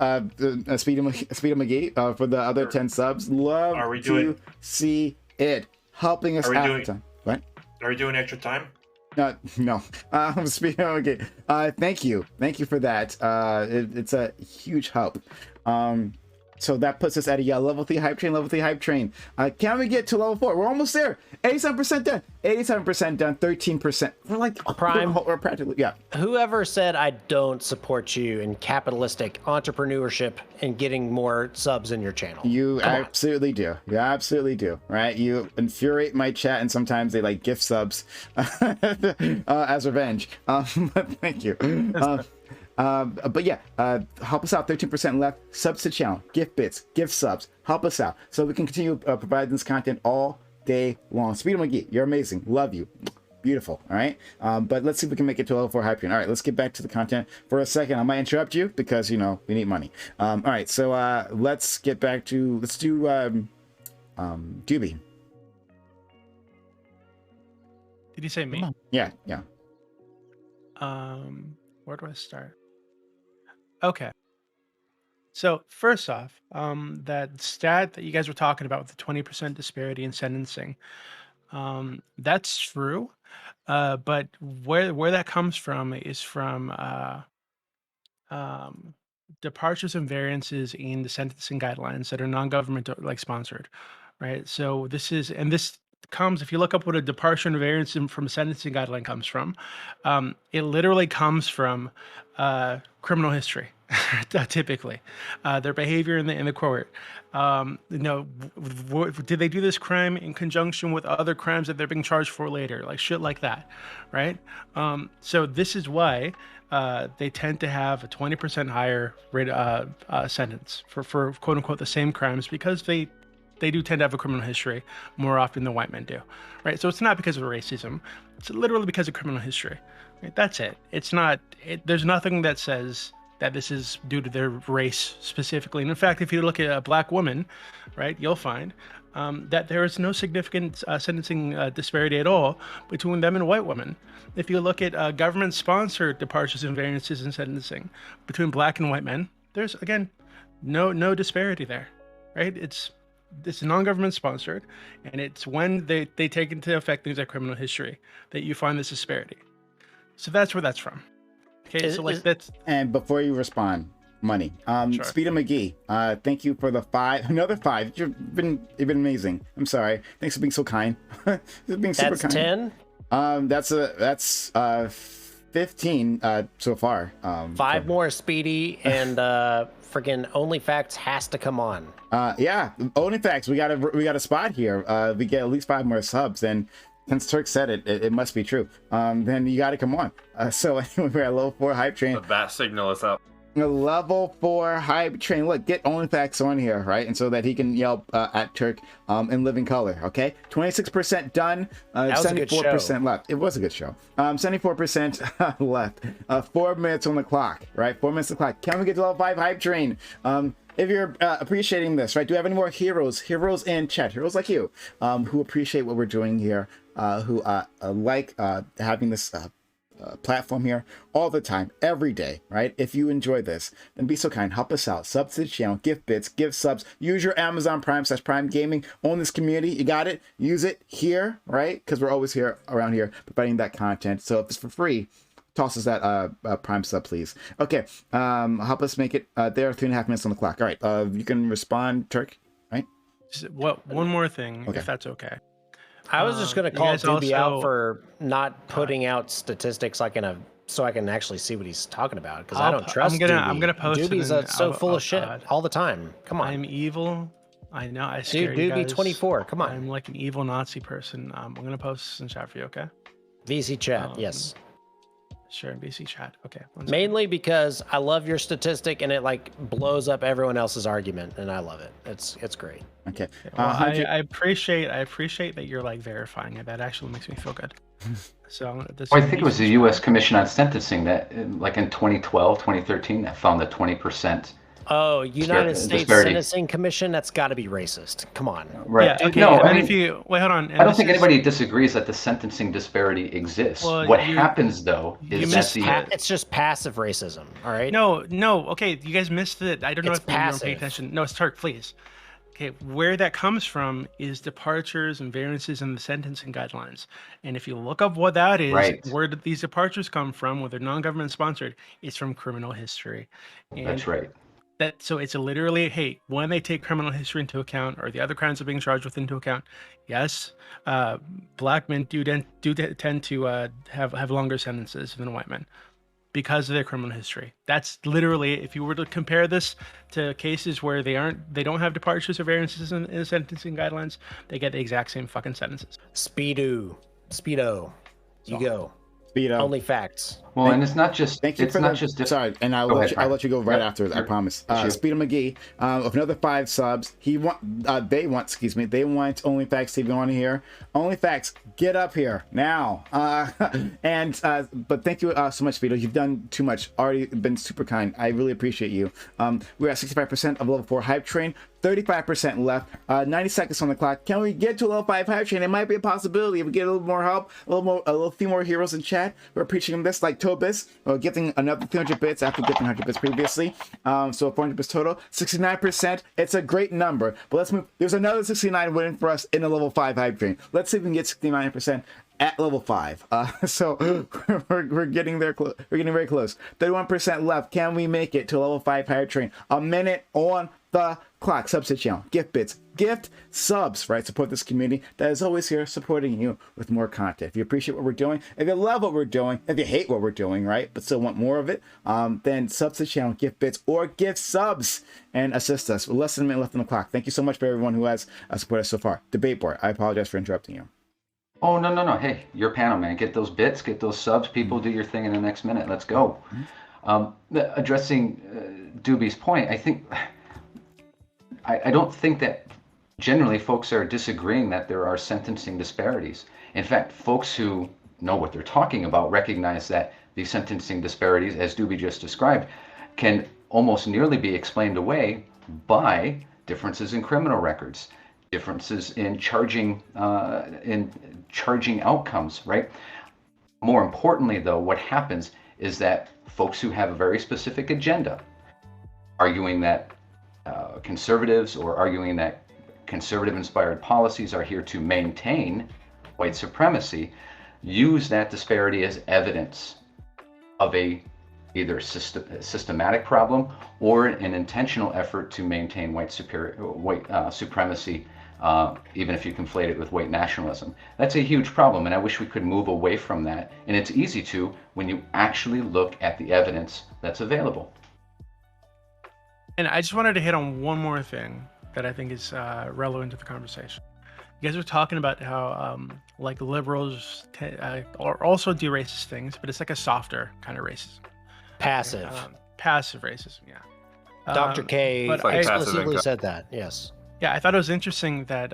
Speedy McGee, for the other 10 subs. Love to see it helping us out. What? Are we doing extra time? No. Speedy, okay. Thank you for that. It's a huge help. So that puts us at a level 3 hype train. Can we get to level 4? We're almost there. 87% done. 87% done. 13%. We're like Prime. We're practically, yeah. Whoever said I don't support you in capitalistic entrepreneurship and getting more subs in your channel? You absolutely do. You absolutely do. Right? You infuriate my chat, and sometimes they like gift subs as revenge. Thank you. But yeah, help us out. 13% left. Subs to channel. Gift bits. Gift subs. Help us out so we can continue providing this content all day long. Speedy McGee, you're amazing. Love you. Beautiful. All right. But let's see if we can make it to level 4 hype train. All right, let's get back to the content for a second. I might interrupt you because we need money. All right, so let's get back to let's do Doobie. Did you say me? Yeah. Where do I start? Okay. So first off, that stat that you guys were talking about with the 20% disparity in sentencing, that's true. But where that comes from is from departures and variances in the sentencing guidelines that are non-governmental, like sponsored, right? So this comes, if you look up what a departure and variance from a sentencing guideline comes from, it literally comes from criminal history, typically. Their behavior in the court. Did they do this crime in conjunction with other crimes that they're being charged for later? Like shit like that, right? So this is why they tend to have a 20% higher rate sentence for quote unquote the same crimes, because they do tend to have a criminal history more often than white men do, right? So it's not because of racism. It's literally because of criminal history. Right? That's it. It's not, there's nothing that says that this is due to their race specifically. And in fact, if you look at a black woman, right, you'll find that there is no significant sentencing disparity at all between them and white women. If you look at government-sponsored departures and variances in sentencing between black and white men, there's, again, no disparity there, right? It's non-government sponsored, and it's when they take into effect things like criminal history that you find this disparity. So that's where that's from. Okay, that's. And before you respond, money. Sure. Speedy McGee, thank you for the 5. Another 5. You've been amazing. I'm sorry. Thanks for being so kind. Being super that's kind. 10. That's 15 so far. 5 more, Speedy, and freaking OnlyFacts has to come on. Yeah, OnlyFacts, we got a spot here. We get at least 5 more subs, and since Turk said it must be true. Then you got to come on. So anyway, we're at level 4 hype train. The bat signal is up. Level 4 hype train. Look, get OnlyFacts on here, right? And so that he can yell at Turk in living color. Okay, 26% done. 74% left. It was a good show. 74% left. 4 minutes on the clock. Right, 4 minutes on the clock. Can we get to level 5 hype train? If you're appreciating this, right? Do we have any more heroes in chat? Heroes like you, who appreciate what we're doing here, who like having this platform here all the time, every day, right? If you enjoy this, then be so kind, help us out. Sub to the channel, gift bits, give subs, use your Amazon Prime / Prime Gaming, own this community. You got it. Use it here, right? Because we're always here around here providing that content. So if it's for free, toss us that Prime sub, please. Okay, help us make it there. 3.5 minutes on the clock. All right, you can respond, Turk, right? One more thing, okay. If that's okay. I was just going to call Doobie out for not putting out statistics so I can actually see what he's talking about, because I don't trust Doobie. I'm gonna post Doobie's so full of shit all the time. Come on. I'm evil. I know. I scare you Doobie guys. 24. Come on. I'm like an evil Nazi person. I'm gonna post this in chat for you. Okay. VC chat. Yes. Sure, BC chat. Okay. Mainly because I love your statistic and it like blows up everyone else's argument, and I love it. It's great. Okay. Well, I appreciate that you're like verifying it. That actually makes me feel good. So I think it was the U.S. Commission on Sentencing that, like in 2012, 2013, that found the 20%. Oh, United States disparity. Sentencing Commission? That's got to be racist. Come on. Right. Yeah, okay. No, And I mean, if you wait, hold on. I don't think anybody disagrees that the sentencing disparity exists. Well, what happens though is that it's just passive racism. All right. No. Okay, you guys missed it. I don't know It's if you weren't paying passive. attention. No, it's Turk, please. Okay, where that comes from is departures and variances in the sentencing guidelines. And if you look up what that is, Right. where did these departures come from, whether non-government sponsored, it's from criminal history. And That's right. so it's literally, hey, when they take criminal history into account or the other crimes are being charged with into account, yes, black men do tend to have longer sentences than white men because of their criminal history. That's literally, if you were to compare this to cases where they don't have departures or variances in the sentencing guidelines, they get the exact same fucking sentences. Speedo, you go. Speedo. Only facts. Well, and it's not just. Thank you it's for not the, just. Sorry, and I'll let you go right after. I promise. Speedo McGee, of another 5 subs. They want OnlyFacts TV on here. OnlyFacts, get up here now. But thank you so much, Speedo. You've done too much. Already been super kind. I really appreciate you. We're at 65% of level 4 hype train. 35% left. 90 seconds on the clock. Can we get to a level 5 hype train? It might be a possibility if we get a little more help, a few more heroes in chat. We're preaching this like Tobis, getting another 300 bits after getting 100 bits previously. So 400 bits total. 69%. It's a great number. But let's move. There's another 69 waiting for us in a level 5 hype train. Let's see if we can get 69% at level 5. So we're getting there. We're getting very close. 31% left. Can we make it to a level 5 hype train? A minute on the clock. Subs to the channel. Gift bits. Gift subs, right? Support this community that is always here supporting you with more content. If you appreciate what we're doing, if you love what we're doing, if you hate what we're doing, right, but still want more of it, then subs to the channel, gift bits, or gift subs and assist us. With less than a minute left on the clock. Thank you so much for everyone who has supported us so far. Debate board. I apologize for interrupting you. Oh, no. Hey, your panel, man. Get those bits, get those subs. People, do your thing in the next minute. Let's go. Addressing Doobie's point, I don't think that generally folks are disagreeing that there are sentencing disparities. In fact, folks who know what they're talking about recognize that these sentencing disparities, as Doobie just described, can almost nearly be explained away by differences in criminal records, differences in charging outcomes, right? More importantly, though, what happens is that folks who have a very specific agenda, arguing that conservatives or arguing that conservative-inspired policies are here to maintain white supremacy, use that disparity as evidence of either systematic problem or an intentional effort to maintain white supremacy, even if you conflate it with white nationalism. That's a huge problem, and I wish we could move away from that. And it's easy to when you actually look at the evidence that's available. And I just wanted to hit on one more thing that I think is relevant to the conversation. You guys were talking about how like liberals also do racist things, but it's like a softer kind of racism. Passive. Passive racism, yeah. Dr. K explicitly said that, yes. Yeah, I thought it was interesting that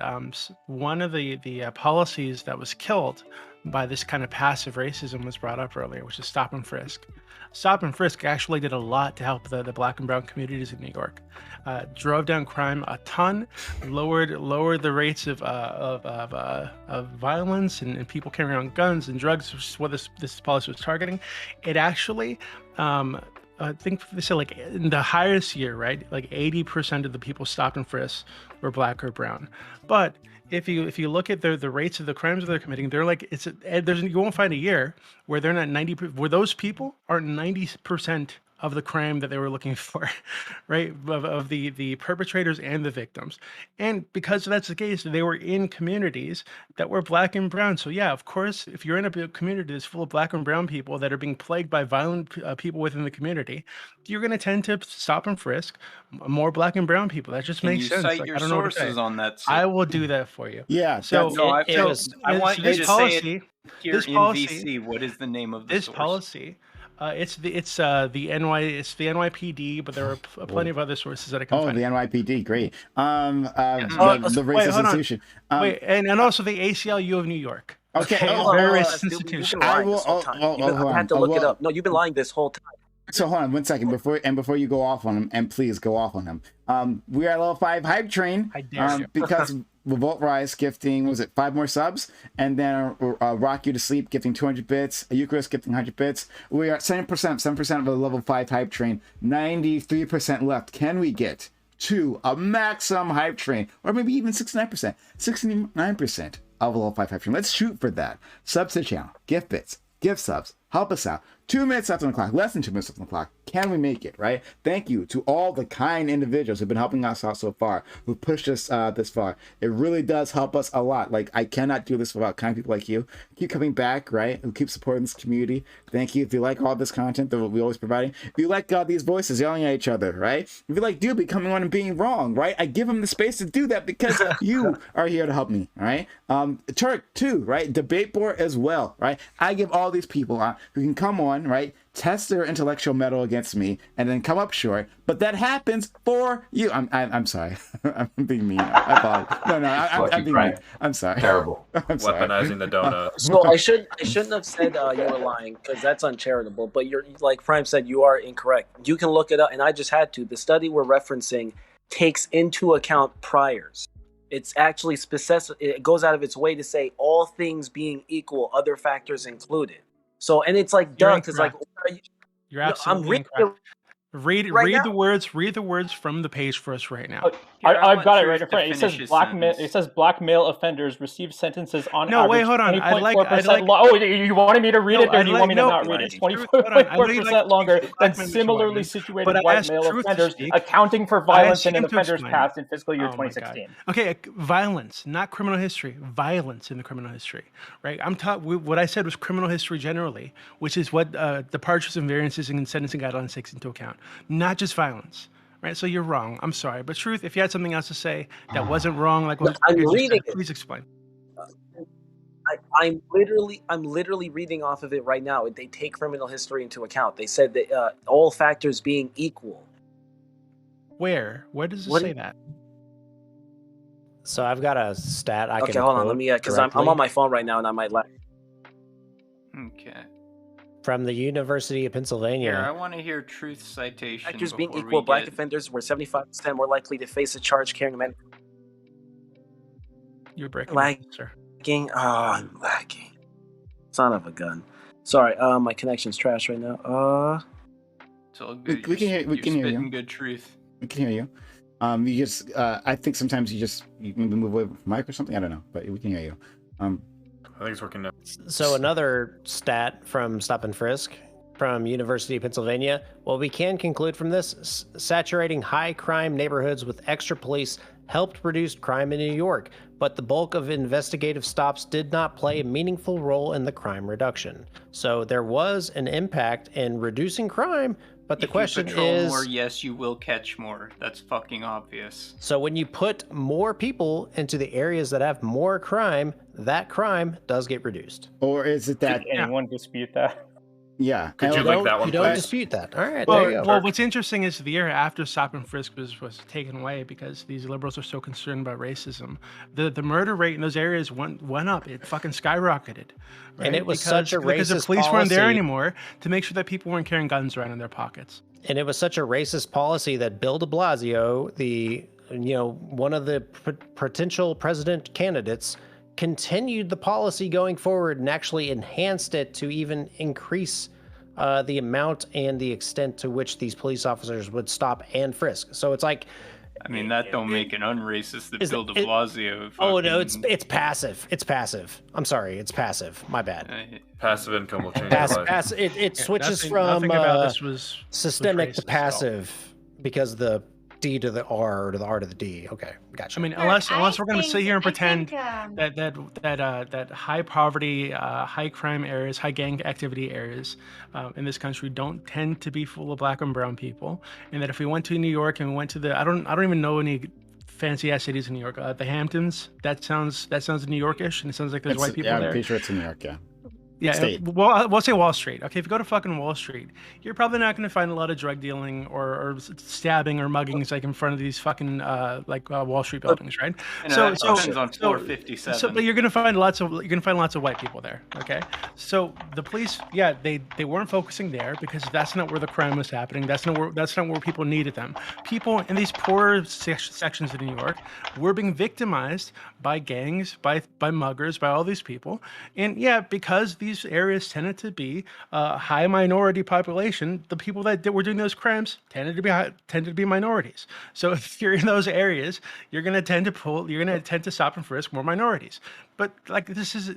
one of the policies that was killed by this kind of passive racism was brought up earlier, which is stop and frisk. Stop and frisk actually did a lot to help the black and brown communities in New York. Drove down crime a ton, lowered the rates of violence and people carrying around guns and drugs, which is what this policy was targeting. It actually, I think they said like in the highest year, right? Like 80% of the people stopped and frisked were black or brown. But if you look at the rates of the crimes that they're committing, they're like you won't find a year where they're not 90%, where those people are 90% of the crime that they were looking for, right? Of the perpetrators and the victims. And because that's the case, they were in communities that were black and brown. So yeah, of course, if you're in a community that's full of black and brown people that are being plagued by violent people within the community, you're going to tend to stop and frisk more black and brown people. That just makes sense. Cite your sources on that. I will do that for you. Yeah. So I want you to say it here in policy, VC. What is the name of this source? Policy? It's the NYPD, but there are plenty of other sources that I can find. The NYPD, great. The wait, racist institution. And also the ACLU of New York. Okay. Very You've racist been institution. lying this whole time. I had to look it up. No, you've been lying this whole time. So hold on 1 second before you go off on him, and please go off on him. We are at level 5 hype train. I dare you. Because Revolt Rise gifting, was it 5 more subs, and then Rock You to Sleep gifting 200 bits, Eucharist gifting 100 bits. We are at 7% of the level 5 hype train. 93% left. Can we get to a maximum hype train, or maybe even 69%? 69% of the level 5 hype train. Let's shoot for that. Subs to the channel, gift bits, gift subs. Help us out. 2 minutes left on the clock, less than 2 minutes left on the clock. Can we make it, right? Thank you to all the kind individuals who've been helping us out so far, who pushed us this far. It really does help us a lot. Like, I cannot do this without kind people like you. Keep coming back, right? Who keep supporting this community. Thank you. If you like all this content that we're always providing, if you like these voices yelling at each other, right? If you like Doobie coming on and being wrong, right? I give him the space to do that because you are here to help me, all right? Turk, too, right? Debate board as well, right? I give all these people who can come on, right? Test their intellectual metal against me and then come up short, but that happens for you. I'm sorry. I'm being mean. I apologize. I'm being mean. I'm sorry. Terrible. I'm sorry. Weaponizing the donut. So I shouldn't have said you were lying, because that's uncharitable. But you're, like Prime said, you are incorrect. You can look it up, and I just had to. The study we're referencing takes into account priors. It's actually specific. It goes out of its way to say all things being equal, other factors included. So, and it's like duh, because like you're absolutely incorrect. Read the words from the page for us right now. I've got it right in front. It says black male offenders receive sentences on average. No, wait, hold on. I'd like Oh, you wanted me to read it, or do you want me to not read it? 24% longer than similarly situated white male offenders, accounting for violence in an offender's past in fiscal year 2016. Okay, violence, not criminal history. Violence in the criminal history, right? What I said was criminal history generally, which is what departures and variances in sentencing guidelines takes into account. Not just violence, right? So you're wrong. I'm sorry, but Truth, if you had something else to say that wasn't wrong, like what I'm reading it. Please explain. I'm literally reading off of it right now. They take criminal history into account. They said that all factors being equal. Where does it say that? So I've got a stat I can. Okay, hold on. Let me, because I'm on my phone right now and I might lag. Okay. From the University of Pennsylvania. Here, I want to hear Truth citation. Factors being equal, black offenders were 75% more likely to face a charge carrying a man. You're breaking. Sir. Lagging. Oh, I'm lagging. Son of a gun. Sorry, my connection's trash right now. It's all good. We can hear you. Good Truth. We can hear you. You just, I think sometimes you maybe move away from the mic or something. I don't know, but we can hear you. I think it's working now. So another stat from Stop and Frisk from University of Pennsylvania. What we can conclude from this, saturating high crime neighborhoods with extra police helped reduce crime in New York, but the bulk of investigative stops did not play a meaningful role in the crime reduction. So there was an impact in reducing crime, but the question is... more, yes, you will catch more. That's fucking obvious. So when you put more people into the areas that have more crime, that crime does get reduced. Or is it that... Did anyone dispute that? Yeah. Could you link that one? You don't dispute that. All right, well, there you go. Well, what's interesting is the year after Stop and Frisk was taken away because these liberals are so concerned about racism. The murder rate in those areas went up. It fucking skyrocketed. Right? And it was such a racist because the police policy. weren't there anymore to make sure that people weren't carrying guns around in their pockets. And it was such a racist policy that Bill de Blasio, one of the potential president candidates, continued the policy going forward and actually enhanced it to even increase the amount and the extent to which these police officers would stop and frisk. So it's like, I mean, that don't make it unracist that Bill de Blasio. Oh no, it's passive. It's passive. I'm sorry, it's passive. My bad. Passive income will change your life. It switches from systemic to passive because the D to the R or to the R to the D. Okay, gotcha. I mean, unless we're going to sit here and pretend that high poverty, high crime areas, high gang activity areas in this country don't tend to be full of black and brown people, and that if we went to New York and we went to the I don't even know any fancy ass cities in New York. The Hamptons. That sounds New Yorkish, and it sounds like there's white people there. I'm pretty sure it's in New York. Yeah. Yeah, well, we'll say Wall Street. Okay, if you go to fucking Wall Street, you're probably not going to find a lot of drug dealing or stabbing or muggings like in front of these fucking Wall Street buildings, right? That depends on floor 57. So, but you're going to find lots of white people there. Okay, so the police, yeah, they weren't focusing there because that's not where the crime was happening. That's not where people needed them. People in these poor sections of New York were being victimized by gangs, by muggers, by all these people, and yeah, because these areas tended to be high minority population, the people that were doing those crimes tended to be minorities. So if you're in those areas, you're going to tend to stop and frisk more minorities. But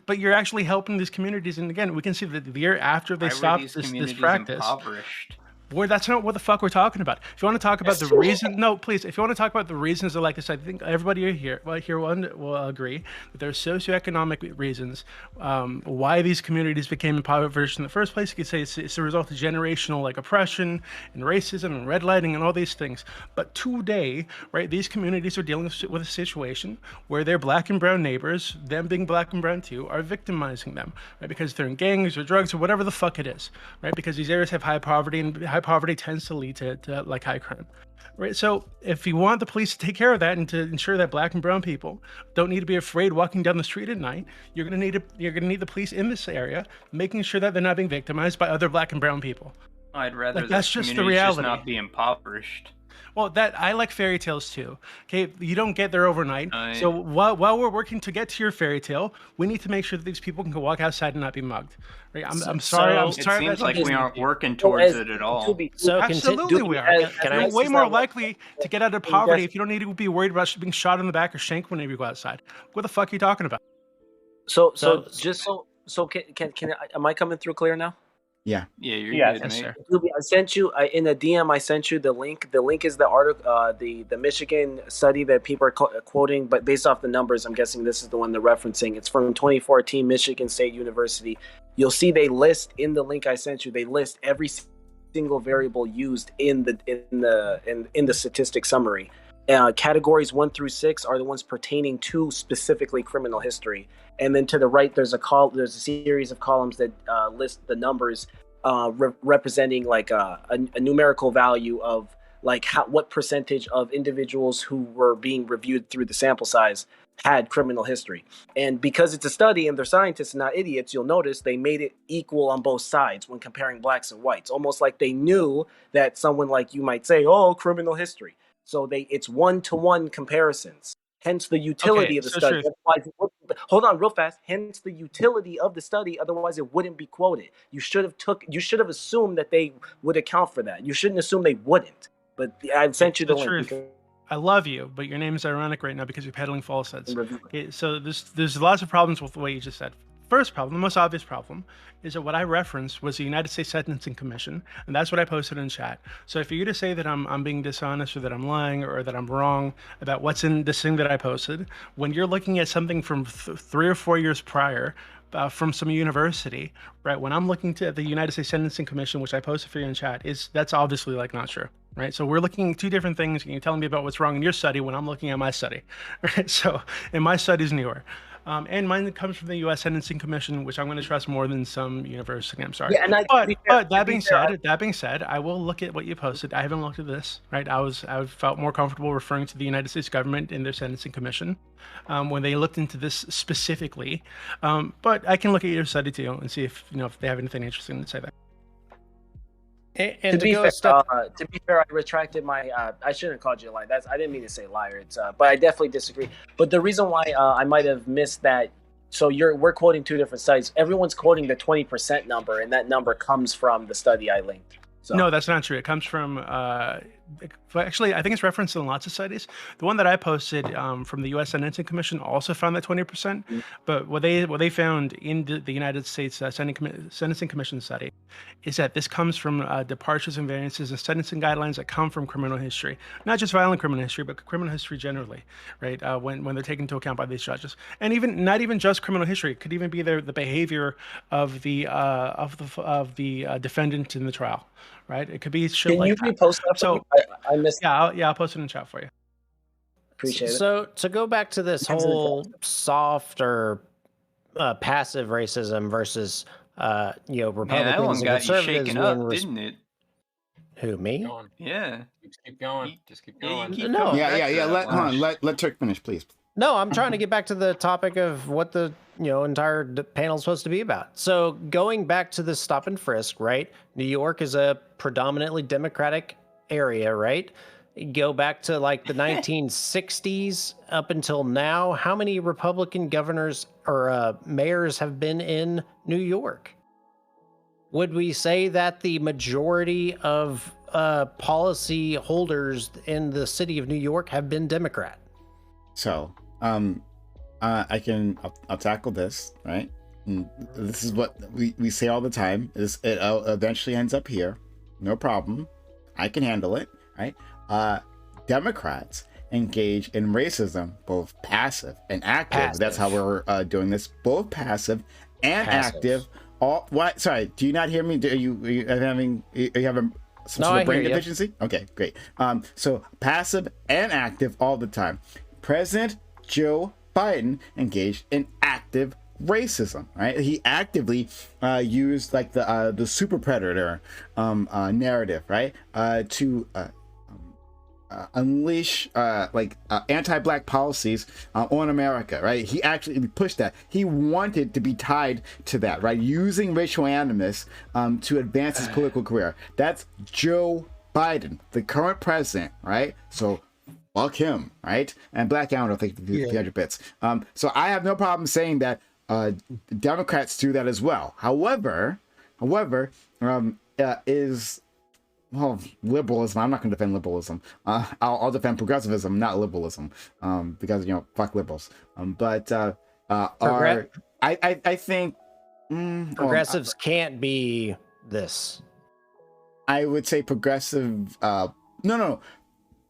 but you're actually helping these communities. And again, we can see that the year after they stopped this practice. Impoverished? Boy, that's not what the fuck we're talking about. If you want to talk about the reason, no, please. If you want to talk about the reasons of like this, I think everybody here will agree that there are socioeconomic reasons why these communities became impoverished in the first place. You could say it's a result of generational like oppression and racism and redlining and all these things. But today, right, these communities are dealing with a situation where their black and brown neighbors, them being black and brown too, are victimizing them, right, because they're in gangs or drugs or whatever the fuck it is, right? Because these areas have high poverty, and high poverty tends to lead to like high crime, right? So if you want the police to take care of that and to ensure that black and brown people don't need to be afraid walking down the street at night, you're gonna need the police in this area making sure that they're not being victimized by other black and brown people. I'd rather like, that's just the reality. Just not be impoverished. Well, I like fairy tales too. Okay, you don't get there overnight. So while we're working to get to your fairy tale, we need to make sure that these people can go walk outside and not be mugged. Right? I'm sorry. It seems like we aren't working towards it at all. So absolutely we are. You're way more likely to get out of poverty if you don't need to be worried about being shot in the back or shanked whenever you go outside. What the fuck are you talking about? So can am I coming through clear now? Yeah. Yeah, you're good, mate. I sent you in a DM. I sent you the link. The link is the article, the Michigan study that people are quoting, but based off the numbers, I'm guessing this is the one they're referencing. It's from 2014, Michigan State University. You'll see they list in the link I sent you. They list every single variable used in the statistic summary. Categories 1 through 6 are the ones pertaining to specifically criminal history. And then to the right, there's a series of columns that list the numbers representing like a numerical value of like what percentage of individuals who were being reviewed through the sample size had criminal history. And because it's a study and they're scientists and not idiots, you'll notice they made it equal on both sides when comparing blacks and whites, almost like they knew that someone like you might say, oh, criminal history. So it's 1-to-1 comparisons. Hence the utility of the study. Hold on, real fast. Hence the utility of the study. Otherwise, it wouldn't be quoted. You should have assumed that they would account for that. You shouldn't assume they wouldn't. But I sent you the link. I love you, but your name is ironic right now because you're peddling falsehoods. Okay, so there's lots of problems with what you just said. First problem, the most obvious problem, is that what I referenced was the United States Sentencing Commission, and that's what I posted in chat. So if you to say that I'm being dishonest or that I'm lying or that I'm wrong about what's in this thing that I posted, when you're looking at something from 3 or 4 years prior from some university, right? When I'm looking at the United States Sentencing Commission, which I posted for you in chat, that's obviously like not true. Right, so we're looking at two different things, and you're telling me about what's wrong in your study when I'm looking at my study. Right, so and my study's newer. And mine comes from the U.S. Sentencing Commission, which I'm going to trust more than some university. I'm sorry. Yeah, but that being said, I will look at what you posted. I haven't looked at this. Right, I felt more comfortable referring to the United States government and their Sentencing Commission when they looked into this specifically. But I can look at your study too and see if they have anything interesting to say there. And to be fair, I retracted my. I shouldn't have called you a liar. I didn't mean to say liar. But I definitely disagree. But the reason why I might have missed that. So we're quoting two different studies. Everyone's quoting the 20% number, and that number comes from the study I linked. So. No, that's not true. It comes from. Actually, I think it's referenced in lots of studies. The one that I posted from the U.S. Sentencing Commission also found that 20%. Mm-hmm. But what they found in the United States Sentencing Commission study is that this comes from departures and variances and sentencing guidelines that come from criminal history, not just violent criminal history, but criminal history generally, right? When they're taken into account by these judges, and even not even just criminal history, it could even be the behavior of the defendant in the trial. Right, it could be shit Can like you that. Repost that? So I missed. Yeah, I'll post it in the chat for you. Appreciate it. So to go back to this whole soft or passive racism versus Republicans Man, that one and got you conservatives. shaken up, didn't it? Who, me? Yeah. Just keep going. Just keep going. No. Let Turk finish, please. No, I'm trying to get back to the topic of what the entire panel is supposed to be about. So going back to the stop and frisk, right? New York is a predominantly Democratic area, right? Go back to like the 1960s up until now. How many Republican governors or mayors have been in New York? Would we say that the majority of policy holders in the city of New York have been Democrat? So, I'll tackle this, right? And this is what we say all the time. It eventually ends up here. No problem. I can handle it, right? Democrats engage in racism, both passive and active. Passive. That's how we're doing this. Both passive and active. All what? Sorry, do you not hear me? Are you having some sort of brain deficiency? Okay, great. So passive and active all the time. President Joe Biden engaged in active racism, right? He actively used like the super predator narrative, right, to unleash anti-black policies on America, right? He actually pushed that. He wanted to be tied to that, right? Using racial animus to advance his political career. That's Joe Biden, the current president, right? So fuck him, right? And Black Allen will take the 300 bits. So I have no problem saying that Democrats do that as well. However, liberalism. I'm not going to defend liberalism. I'll defend progressivism, not liberalism, because fuck liberals. I think progressives can't be this. I would say progressive. No.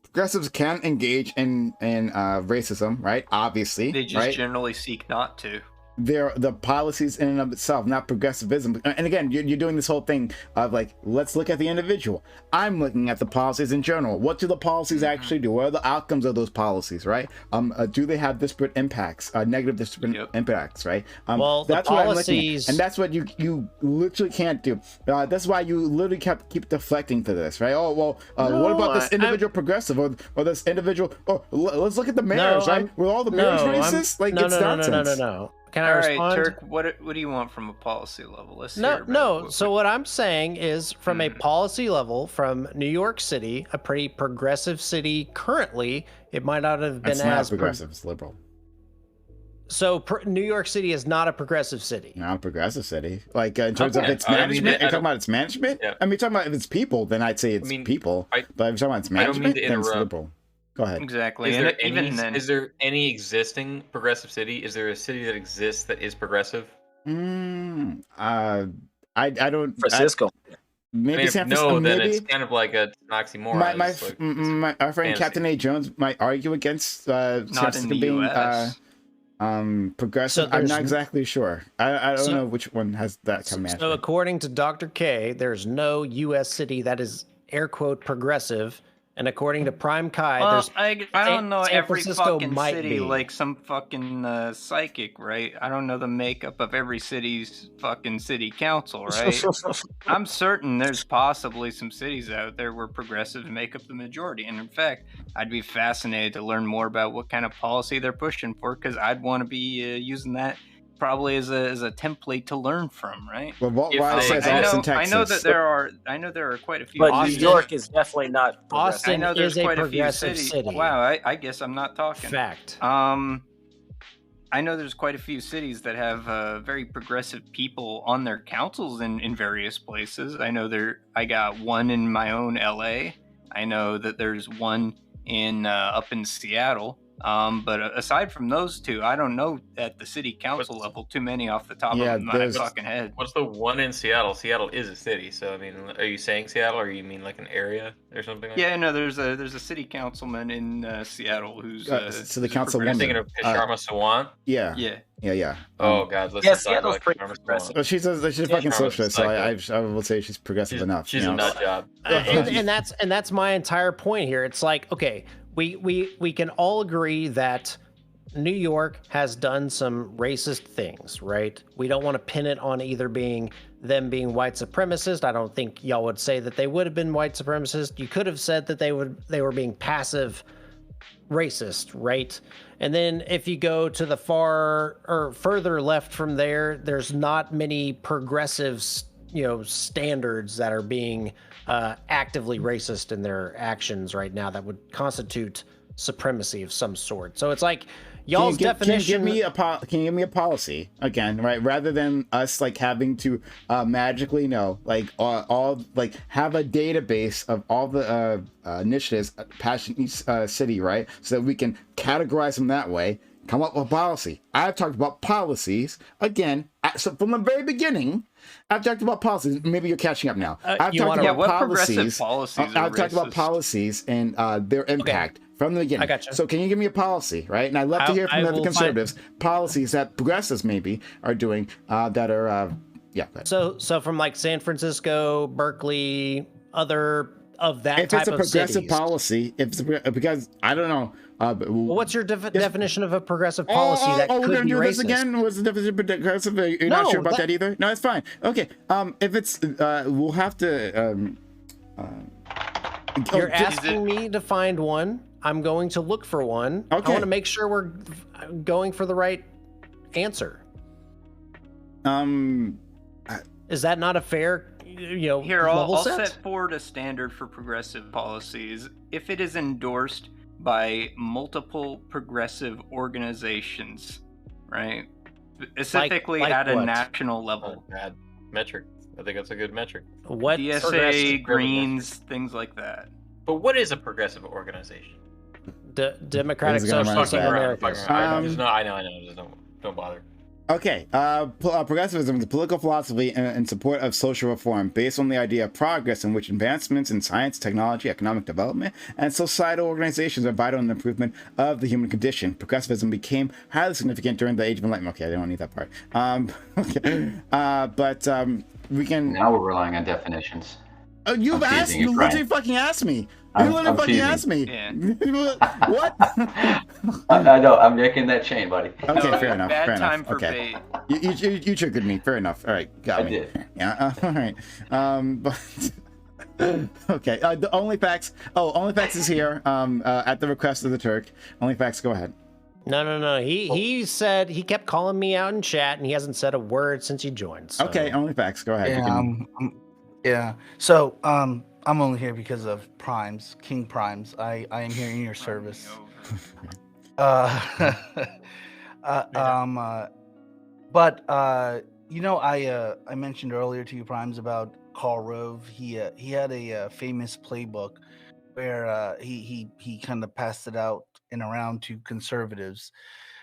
Progressives can engage in racism, right? Obviously, they just generally seek not to. They're the policies in and of itself, not progressivism. And again, you're doing this whole thing of like, let's look at the individual. I'm looking at the policies in general. What do the policies actually do? What are the outcomes of those policies, right? Do they have disparate impacts, negative disparate impacts, right? Well, that's the what policies... I'm looking at. And that's what you literally can't do. That's why you literally keep deflecting to this, right? Oh, well, what about this individual progressive or this individual? Oh, let's look at the mayors, right? Were all the mayors racist? It's nonsense. No. Can I respond? All right, Turk, what do you want from a policy level? Let's So what I'm saying is, from a policy level, from New York City, a pretty progressive city currently, it might not have been as progressive. It's liberal. So New York City is not a progressive city. Not a progressive city. Like in terms of its management, you're talking about its management. Yeah. I mean, talking about if it's people, then I'd say it's people. But if you're talking about its management, then it's liberal. Go ahead. Exactly. Is there any existing progressive city? Is there a city that exists that is progressive? I don't. Francisco. Maybe San Francisco. Then it's kind of like a oxymoron. Our friend Captain A. Jones might argue against San Francisco being progressive. I'm not exactly sure. I don't know which one has that kind of management. So according to Dr. K, there's no U.S. city that is air quote progressive. And according to PrimeCayes, I don't know every fucking city be. like some fucking psychic, right? I don't know the makeup of every city's fucking city council, right? I'm certain there's possibly some cities out there where progressives make up the majority. And in fact, I'd be fascinated to learn more about what kind of policy they're pushing for, because I'd want to be using that probably as a template to learn from, right? Well, I know that there are quite a few. But New York is definitely not. Austin I know there's is quite a progressive few cities. city. Wow, I guess I'm not talking. Fact. I know there's quite a few cities that have very progressive people on their councils in various places. I know I got one in my own LA. I know that there's one in up in Seattle. But aside from those two, I don't know at the city council level too many off the top of my fucking head. What's the one in Seattle? Seattle is a city, so I mean, are you saying Seattle, or you mean like an area or something? No, there's a city councilman in Seattle who's so the councilwoman. I'm thinking of Sharma Sawant. Yeah. Oh God, Seattle's pretty progressive. Well, she's a fucking socialist, so I will say she's progressive enough. She's a nut job. And that's my entire point here. It's like, okay, we can all agree that New York has done some racist things, right? We don't want to pin it on either being them being white supremacist. I don't think y'all would say that they would have been white supremacist. You could have said that they were being passive racist, right? And then if you go to the far or further left from there, there's not many progressives, standards that are being actively racist in their actions right now that would constitute supremacy of some sort. So it's like y'all's definition. Can you give me a policy again, right? Rather than us like having to magically know, like all like have a database of all the initiatives passed in each city, right? So that we can categorize them that way. Come up with a policy. I've talked about policies again. So from the very beginning, I've talked about policies. Maybe you're catching up now. I've talked about policies. I've talked about policies and their impact from the beginning. I gotcha. So can you give me a policy, right? And I'd love to hear from the other conservatives policies that progressives maybe are doing that are So from like San Francisco, Berkeley, other of that if type it's a of progressive cities. policy, because I don't know. What's your definition of a progressive policy that could we're gonna be do racist? this again? What's the definition of progressive? You're not sure about that either? No, it's fine. Okay. If it's we'll have to. You're asking me to find one. I'm going to look for one. Okay. I want to make sure we're going for the right answer. Is that not a fair, Here, I'll level set? set forward a standard for progressive policies. If it is endorsed by multiple progressive organizations, right? Specifically Like at a what? national level. Bad metric. I think that's a good metric. What DSA, Greens, things like that. But what is a progressive organization? Democratic This is gonna Socialists of run America. I know. Just don't bother. Okay, progressivism is a political philosophy in support of social reform based on the idea of progress in which advancements in science, technology, economic development, and societal organizations are vital in the improvement of the human condition. Progressivism became highly significant during the Age of Enlightenment. Okay, I don't need that part. We can... Now we're relying on definitions. You literally fucking asked me. You literally fucking asked me. Yeah. What? I know. I'm making that chain, buddy. Okay, fair enough. Bad Fair time enough. for Okay. bait. You triggered me. Fair enough. All right, got me. I did. Yeah. All right. But okay. The OnlyFacts. OnlyFacts is here. At the request of the Turk. OnlyFacts, go ahead. No. He said he kept calling me out in chat, and he hasn't said a word since he joined. So. Okay, OnlyFacts, go ahead. Yeah. So I'm only here because of Primes, King Primes. I am here in your service. I mentioned earlier to you, Primes, about Karl Rove. He had a famous playbook where he kind of passed it out and around to conservatives,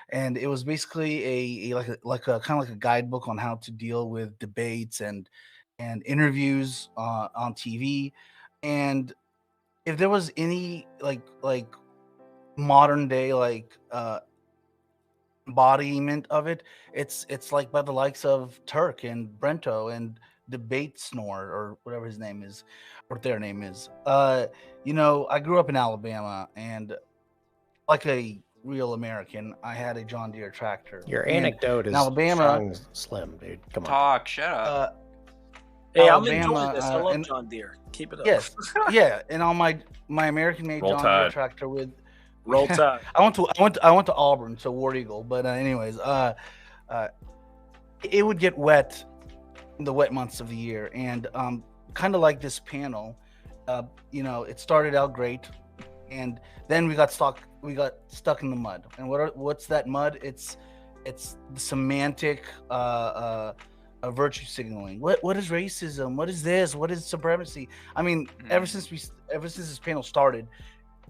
and it was basically a kind of like a guidebook on how to deal with debates and interviews on TV. And if there was any like modern day embodiment of it, it's like by the likes of Turk and Brento and Debate Snore or whatever his name is, or their name is. I grew up in Alabama, and like a real American, I had a John Deere tractor. Your anecdote is strong, slim, dude. Come on. Shut up. Hey, Alabama, I'm enjoying this. I love John Deere. Keep it up. Yes, yeah, and on my American-made Roll John Tide. Deere tractor with Roll Tide. I went to Auburn, so War Eagle. But anyways, it would get wet in the wet months of the year, and kind of like this panel, it started out great, and then we got stuck in the mud. And what's that mud? It's the semantic virtue signaling. What is racism? What is this? What is supremacy? I mean, ever since this panel started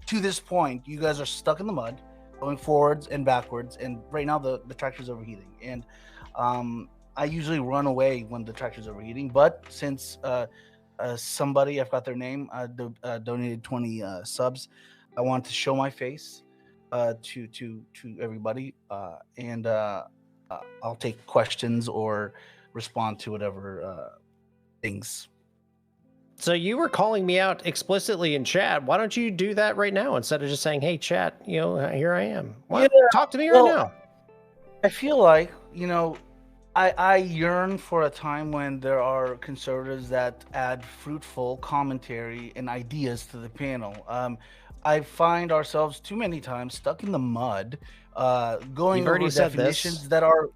to this point, you guys are stuck in the mud, going forwards and backwards. And right now the tractor's overheating. And I usually run away when the tractor's overheating. But since somebody, I've got their name, donated 20 subs, I want to show my face to everybody, and I'll take questions or respond to whatever things. So you were calling me out explicitly in chat. Why don't you do that right now instead of just saying, "Hey, chat, here I am." Talk to me right now. I feel like I yearn for a time when there are conservatives that add fruitful commentary and ideas to the panel. I find ourselves too many times stuck in the mud, going over definitions that are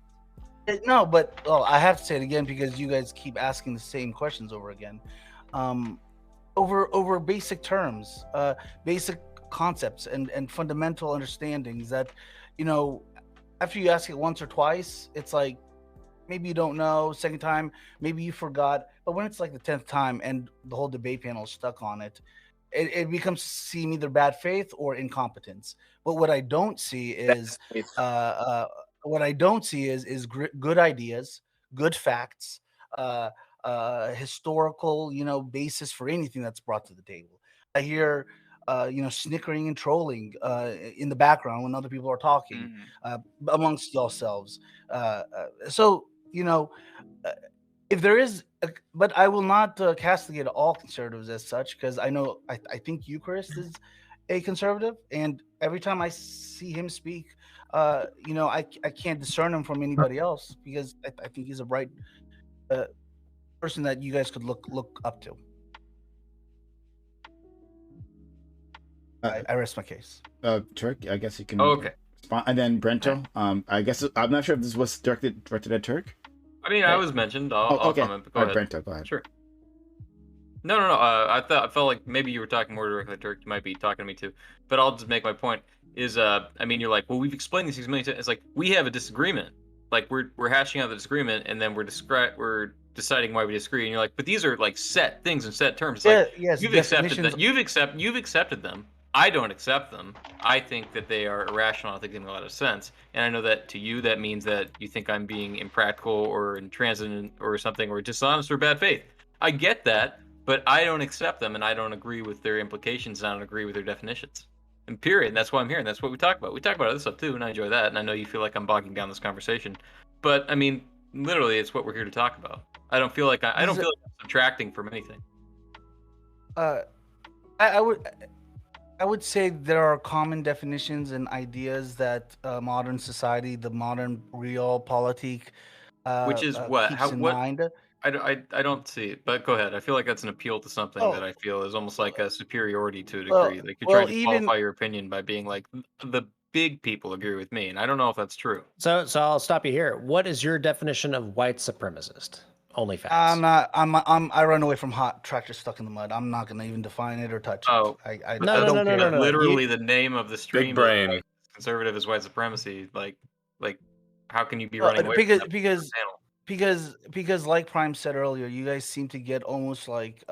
no, but I have to say it again because you guys keep asking the same questions over again. Over basic terms, basic concepts, and fundamental understandings that, after you ask it once or twice, it's like maybe you don't know. Second time, maybe you forgot. But when it's like the 10th time and the whole debate panel is stuck on it, it becomes seem either bad faith or incompetence. But what I don't see is good ideas, good facts, historical, basis for anything that's brought to the table. I hear, snickering and trolling in the background when other people are talking amongst yourselves. So, if there is, but I will not castigate all conservatives as such, because I know I think Eucharist is a conservative, and every time I see him speak, I can't discern him from anybody else because I think he's a bright person that you guys could look up to. I rest my case. Turk, I guess you can. Okay. Respond. And then Brento. I guess I'm not sure if this was directed at Turk. I mean, I was mentioned. I'll okay. comment. But go ahead. Brento, go ahead. Sure. No. I felt like maybe you were talking more directly to Turk. You might be talking to me too. But I'll just make my point. You're like, well, we've explained these things many times. It's like we have a disagreement. Like we're hashing out the disagreement, and then we're deciding why we disagree. And you're like, but these are like set things and set terms. It's like you've accepted them. You've accepted them. I don't accept them. I think that they are irrational. I think they make a lot of sense. And I know that to you, that means that you think I'm being impractical or intransigent or something, or dishonest or bad faith. I get that, but I don't accept them, and I don't agree with their implications, and I don't agree with their definitions. And period. And that's why I'm here, and that's what we talk about. We talk about other stuff too, and I enjoy that. And I know you feel like I'm bogging down this conversation, but I mean, literally, it's what we're here to talk about. I don't feel like I'm subtracting from anything. I would say there are common definitions and ideas that modern society, the modern realpolitik, which is what? keeps in mind. I don't see it, but go ahead. I feel like that's an appeal to something that I feel is almost like a superiority to a degree. Like you're trying to qualify your opinion by being like, the big people agree with me, and I don't know if that's true. So I'll stop you here. What is your definition of white supremacist? Only facts. I run away from hot tractors stuck in the mud. I'm not going to even define it or touch it. No. Literally, the name of the stream. Big brain. Like, conservative is white supremacy. Like, how can you be running away from that because like Prime said earlier, you guys seem to get almost like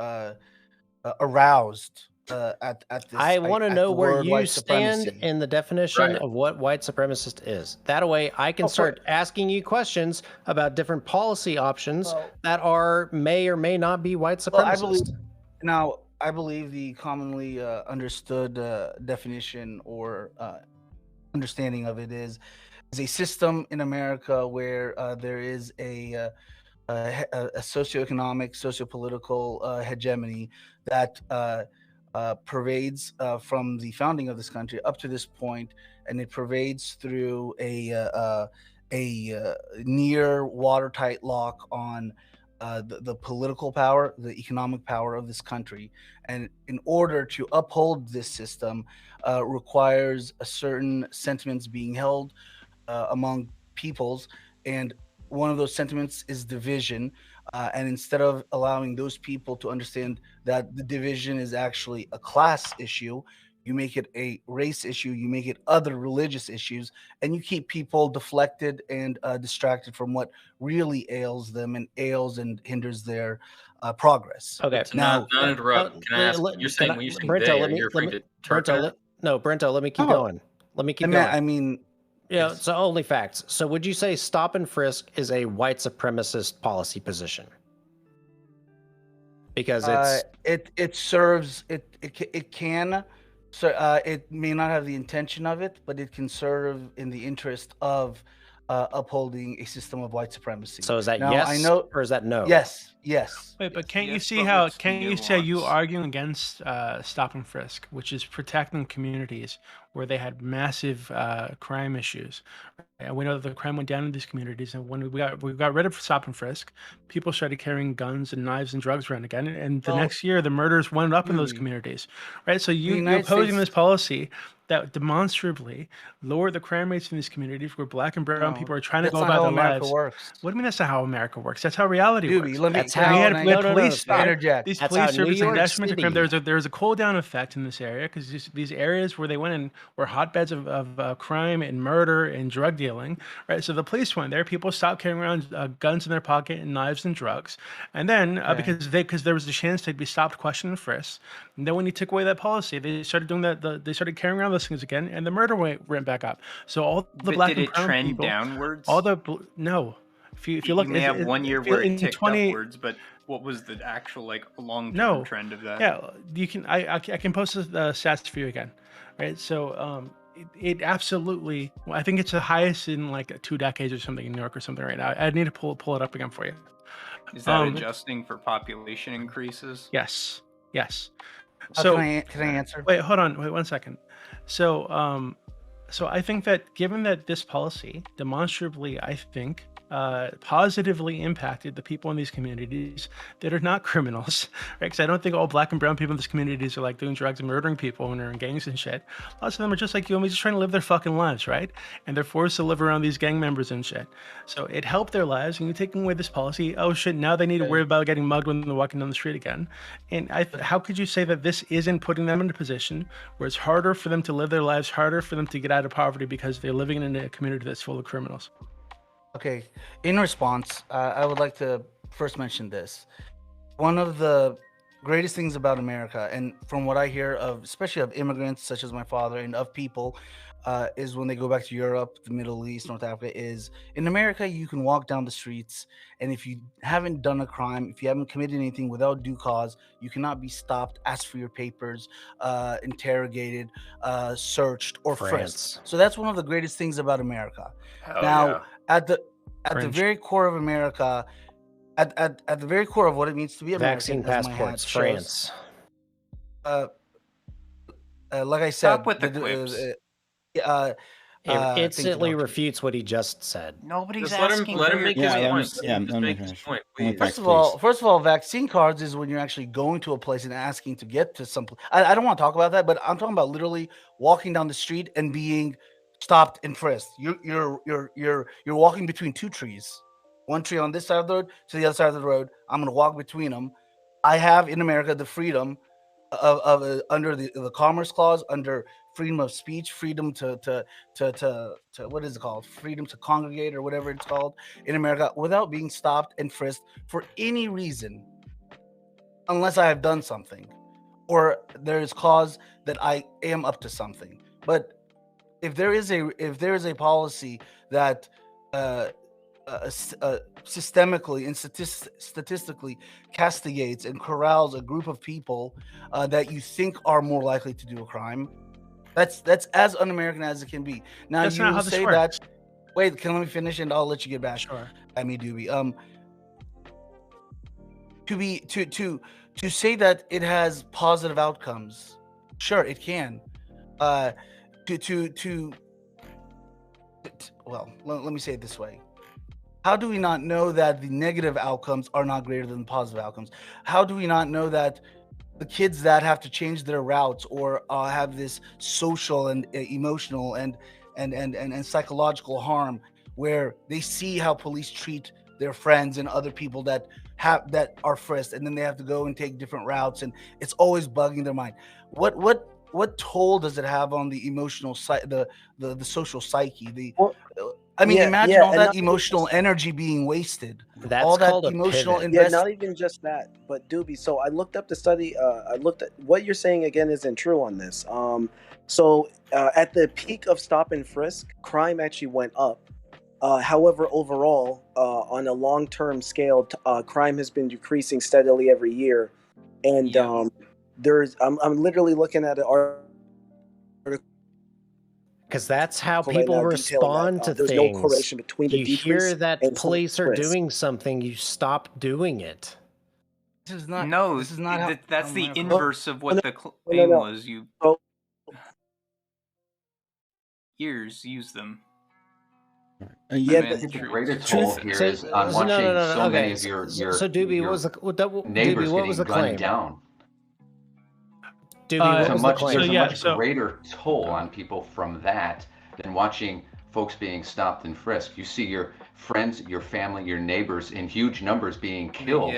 aroused at this. I want to know where you stand in the definition of what white supremacist is. That way I can start asking you questions about different policy options that may or may not be white supremacist. I believe the commonly understood definition or understanding of it is a system in America where there is a socioeconomic, sociopolitical hegemony that pervades from the founding of this country up to this point, and it pervades through a near watertight lock on the political power, the economic power of this country. And in order to uphold this system, requires a certain sentiments being held among peoples, and one of those sentiments is division. And instead of allowing those people to understand that the division is actually a class issue, you make it a race issue, you make it other religious issues, and you keep people deflected and distracted from what really ails them and hinders their progress. Okay. Now, not interrupt. Can I ask? You're saying when you're saying Brento, you're afraid to Brento, let me keep going. Let me keep going. I mean, yeah, so only facts. So would you say stop and frisk is a white supremacist policy position? Because it serves it can, so it may not have the intention of it, but it can serve in the interest of upholding a system of white supremacy. So is that yes? I know, or is that no? Yes, Yes. Wait, but can't you Yes, see but how with can't you see how you nuance. arguing against stop and frisk, which is protecting communities where they had massive crime issues? And we know that the crime went down in these communities, and when we got rid of stop and frisk, people started carrying guns and knives and drugs around again. And the Well, next year, the murders went up in those Doobie, communities, right? So the you're United opposing this States. policy that demonstrably lowered the crime rates in these communities where black and brown No, people are trying to that's go not about how their America lives. works. What do you mean that's not how America works? That's how reality Doobie, works. let me. That's Can I, how. We can I, had No, no, no. police can I start interject? these That's police how New service York investment to crime. City. There was a cool down effect in this area because these areas where they went in were hotbeds of crime and murder and drug dealing, right? So the police went there. People stopped carrying around guns in their pocket and knives and drugs, and then Okay. because there was a chance they'd be stopped, questioned, and frisked. And then when you took away that policy, they started doing that. They started carrying around those things again, and the murder rate went back up. So all the But black did and it brown trend people, downwards? all the no. If you look, You may have 1 year if you, where it in ticked 20 upwards, but what was the actual like long-term no, trend of that? yeah, you can. I can post the stats for you again, right? So it absolutely. I think it's the highest in like 2 decades or something in New York or something right now. I need to pull it up again for you. Is that adjusting for population increases? Yes, yes. Can So I answer? wait, hold on, wait 1 second. So so I think that given that this policy demonstrably, I think, positively impacted the people in these communities that are not criminals, right? Because I don't think all black and brown people in these communities are like doing drugs and murdering people and are in gangs and shit. Lots of them are just like you and me, just trying to live their fucking lives, right? And they're forced to live around these gang members and shit. So it helped their lives, and you're taking away this policy. Oh shit! Now they need to worry about getting mugged when they're walking down the street again. And how could you say that this isn't putting them in a position where it's harder for them to live their lives, harder for them to get out of poverty because they're living in a community that's full of criminals? Okay. In response, I would like to first mention this. One of the greatest things about America, and from what I hear of, especially of immigrants such as my father and of people, is when they go back to Europe, the Middle East, North Africa, is in America, you can walk down the streets, and if you haven't done a crime, if you haven't committed anything without due cause, you cannot be stopped, asked for your papers, interrogated, searched, or frisked. So that's one of the greatest things about America. Hell Now, yeah. at the French. very core of America, at the very core of what it means to be American, Vaccine as my hat passports, shows, France. like I said, Stop with the quips. It think instantly about it. refutes what he just said. Nobody's Just let him asking let for him your make his Yeah, let me- point. yeah, Just let me make his finish. point, Let me please. finish. First of all, vaccine cards is when you're actually going to a place and asking to get to some. I don't want to talk about that, but I'm talking about literally walking down the street and being stopped and frisked. You're walking between two trees, one tree on this side of the road to the other side of the road. I'm gonna walk between them. I have in America the freedom of under the Commerce Clause, under freedom of speech, freedom to what is it called? Freedom to congregate or whatever it's called in America without being stopped and frisked for any reason, unless I have done something or there is cause that I am up to something. But if there is a policy that systemically and statistically castigates and corrals a group of people that you think are more likely to do a crime, that's as un-American as it can be. Now That's you not how will this say works. that. Wait, let me finish and I'll let you get back. Sure. At me, Doobie. To say that it has positive outcomes, sure, it can. Well, let me say it this way. How do we not know that the negative outcomes are not greater than the positive outcomes? How do we not know that the kids that have to change their routes or have this social and emotional and psychological harm, where they see how police treat their friends and other people that are frisked, and then they have to go and take different routes, and it's always bugging their mind. What toll does it have on the emotional the social psyche? Imagine all that emotional energy being wasted. That's all that called a emotional pivot. Yeah, not even just that, but Doobie. So I looked up the study. I looked at what you're saying again isn't true on this. So at the peak of stop and frisk, crime actually went up. However, overall, on a long-term scale, crime has been decreasing steadily every year. And I'm literally looking at an article. Because that's how right people now respond to there's things. no correlation between the you decrease hear that and police are frisk. doing something, you stop doing it. This is not. No, this is not how. that's how the America- inverse of what the claim was. You years use them. Yeah, I think the greater toll here is on watching so many of your Doobie, what was the neighbors what was the getting gunned claim? down. Doobie, what was the claim? There's a much greater toll on people from that than watching folks being stopped and frisked. You see your friends, your family, your neighbors in huge numbers being killed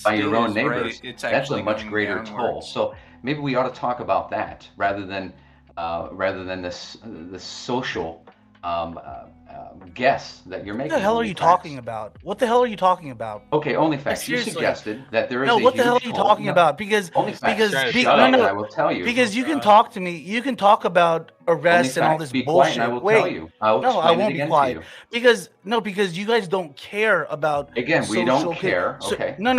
by your own neighbors. That's a much greater toll. So maybe we ought to talk about that rather than this social guess that you're making. What the hell are you talking about? What the hell are you talking about? Okay, only facts. You suggested that there is no. a What the hell are huge you toll. talking about? Because only facts. no, I will tell you. Because you can talk to me. You can talk about arrests and all this be bullshit. Quiet and I will Wait, tell you. I will no, I explain it won't be again quiet. to you. Because you guys don't care about. Again, we don't care. Okay. No,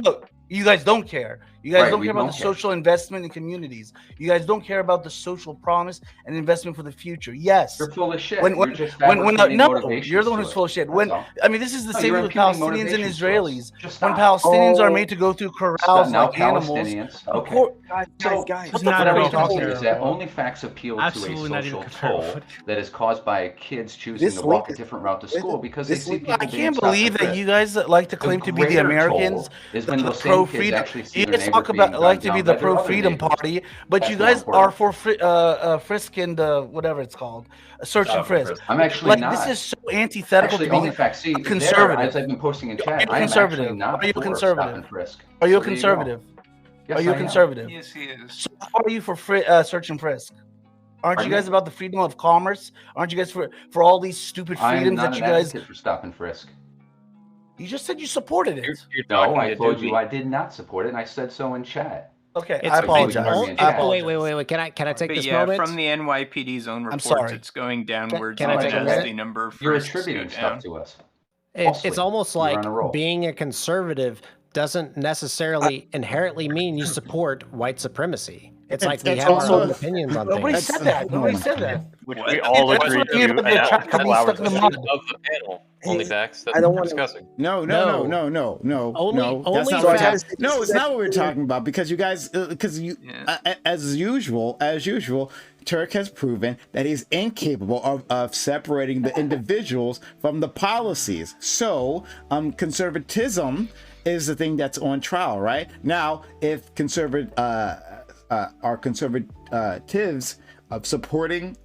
you guys don't care. You guys Right, don't we care about don't the care. social investment in communities. You guys don't care about the social promise and investment for the future. Yes. You're full of shit. When You're just fabricating no, motivations you're the one to who's it. full of shit. That's When all. I mean, this is the No, same you're with imputing Palestinians and motivations to us. Israelis. Just When stop. Palestinians are made to go through corrals Now like animals. Palestinians. Of Okay. course, guys. What not I'm at all trying to say is that comparable. only facts appeal Absolutely to not a even social toll comparable. that is caused by kids choosing This to walk link a is- different route to school because they this see link- people I being can't stopped and believe that frisked. you guys like to claim to be the greater Americans, toll is the when those pro same kids freedom. actually see You their guys neighbors talk about being like to gunned be down the by their pro other freedom neighbors. party, but That's you more guys are important. for frisk and whatever it's called, search and frisk. I'm actually like not. this is so antithetical Actually, to only being facts. See, a there, conservative. as I've been posting in Are chat, you I am conservative? actually not Are you for conservative? stop and frisk. Are you a So there go. conservative? Yes, Are you I a am. conservative? Yes, he is. So how are you for search and frisk? Aren't Pardon you guys me? about the freedom of commerce? Aren't you guys for all these stupid I am freedoms not that an you guys? advocate for stop and frisk. You just said you supported it. You're No, talking I to told you Doobie. I did not support it, and I said so in chat. Okay, It's I But you apologize. ignored me in Oh, chat. wait. Can I take But this yeah, moment? from the NYPD's own I'm reports, sorry. it's going downwards can I take a as minute? the number of You're frisks attributing go stuff down. to us. It's Falsely. almost You're like on a roll. being a conservative doesn't necessarily inherently mean you support white supremacy. It's like we it's have also- our own opinions on Nobody things. said that. Nobody said that. Which What? we all That's agreed what I mean to about an the track couple being hours stuck in the ago. mud. Of the panel, only facts. That's I don't what we're wanna- discussing. No. Only- No, that's only not what we're facts- talking. No, it's not what we're talking about because you guys, because you, Yeah. as usual, Turk has proven that he's incapable of separating the individuals from the policies. So, conservatism is the thing that's on trial right now. If are conservatives of supporting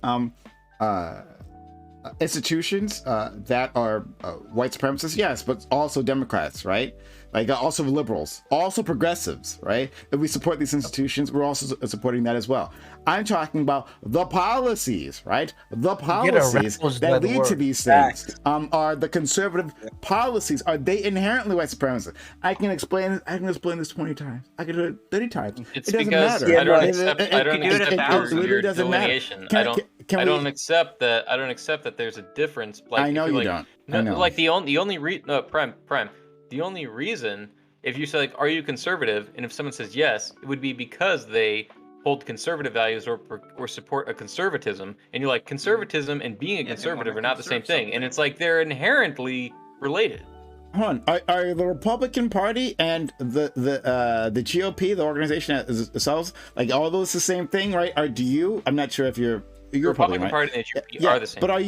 institutions that are white supremacists, yes, but also Democrats, right? Like also liberals, also progressives, right? If we support these institutions, we're also supporting that as well. I'm talking about the policies, right? The policies that lead to these things are the conservative policies. Are they inherently white supremacist? I can explain this 20 times. I can do it 30 times. It's it doesn't because matter. I don't accept. I don't do it accept 1,000 your literally doesn't matter. delineation. Can I we- don't accept that. I don't accept that there's a difference. Like, I know if you're you like, don't. I know. Like the only prime. The only reason, if you say like, are you conservative, and if someone says yes, it would be because they hold conservative values or support a conservatism, and you're like, conservatism and being a conservative are not the same thing, and it's like they're inherently related. Hold on. Are the Republican Party and the GOP, the organization itself, like all those the same thing, right? I'm not sure if you're Republican right? Party and the GOP are the same. But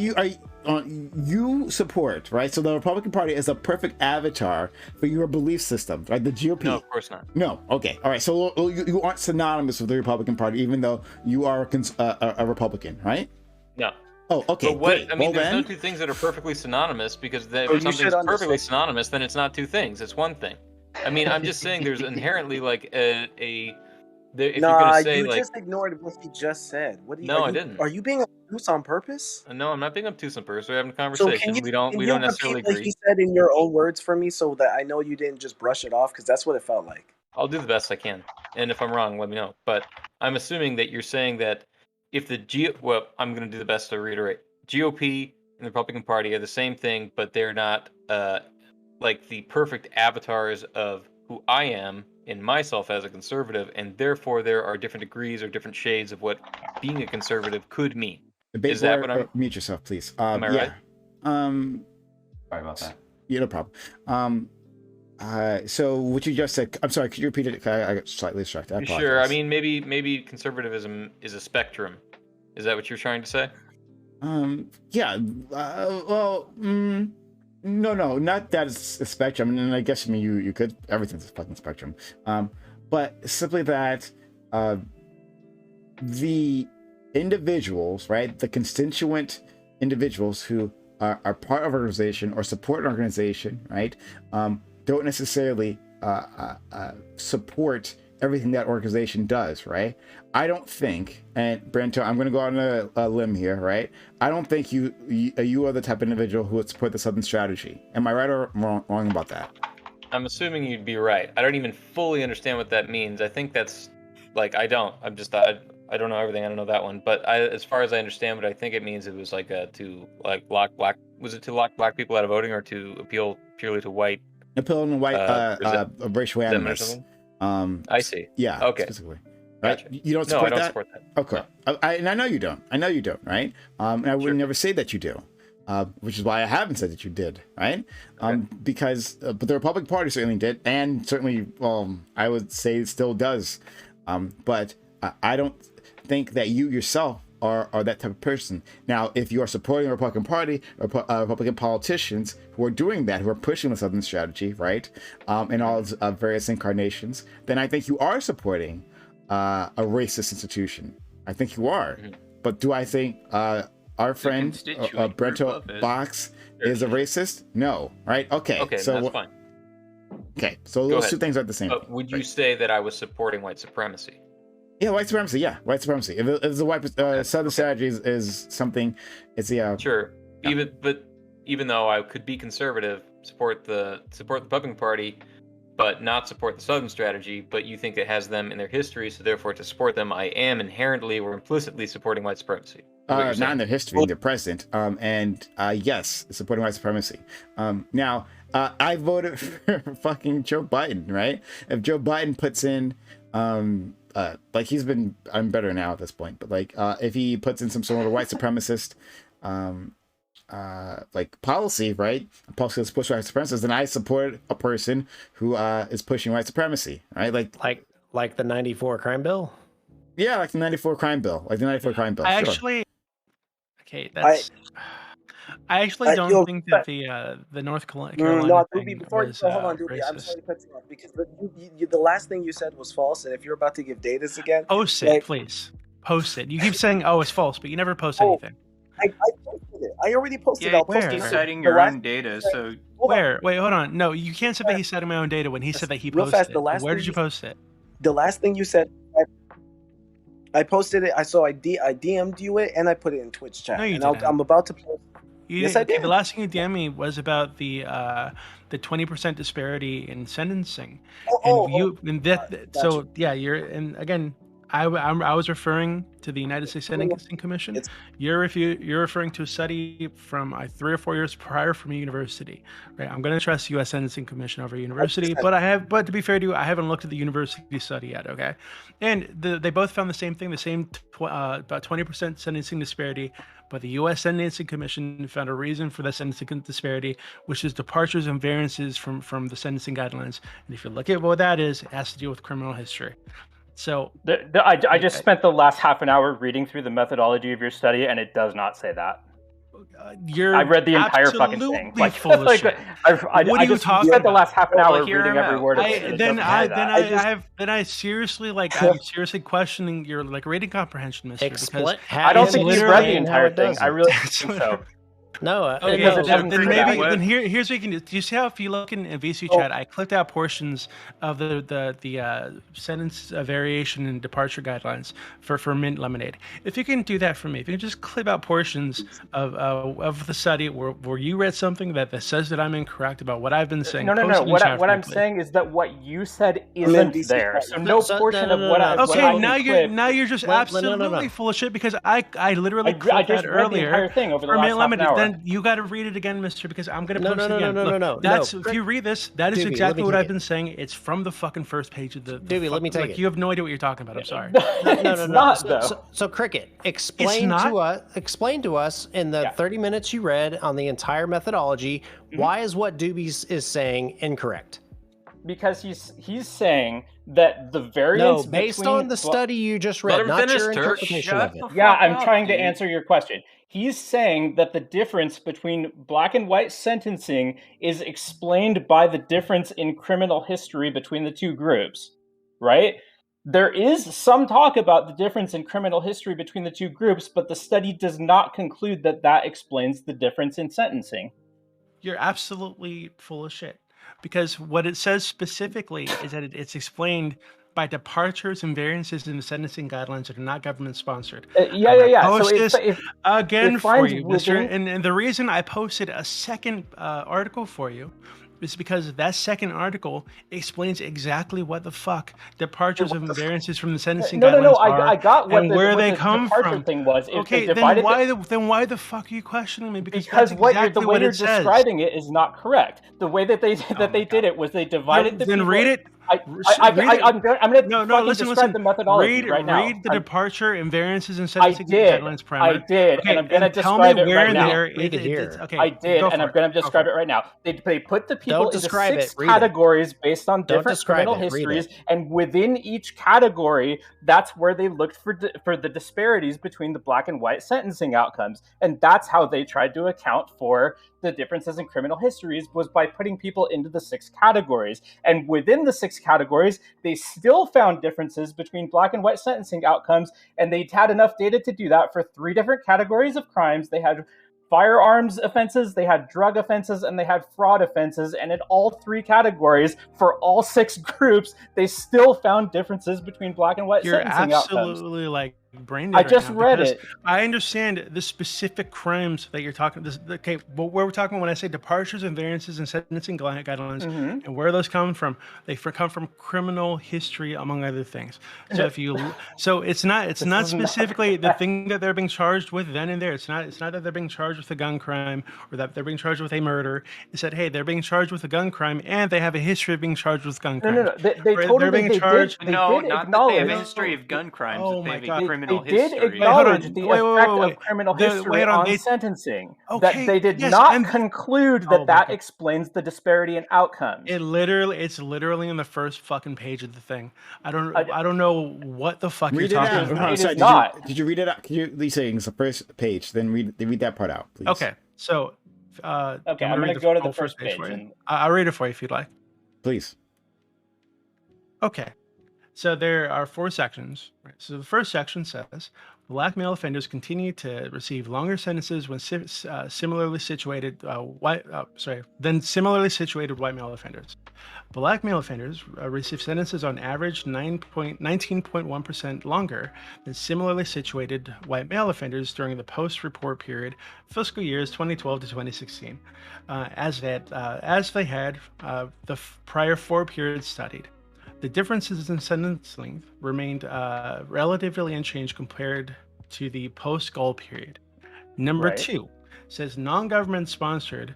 you support, right? So the Republican Party is a perfect avatar for your belief system, right? The GOP. No, of course not. No. Okay. All right. So you aren't synonymous with the Republican Party, even though you are a Republican, right? No. Oh, okay. But what? Great. I mean, Well, there's no then- two things that are perfectly synonymous, because Oh, if something's perfectly synonymous, then it's not two things. It's one thing. I mean, I'm just saying there's inherently like if you're gonna say you like, just ignored what he just said. What? No, I didn't. Are you being obtuse on purpose? No, I'm not being obtuse on purpose. We're having a So conversation. can we don't you necessarily repeat what agree. he said in your own words for me, so that I know you didn't just brush it off? Because that's what it felt like. I'll do the best I can, and if I'm wrong, let me know. But I'm assuming that you're saying that if well, I'm going to do the best to reiterate. GOP and the Republican Party are the same thing, but they're not like the perfect avatars of who I am in myself as a conservative, and therefore there are different degrees or different shades of what being a conservative could mean. Is that what I'm? Mute yourself, please. Am I right? Sorry about that. Yeah, no problem. So what you just said, I'm sorry, could you repeat it? I got slightly distracted. I Sure. I apologize. mean, maybe conservatism is a spectrum. Is that what you're trying to say? Yeah. No, not that it's a spectrum. And I guess you could, everything's a fucking spectrum. But simply that the individuals, right, the constituent individuals who are part of an organization or support an organization, right, don't necessarily support everything that organization does, right? I don't think, and Brento, I'm going to go on a limb here, right? I don't think you are the type of individual who would support the Southern strategy. Am I right or wrong about that? I'm assuming you'd be right. I don't even fully understand what that means. I think that's like I don't know everything. I don't know that one. But as far as I understand what I think it means, it was like to lock black people out of voting, or to appeal purely to white. Appeal to white racial animus. I see. Yeah. Okay. Specifically. Right? Gotcha. You don't support I don't that? support that. Okay. No. And I know you don't. Right? And I would never say that you do. Which is why I haven't said that you did, right? Because but the Republican Party certainly did, and certainly, I would say it still does. But I don't think that you yourself are that type of person. Now, if you are supporting the Republican Party or Republican politicians who are doing that, who are pushing the Southern strategy, right, in all its various incarnations, then I think you are supporting a racist institution. I think you are. But do I think our friend Brento Box is a racist? No. Right? Okay. So that's fine. Okay. So those two things are the same. But would you say that I was supporting white supremacy? Yeah, white supremacy. Yeah, white supremacy. If the white Southern strategy is something, it's the sure. Yeah. Even though I could be conservative, support the Republican Party, but not support the Southern strategy, but you think it has them in their history, so therefore to support them, I am inherently or implicitly supporting white supremacy. Not in their history, in their present. And yes, supporting white supremacy. Now, I voted for fucking Joe Biden, right? If Joe Biden puts in, like he's been, I'm better now at this point, but like if he puts in some sort of white supremacist, like policy, right? A policy that's push white supremacists, then I support a person who is pushing white supremacy, right? Like the '94 crime bill. Yeah, like the '94 crime bill, I actually don't think that the North Carolina no, thing Doobie, before was hold on, Doobie, I'm sorry to cut you off because the last thing you said was false, and if you're about to give datas again, post it, please. Post it. You keep saying, "Oh, it's false," but you never post anything. I posted it. I already posted. Yeah, I'll post he's it. citing your own data, so where? Wait, hold on. No, you can't say that he's citing my own data when he said that he posted it. Where did you post it? The last thing you said, I posted it. I DM'd you it, and I put it in Twitch chat. No, you didn't. I'm about to post. Yes, I did. The last thing you DM'd me was about the 20% disparity in sentencing. So yeah, again. I was referring to the United States Sentencing Commission. You're referring to a study from 3 or 4 years prior from a university, right? I'm going to trust U.S. Sentencing Commission over university, but to be fair to you, I haven't looked at the university study yet, okay? And they both found the same thing, about 20% sentencing disparity, but the U.S. Sentencing Commission found a reason for the sentencing disparity, which is departures and variances from the sentencing guidelines. And if you look at what that is, it has to do with criminal history. So I just spent the last half an hour reading through the methodology of your study, and it does not say that. I read the entire fucking thing. I just spent the last half an hour reading every word of it. I'm seriously questioning your rating comprehension, mister. Because I don't think you've read the entire thing. I really think so. No. Then here's what you can do. Do you see how if you look in VC chat, I clicked out portions of the sentence variation and departure guidelines for mint lemonade. If you can do that for me, if you can just clip out portions of the study where you read something that says that I'm incorrect about what I've been saying. No. What I'm saying is that what you said isn't there. So no portion of what I. Okay, now you're just absolutely full of shit because I literally clicked that earlier. The entire thing over the last half an hour. Then you got to read it again, mister, because I'm going to post it again. No. If you read this, that is exactly what I've been saying. It's from the fucking first page of the. Doobie, let me take it. You have no idea what you're talking about. I'm sorry. No. Not though. So Cricket, explain to us in the 30 minutes you read on the entire methodology why is what Doobie is saying incorrect. because he's saying that the variance based between on the study you just read, Let him not finish, your Turk. interpretation Shut of it. the Yeah, fuck I'm up, trying to answer your question. He's saying that the difference between black and white sentencing is explained by the difference in criminal history between the two groups, right? There is some talk about the difference in criminal history between the two groups, but the study does not conclude that that explains the difference in sentencing. You're absolutely full of shit. Because what it says specifically is that it's explained by departures and variances in the sentencing guidelines that are not government sponsored. Yeah. Post So this again for finds you, Mister. within- And the reason I posted a second article for you is because that second article explains exactly what the fuck departures and variances from the sentencing guidelines are. I got what and the, where what they the come departure from. thing was. If Okay, they then divided why the fuck are you questioning me? Because because that's what exactly the way what you're it says. describing it is not correct. The way that they did it was they divided the Then people. read it. I'm going to fucking listen, describe the methodology read, right now. Read the departure and variances and sentencing did. guidelines primer. I did, Okay, and I'm going to tell describe me it where right in now. there okay, I did, go and for I'm it. going to Go describe for it right now. They put the people Don't into describe 6 it, read it. categories based on Don't different describe criminal it, read histories, it. and within each category, that's where they looked for the disparities between the black and white sentencing outcomes, and that's how they tried to account for the differences in criminal histories was by putting people into the 6 categories. And within the 6 categories, they still found differences between black and white sentencing outcomes, and they had enough data to do that for 3 different categories of crimes. They had firearms offenses, they had drug offenses, and they had fraud offenses. And in all 3 categories, for all 6 groups, they still found differences between black and white You're sentencing outcomes. absolutely like brain I dead just right now read because it. I understand the specific crimes that you're talking. Okay, but where we're talking when I say departures and variances and sentencing guidelines, and where those come from, they come from criminal history, among other things. So it's not specifically the thing that they're being charged with then and there. It's not that they're being charged with a gun crime or that they're being charged with a murder. It's that hey, they're being charged with a gun crime and they have a history of being charged with gun crimes. No. They totally they're being charged. They No, did not acknowledge. that they have a history of gun crimes. Oh that they my have a God. criminal They did history. acknowledge the effect of criminal history on sentencing. That they did not conclude that that explains the disparity in outcomes. It's literally in the first fucking page of the thing. I don't know what the fuck Read you're it talking out. about. Sorry, did you read it out? Can you at least say it's the first page? Then read that part out, please. Okay, so I'm gonna go to the first page. For you. I'll read it for you if you'd like. Please. Okay. So there are 4 sections. Right? So the first section says black male offenders continue to receive longer sentences when similarly situated white male offenders. Black male offenders receive sentences on average 19.1% longer than similarly situated white male offenders during the post-report period, fiscal years 2012 to 2016, as they had the prior 4 periods studied. The differences in sentence length remained relatively unchanged compared to the post-Gull period. Number 2 says non-government sponsored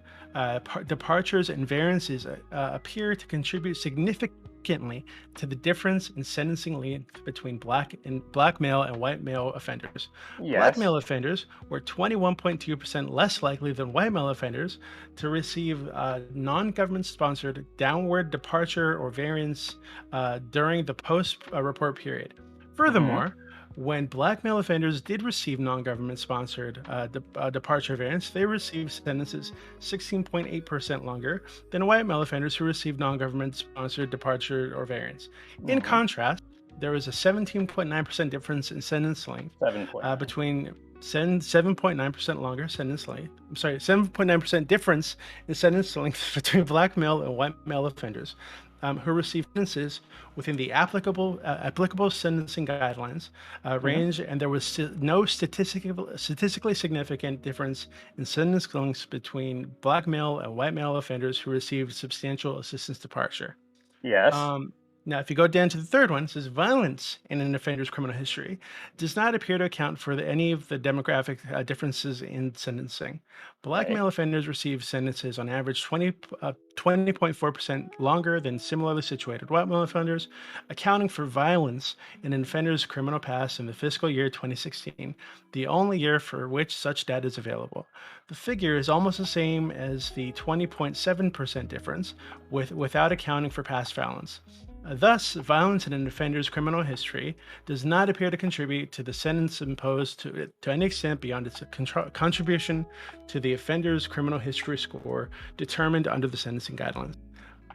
departures and variances appear to contribute significantly to the difference in sentencing length between black male and white male offenders. Yes. Black male offenders were 21.2% less likely than white male offenders to receive non-government sponsored downward departure or variance during the post-report period. Furthermore, when black male offenders did receive non-government sponsored departure variance, they received sentences 16.8% longer than white male offenders who received non-government sponsored departure or variance. In contrast, there was a 17.9% difference in sentence length between 7.9% longer sentence length. 7.9% difference in sentence length between black male and white male offenders who received sentences within the applicable sentencing guidelines range, and there was no statistically significant difference in sentence lengths between black male and white male offenders who received substantial assistance departure. Yes. Now, if you go down to the third one, it says violence in an offender's criminal history does not appear to account for any of the demographic differences in sentencing. Black male offenders receive sentences on average 20.4% longer than similarly situated white male offenders, accounting for violence in an offender's criminal past in the fiscal year 2016, the only year for which such data is available. The figure is almost the same as the 20.7% difference without accounting for past violence. Thus, violence in an offender's criminal history does not appear to contribute to the sentence imposed to any extent beyond its contribution to the offender's criminal history score determined under the sentencing guidelines.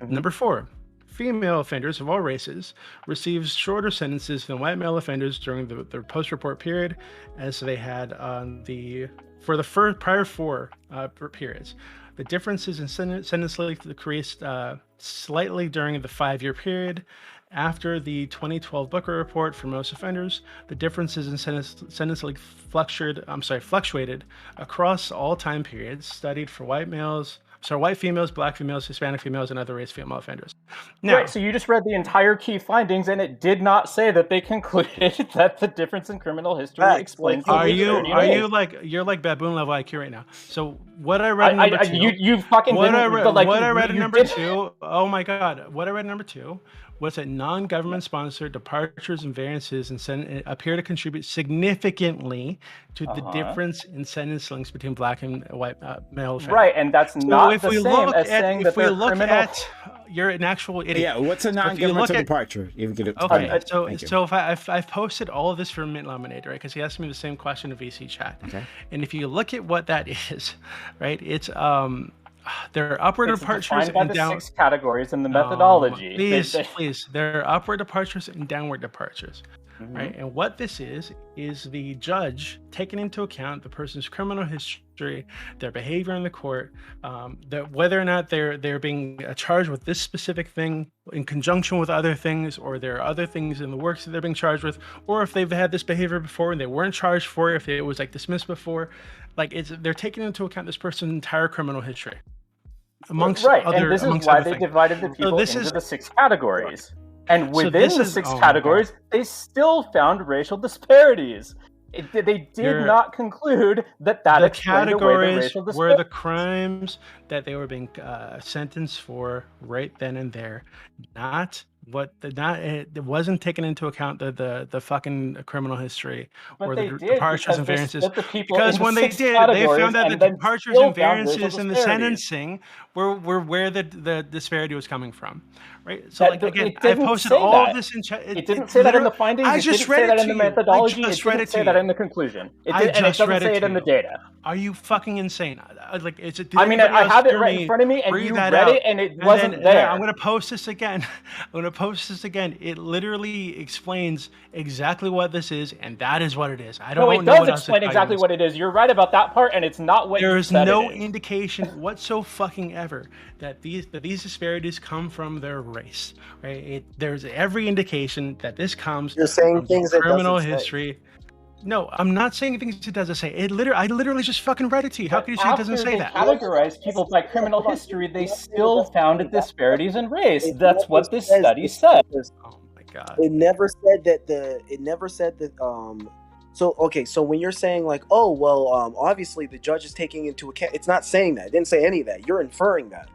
Number 4, female offenders of all races receive shorter sentences than white male offenders during the post-report period, as they had for the prior 4 periods. The differences in sentence length decreased slightly during the 5-year period. After the 2012 Booker report for most offenders, the differences in sentence length fluctuated across all time periods studied for white females, black females, Hispanic females, and other race female offenders. Now, right, so you just read the entire key findings, and it did not say that they concluded that the difference in criminal history explains. You're like baboon level IQ right now. So what I read in number 2, you fucking what didn't, I read, like, what I read in number 2. Oh my god, what I read in number 2 was that non-government sponsored departures and variances appear to contribute significantly to the difference in sentence lengths between black and white male offenders. Right, and that's not the same as saying that they're criminal. You're an actual idiot. Yeah, what's a non-governmental departure? So if I've posted all of this for Mint Lemonade, right? Because he asked me the same question in VC chat. Okay. And if you look at what that is, right? It's there are upward departures and down 6 categories in the methodology. Please, there are upward departures and downward departures. Right, and what this is the judge taking into account the person's criminal history, their behavior in the court, that whether or not they're being charged with this specific thing in conjunction with other things, or there are other things in the works that they're being charged with, or if they've had this behavior before and they weren't charged for it, if it was like dismissed before, like they're taking into account this person's entire criminal history. Amongst and this is why they divided the people into the 6 categories. And within the 6 categories, they still found racial disparities. They did not conclude that explained away the racial disparities. Were the crimes that they were being sentenced for right then and there, it wasn't taken into account the fucking criminal history or the departures and variances. Because when they did, they found that the departures and variances in the sentencing were where the disparity was coming from. Right. So I posted all of this in chat. It didn't say that in the findings. I just read it in the methodology. It didn't say that in the conclusion. It doesn't say it in the data. Are you fucking insane? I have it right in front of me, and you read it, and it wasn't there. I'm going to post this again. It literally explains exactly what this is, and that is what it is. I don't know. It does explain exactly what it is. You're right about that part, and it's not what there is no indication whatsoever that these disparities come from their race. Right? There's every indication that this comes from criminal history. No, I'm not saying things it doesn't say. I literally just fucking read it to you. How can you say it doesn't say that? After they categorized people by criminal history, they still found disparities in race. That's what this study said. Oh my god! It never said that. So when you're saying like, oh well, obviously the judge is taking into account. It's not saying that. It didn't say any of that. You're inferring that.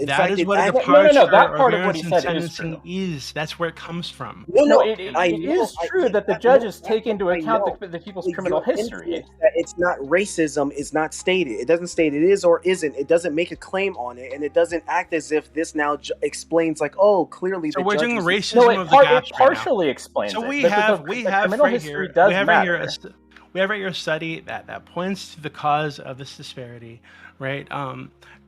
That is what a departure that part of what he said is. That's where it comes from. It is true that the judges take into account the people's criminal history. It's not racism. It's not stated. It doesn't state it is or isn't. It doesn't make a claim on it, and it doesn't act as if this now explains like, oh, clearly. So we're doing racism of the gaps. It partially explains. So we have right here a study that points to the cause of this disparity, right?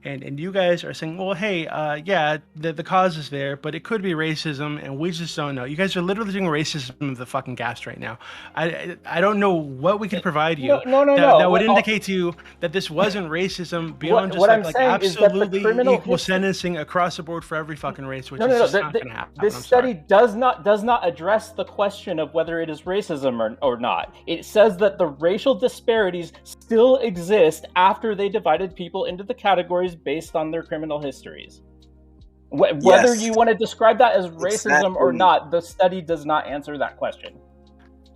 And you guys are saying, well, hey, the cause is there, but it could be racism, and we just don't know. You guys are literally doing racism of the fucking gas right now. I don't know what we could provide you that would indicate to you that this wasn't racism beyond just absolutely equal sentencing across the board for every fucking race, which is just not going to happen. This study does not address the question of whether it is racism or not. It says that the racial disparities still exist after they divided people into the categories based on their criminal histories. Whether you want to describe that as racism or not, the study does not answer that question.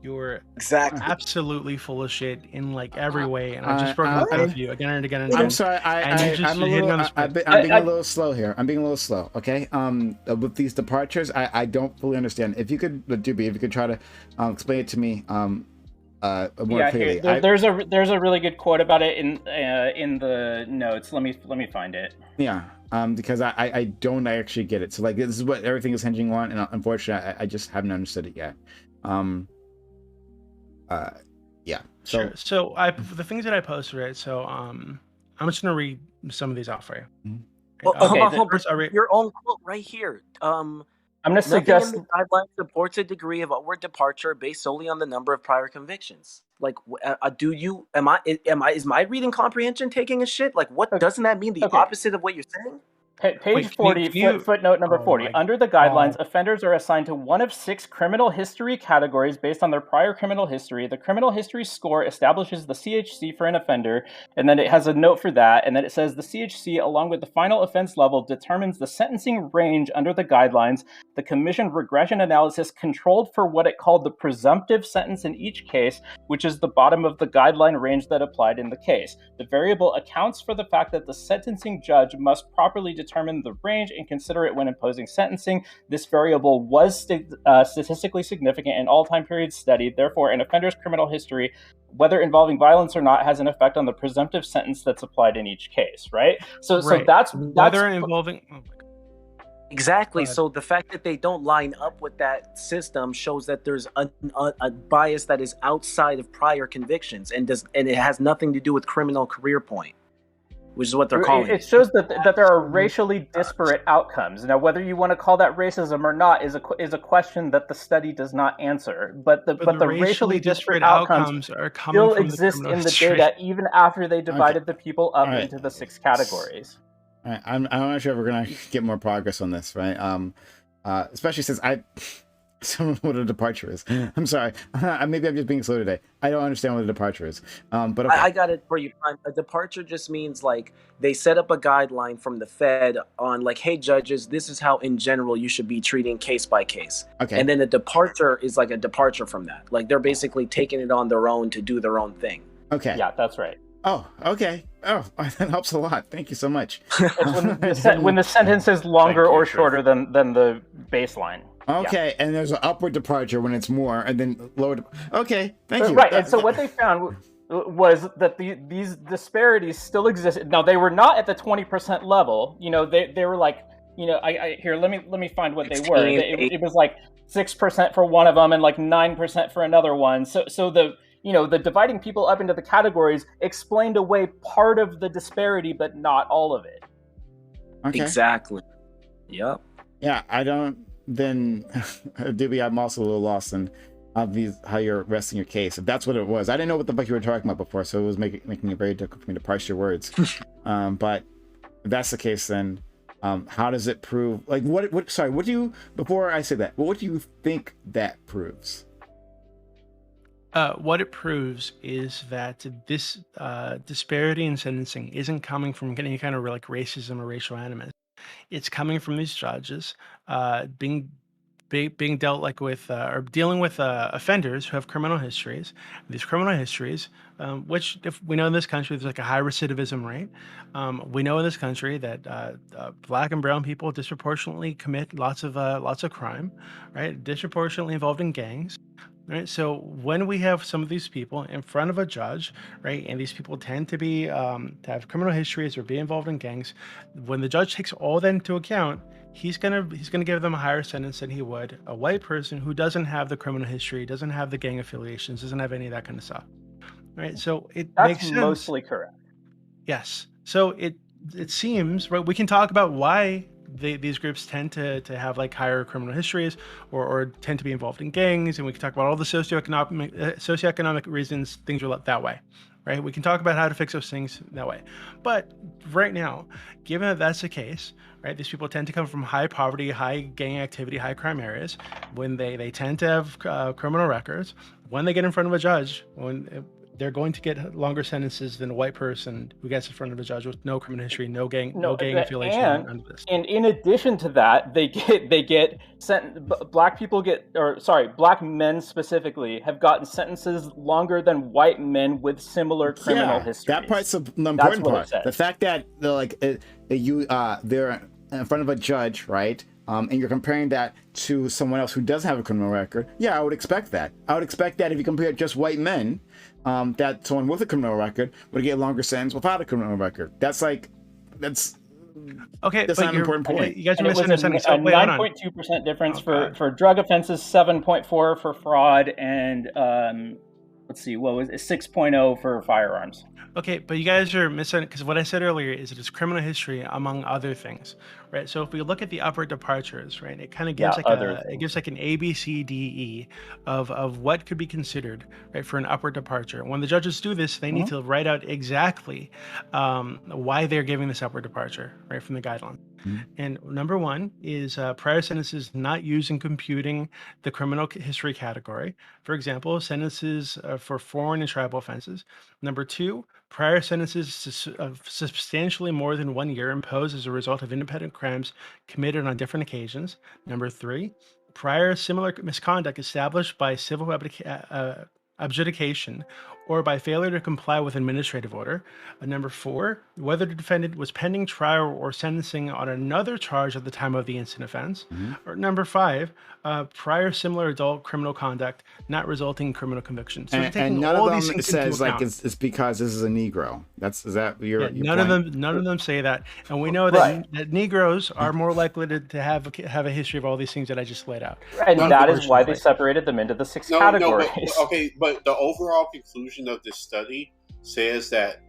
You're exactly absolutely full of shit in like every way, and I just broke it with you again and again and again. I'm sorry. I'm being a little slow here. I'm being a little slow. Okay. With these departures, I don't fully understand. If you could, Doobie, if you could try to explain it to me more clearly. There's a really good quote about it in the notes. Let me find it. Yeah. Because I don't actually get it. So like this is what everything is hinging on, and unfortunately, I just haven't understood it yet. Yeah. So sure. So the things that I posted, right? So I'm just gonna read some of these out for you. Well, hold on. Your own quote right here. I'm gonna nothing suggest in the guidelines supports a degree of upward departure based solely on the number of prior convictions. Like, is my reading comprehension taking a shit? Like, what doesn't that mean? The opposite of what you're saying? Page 40, footnote number 40. Under the guidelines, offenders are assigned to one of 6 criminal history categories based on their prior criminal history. The criminal history score establishes the CHC for an offender, and then it has a note for that, and then it says the CHC, along with the final offense level, determines the sentencing range under the guidelines. The commission regression analysis controlled for what it called the presumptive sentence in each case, which is the bottom of the guideline range that applied in the case. The variable accounts for the fact that the sentencing judge must properly determine the range and consider it when imposing sentencing. This variable was statistically significant in all time periods studied. Therefore, an offender's criminal history, whether involving violence or not, has an effect on the presumptive sentence that's applied in each case, right? So that's whether involving. Exactly. So the fact that they don't line up with that system shows that there's a bias that is outside of prior convictions, and it has nothing to do with criminal career point, which is what they're calling it. Shows that there are racially disparate outcomes. Now, whether you want to call that racism or not is a question that the study does not answer. But the racially disparate outcomes are coming still from exist the in the data, even after they divided the people up All right. into the 6 categories. All right. I'm not sure if we're gonna get more progress on this, right? Especially since I don't know what a departure is. I'm sorry. Maybe I'm just being slow today. I don't understand what a departure is. But okay. I got it for you. A departure just means like they set up a guideline from the Fed on like, hey, judges, this is how in general you should be treating case by case. Okay. And then a departure is like a departure from that. Like they're basically taking it on their own to do their own thing. Okay. Yeah, that's right. Oh, okay. Oh, that helps a lot. Thank you so much. It's when the sentence is longer or shorter than the baseline. Okay, and there's an upward departure when it's more, and then lower. Okay, thank you. Right, and so what they found was that these disparities still existed. Now they were not at the 20% level. You know, they were like, you know, here let me find what they were. It was like 6% for one of them and like 9% for another one. So the dividing people up into the categories explained away part of the disparity, but not all of it. Okay. Exactly. Yep. Yeah, I don't. Then, Doobie, I'm also a little lost in how you're resting your case. If that's what it was, I didn't know what the fuck you were talking about before, so it was making it very difficult for me to parse your words. But if that's the case, then how does it prove? Like, what? Sorry, what do you? Before I say that, what do you think that proves? What it proves is that this disparity in sentencing isn't coming from any kind of like racism or racial animus. It's coming from these judges being dealt like with or dealing with offenders who have criminal histories. These criminal histories, which if we know in this country there's like a high recidivism rate. We know in this country that Black and brown people disproportionately commit lots of crime, right? Disproportionately involved in gangs. Right. So when we have some of these people in front of a judge, right, and these people tend to be to have criminal histories or be involved in gangs, when the judge takes all that into account, he's gonna give them a higher sentence than he would a white person who doesn't have the criminal history, doesn't have the gang affiliations, doesn't have any of that kind of stuff. Right. So That's makes sense. mostly correct. Yes. So it seems, right, we can talk about why these groups tend to have like higher criminal histories or tend to be involved in gangs, and we can talk about all the socioeconomic reasons things are that way, right? We can talk about how to fix those things that way. But right now, given that that's the case, right, these people tend to come from high poverty, high gang activity, high crime areas. When they tend to have criminal records, when they get in front of a judge, they're going to get longer sentences than a white person who gets in front of a judge with no criminal history, no gang affiliation, none of this. And in addition to that, black men specifically have gotten sentences longer than white men with similar criminal history. That part's the important part. The fact that they're in front of a judge, right? And you're comparing that to someone else who doesn't have a criminal record. Yeah, I would expect that. I would expect that if you compare just white men, that someone with a criminal record would get a longer sentence without a criminal record. That's okay. That's not an important point. You guys are missing a 9.2% difference for drug offenses, 7.4 for fraud, and let's see, what was it? 6.0 for firearms. Okay, but you guys are missing, because what I said earlier is it is criminal history among other things, right? So if we look at the upward departures, right, it kind of gives like an A, B, C, D, E of what could be considered, right, for an upward departure. When the judges do this, they need to write out exactly why they're giving this upward departure, right, from the guideline. And number one is prior sentences not used in computing the criminal history category. For example, sentences for foreign and tribal offenses. Number two, prior sentences of substantially more than 1 year imposed as a result of independent crimes committed on different occasions. Number three, prior similar misconduct established by civil adjudication or by failure to comply with administrative order. Number four, whether the defendant was pending trial or sentencing on another charge at the time of the instant offense. Or number five, prior similar adult criminal conduct not resulting in criminal convictions. So and none of them says like it's because this is a Negro. Is that your none of them say that, and we know that Negroes are more likely to have a history of all these things that I just laid out. And that is why they separated them into the six categories. But the overall conclusion of this study says that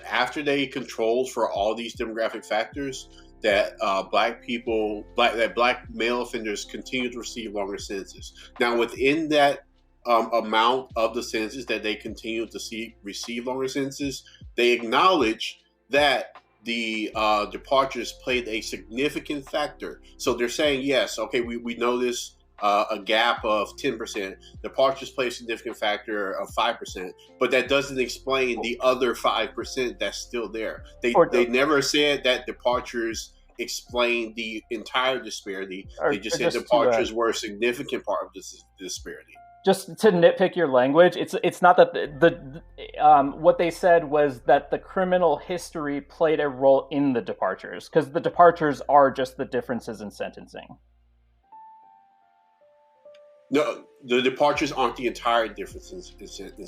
after they controls for all these demographic factors, that black male offenders continue to receive longer sentences. Now, within that amount of the sentences that they continue to receive longer sentences, they acknowledge that the departures played a significant factor. So they're saying, yes, okay, we know this. A gap of 10%. Departures play a significant factor of 5%, but that doesn't explain the other 5% that's still there. They never said that departures explain the entire disparity. They just said departures were a significant part of this disparity. Just to nitpick your language, it's not that what they said was that the criminal history played a role in the departures, because the departures are just the differences in sentencing. No, the departures aren't the entire difference in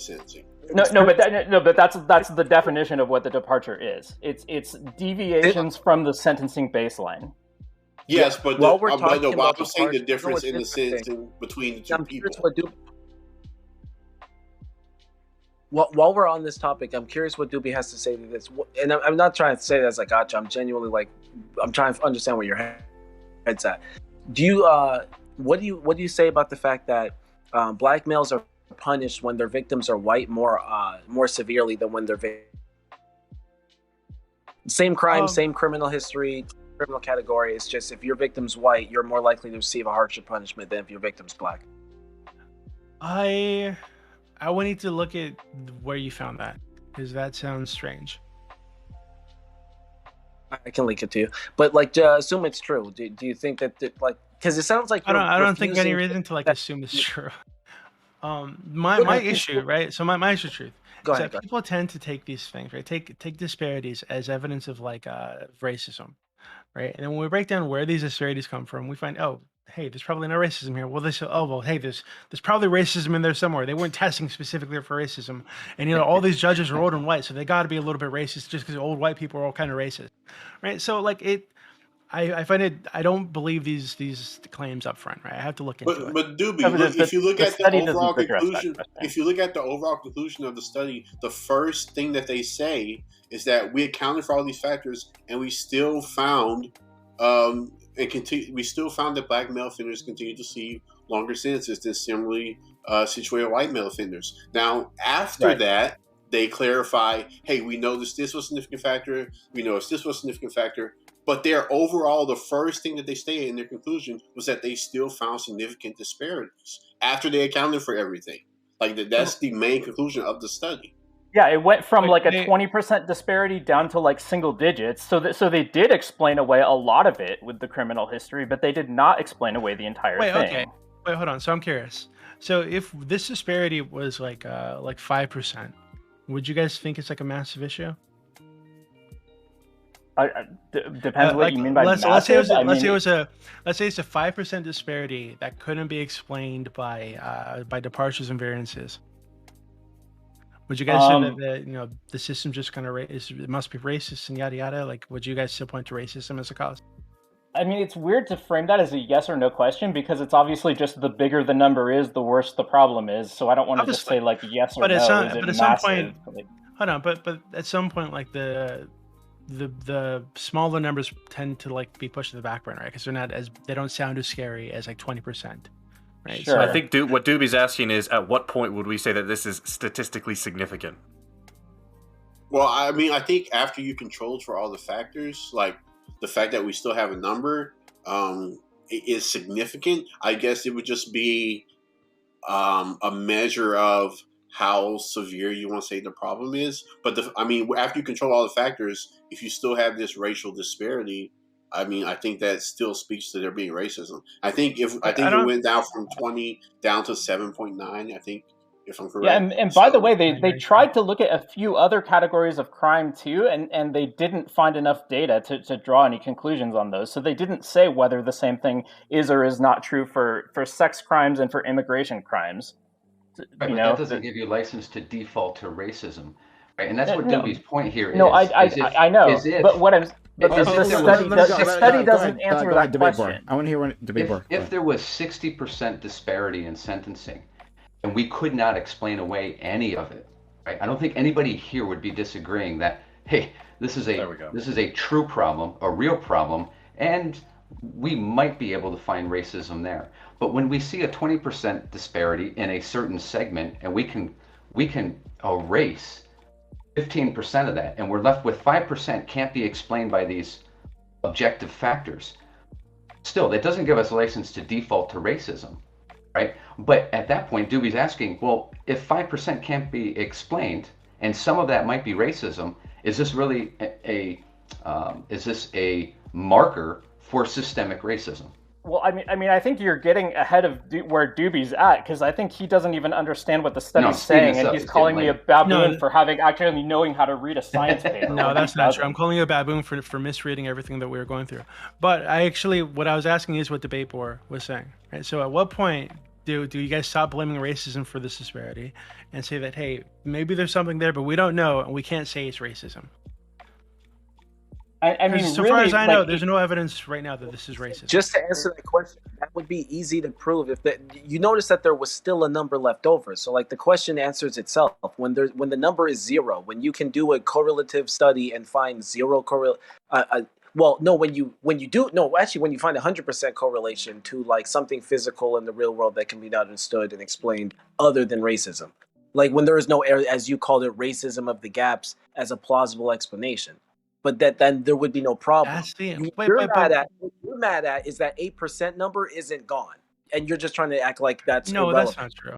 sentencing. But that's the definition of what the departure is. It's deviations from the sentencing baseline. Yes, but I'm saying the difference in the sentencing between the two people. While we're on this topic, I'm curious what Doobie has to say to this. And I'm not trying to say that as like, gotcha. I'm genuinely I'm trying to understand where your head's at. What do you say about the fact that black males are punished when their victims are white more severely than when they're same crime, same criminal history, criminal category? It's just if your victim's white, you're more likely to receive a harsher punishment than if your victim's black. I would need to look at where you found that, because that sounds strange. I can link it to you, but assume it's true. Do you think that because it sounds like I don't think any reason to assume it's true. My issue, right? So my issue, truth. Go ahead. People tend to take these things, right? Take disparities as evidence of racism, right? And then when we break down where these disparities come from, we find, hey, there's probably no racism here. Well, hey, there's probably racism in there somewhere. They weren't testing specifically for racism, and all these judges are old and white, so they got to be a little bit racist just because old white people are all kind of racist, right? So I find it. I don't believe these claims up front, right? I have to look into it. But Doobie, if you look at the overall conclusion, of the study, the first thing that they say is that we accounted for all these factors, and we still found, that black male offenders continue to see longer sentences than similarly situated white male offenders. Now, after that, they clarify, hey, we know this was a significant factor. We know this was a significant factor. But the first thing that they stated in their conclusion was that they still found significant disparities after they accounted for everything. Like that's the main conclusion of the study. Yeah, it went from like a 20% disparity down to like single digits. So they did explain away a lot of it with the criminal history, but they did not explain away the entire thing. Okay. Wait, hold on. So I'm curious. So if this disparity was like 5%, would you guys think it's like a massive issue? Depends what you mean by massive. Let's say it's a 5% disparity that couldn't be explained by departures and variances. Would you guys say that the system just kind of it must be racist and yada yada? Like, would you guys still point to racism as a cause? I mean, it's weird to frame that as a yes or no question because it's obviously just the bigger the number is, the worse the problem is. So I don't want to just say like yes or no. But at some point, hold on. But at some point, like the smaller numbers tend to like be pushed to the back burner, right? Because they don't sound as scary as like 20%. Right. Sure. So I think what Doobie's asking is, at what point would we say that this is statistically significant? Well, I mean, I think after you controlled for all the factors, like the fact that we still have a number is significant. I guess it would just be a measure of how severe you want to say the problem is. But after you control all the factors, if you still have this racial disparity, I mean, I think that still speaks to there being racism. I think it went down from 20 down to 7.9. I think, if I'm correct. Yeah, and by the way, they tried to look at a few other categories of crime too, and they didn't find enough data to draw any conclusions on those. So they didn't say whether the same thing is or is not true for sex crimes and for immigration crimes. Right, but that doesn't give you license to default to racism, right? And that's what Doobie's point here is. No, I know, but what I'm. But the study doesn't answer that question. I want to hear one debate board. If there was 60% disparity in sentencing, and we could not explain away any of it, right? I don't think anybody here would be disagreeing that, hey, this is a true problem, a real problem, and we might be able to find racism there. But when we see a 20% disparity in a certain segment, and we can erase 15% of that, and we're left with 5% can't be explained by these objective factors. Still, that doesn't give us a license to default to racism, right? But at that point, Doobie's asking, well, if 5% can't be explained, and some of that might be racism, is this really a marker for systemic racism? Well, I mean, I think you're getting ahead of where Doobie's at, because I think he doesn't even understand what the study's saying, and he's calling me a baboon for actually knowing how to read a science paper. No, that's not true. I'm calling you a baboon for misreading everything that we were going through. But what I was asking is what Debate Board was saying. Right? So at what point do you guys stop blaming racism for this disparity and say that, hey, maybe there's something there, but we don't know, and we can't say it's racism? I mean, so far as I know, there's no evidence right now that this is racist. Just to answer that question, that would be easy to prove. You notice that there was still a number left over, so like the question answers itself. When the number is zero, when you can do a correlative study and find zero when you find 100% correlation to like something physical in the real world that can be understood and explained other than racism, like when there is no, as you called it, racism of the gaps as a plausible explanation. But then there would be no problem. That's the What you're mad at is that 8% number isn't gone, and you're just trying to act like that's irrelevant. That's not true.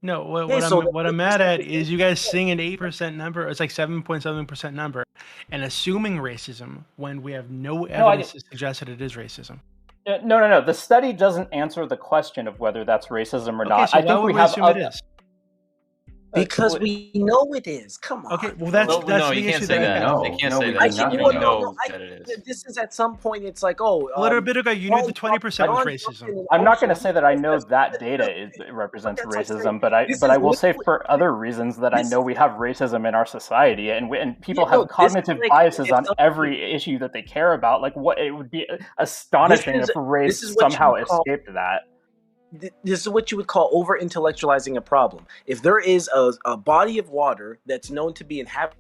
No, what I'm mad at is you guys seeing an 8% number. It's like 7.7% number, and assuming racism when we have no evidence to suggest that it is racism. No. The study doesn't answer the question of whether that's racism or not. So I think we have it is. Because we know it is. Come on. Okay, well that's the issue that I have. They can't say that. This is at some point. It's like, a little bit ago, you knew the 20% was racism. I'm not going to say that I know that data represents racism, but I will say for other reasons that I know we have racism in our society, and people have cognitive biases on every issue that they care about. Like, it would be astonishing if race somehow escaped that. This is what you would call over-intellectualizing a problem. If there is a body of water that's known to be inhabited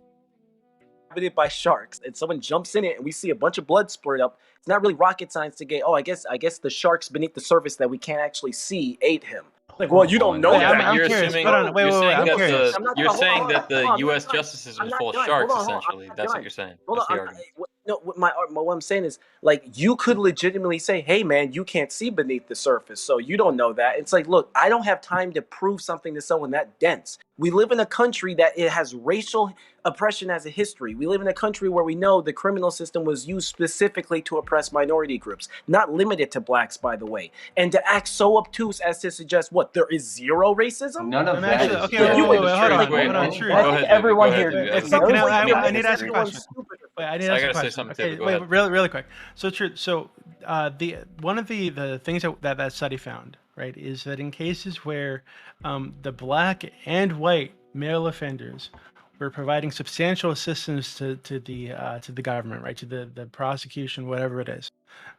by sharks, and someone jumps in it and we see a bunch of blood spurt up, it's not really rocket science to get, I guess the sharks beneath the surface that we can't actually see ate him. Like, well, you don't know that. You're assuming. You're saying that the U.S. justice system is full of sharks. Essentially, that's what you're saying. That's the argument. No, what I'm saying is, like, you could legitimately say, hey, man, you can't see beneath the surface, so you don't know that. It's like, look, I don't have time to prove something to someone that dense. We live in a country that it has racial oppression as a history. We live in a country where we know the criminal system was used specifically to oppress minority groups, not limited to blacks, by the way. And to act so obtuse as to suggest, what, there is zero racism? None of that Actually, is okay, true. hold on. True. I think everyone here. I need to ask a question. Wait, I need to ask a question. Okay, wait, really quick. So true. So, one of the things that study found, right, is that in cases where the black and white male offenders were providing substantial assistance to the government, right, to the prosecution, whatever it is,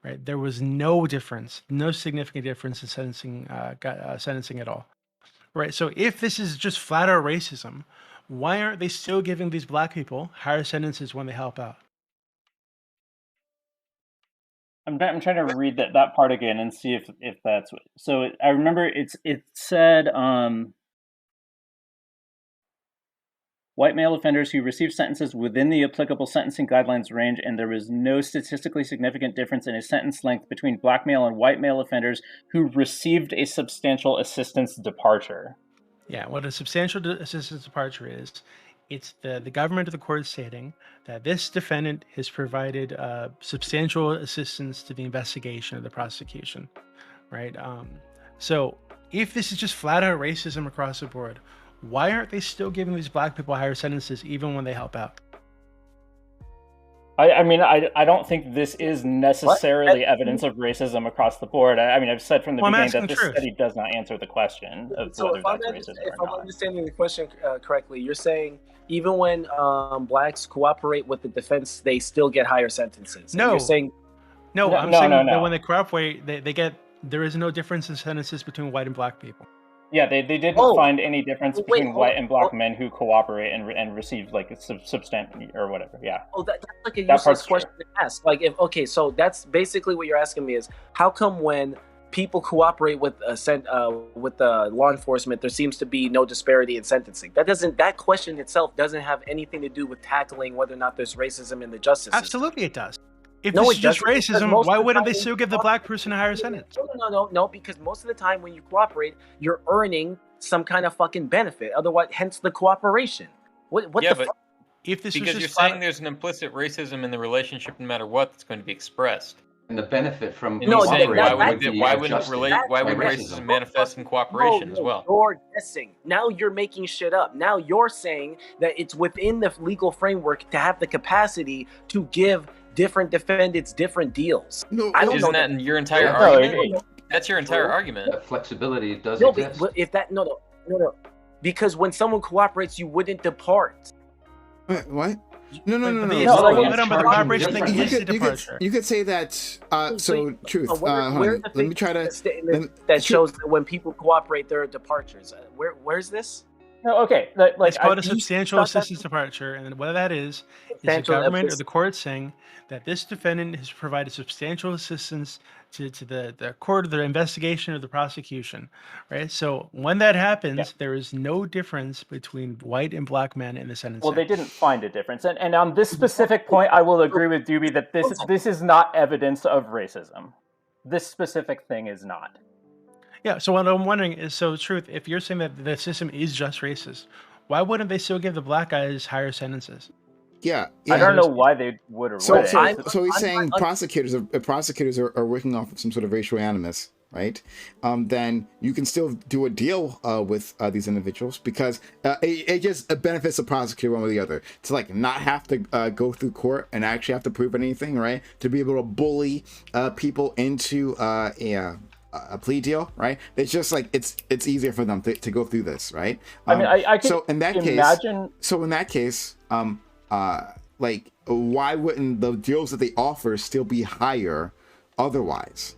right, there was no significant difference in sentencing at all, right. So if this is just flat out racism, why aren't they still giving these black people higher sentences when they help out? I'm trying to read that part again and see if that's what. So I remember it said white male offenders who received sentences within the applicable sentencing guidelines range, and there was no statistically significant difference in a sentence length between black male and white male offenders who received a substantial assistance departure. Yeah, what a substantial assistance departure is, it's the government or the court stating that this defendant has provided substantial assistance to the investigation of the prosecution, right? So if this is just flat out racism across the board, why aren't they still giving these black people higher sentences even when they help out? I mean, I don't think this is necessarily evidence of racism across the board. I mean, I've said from the beginning that this study does not answer the question of whether that's racism or not. If I'm understanding the question correctly, you're saying even when blacks cooperate with the defense, they still get higher sentences. No, you're saying I'm saying that when they cooperate, there is no difference in sentences between white and black people. Yeah, they didn't find any difference between white and black men who cooperate and receive like a substantial or whatever. Yeah. Oh, that's like a useless question to ask. Like, so that's basically what you're asking me is how come when people cooperate with law enforcement, there seems to be no disparity in sentencing? That question itself doesn't have anything to do with tackling whether or not there's racism in the justice system. Absolutely, it does. If this is just racism, why wouldn't they still give the black person a higher sentence? No, because most of the time when you cooperate, you're earning some kind of fucking benefit. Otherwise, hence the cooperation. What the fuck? If this because you're saying there's an implicit racism in the relationship, no matter what, that's going to be expressed. And the benefit from why wouldn't racism manifest in cooperation as well? You're guessing. Now you're making shit up. Now you're saying that it's within the legal framework to have the capacity to give different defendants different deals. No, isn't that your entire argument? That's your entire argument. That flexibility does exist. But if that no, because when someone cooperates, you wouldn't depart. Wait, what? No. The cooperation thing is a departure. You could say that. So truth. Hold on. Let me try to. That shows that when people cooperate, there are departures. Where's this? No, okay. It's called a substantial assistance departure, and what that is the government or the court saying that this defendant has provided substantial assistance to the court, the investigation, or the prosecution, right? So when that happens, there is no difference between white and black men in the sentence. Well, they didn't find a difference, and on this specific point, I will agree with Doobie that this is not evidence of racism. This specific thing is not. Yeah, so what I'm wondering is, Truth, if you're saying that the system is just racist, why wouldn't they still give the black guys higher sentences? Yeah. I don't know why they would or wouldn't. So he's saying prosecutors are working off of some sort of racial animus, right? Then you can still do a deal with these individuals because it just benefits the prosecutor one way or the other to like not have to go through court and actually have to prove anything, right? To be able to bully people into a plea deal, right? It's just like it's easier for them to go through this, right? I mean, I could so in that imagine. In that case, like why wouldn't the deals that they offer still be higher otherwise?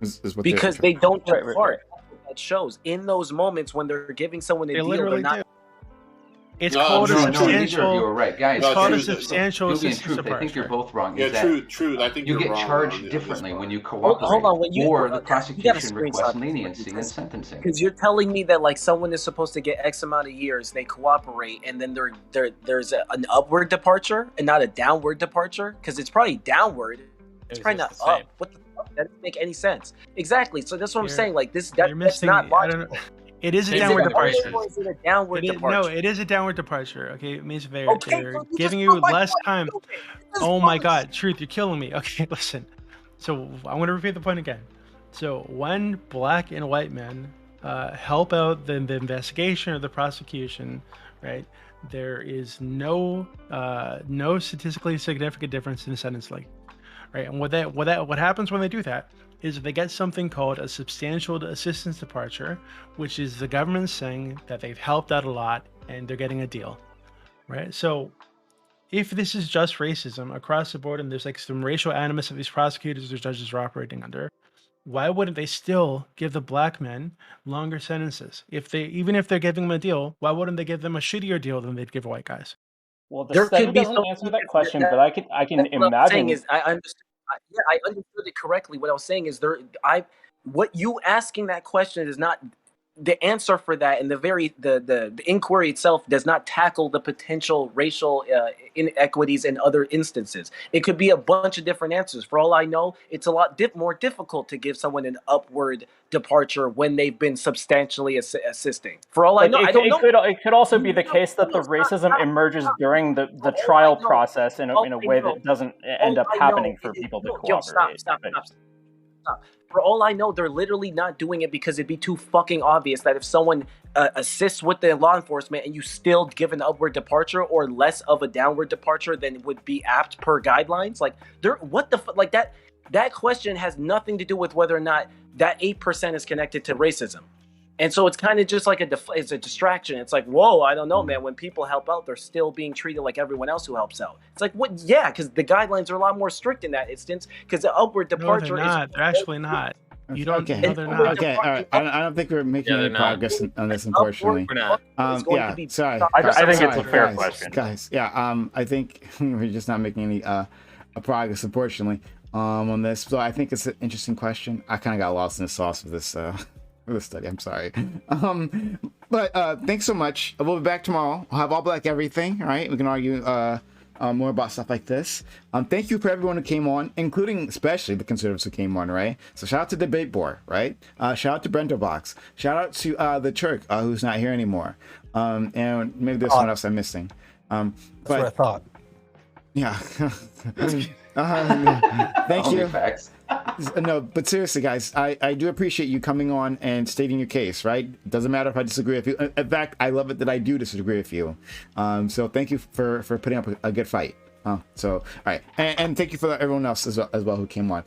Is what because they don't depart. That shows in those moments when they're giving someone a deal, they're not. It's called a substantial. You were right, guys. It's called a substantial Truth. I think you're both wrong. Yeah, true. I think you get charged differently when you cooperate, hold on, when you, or the prosecution you requests leniency in sentencing. Because you're telling me that like someone is supposed to get X amount of years, they cooperate, and then there's an upward departure and not a downward departure. Because it's probably downward. It's probably not up. What the fuck? That doesn't make any sense. Exactly. So that's what I'm saying. Like that's not logical. It is a downward departure. Is it a downward departure? No, it is a downward departure. Okay, it means they're giving you less time. Oh my God, Truth, you're killing me. Okay, listen. So I want to repeat the point again. So when black and white men help out the investigation or the prosecution, right? There is no statistically significant difference in sentence length, right? And what happens when they do that is they get something called a substantial assistance departure, which is the government saying that they've helped out a lot and they're getting a deal, right? So if this is just racism across the board and there's like some racial animus that these prosecutors or judges are operating under, why wouldn't they still give the black men longer sentences? Even if they're giving them a deal, why wouldn't they give them a shittier deal than they'd give white guys? Well, the study doesn't answer that question, but I can imagine. What I'm saying is, I understood. I understood it correctly. What I was saying is what you asking that question is not the answer for that, and the inquiry itself does not tackle the potential racial inequities in other instances. It could be a bunch of different answers. For all I know, it's a lot more difficult to give someone an upward departure when they've been substantially assisting. For all I know, I don't know. It could also be the case that the racism emerges during the trial process in a way that doesn't end up happening for people to cooperate. Stop. For all I know, they're literally not doing it because it'd be too fucking obvious that if someone assists with the law enforcement and you still give an upward departure or less of a downward departure than would be apt per guidelines, like that question has nothing to do with whether or not that 8% is connected to racism. And so it's kind of just like it's a distraction. It's like, whoa, I don't know, man. When people help out, they're still being treated like everyone else who helps out. It's like, what? Yeah, because the guidelines are a lot more strict in that instance. Because the upward departure they're not. They're actually not. You don't. Okay. No, they're not. Okay. All right. I don't think we're making any progress on this, unfortunately. We're not. Sorry. I think it's a fair question, guys. Yeah. I think we're just not making any progress, unfortunately, on this. So I think it's an interesting question. I kind of got lost in the sauce of this. The study. I'm sorry. But thanks so much. We'll be back tomorrow. We'll have all black everything, right? We can argue more about stuff like this. Thank you for everyone who came on, including especially the conservatives who came on, right? So shout out to Debate Board, right? Shout out to Brento Box. Shout out to the Turk, who's not here anymore. And maybe there's someone else I'm missing. That's what I thought. Yeah. Thank you. No, but seriously, guys, I do appreciate you coming on and stating your case, right? It doesn't matter if I disagree with you. In fact, I love it that I do disagree with you. So thank you for putting up a good fight. So, all right. And thank you for everyone else as well who came on.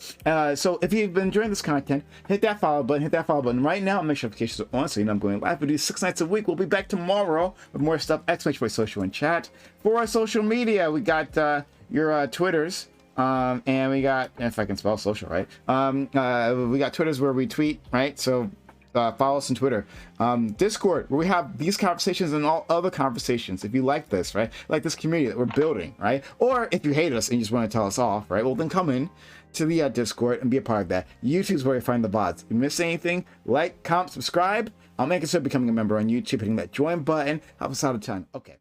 So if you've been enjoying this content, hit that follow button. Right now, make sure notifications are on so you know I'm going live. We do 6 nights a week. We'll be back tomorrow with more stuff. !for social and chat. For our social media, we got your Twitters. And we got, if I can spell social right, we got Twitters where we tweet, right? So follow us on Twitter. Discord, where we have these conversations and all other conversations. If you like this, right, like this community that we're building, right, or if you hate us and you just want to tell us off, right, well then come in to the Discord and be a part of that. YouTube's where you find the VODs. If you miss anything, like, comment, subscribe. I'll make it so becoming a member on YouTube, hitting that join button. Help us out a ton. Okay.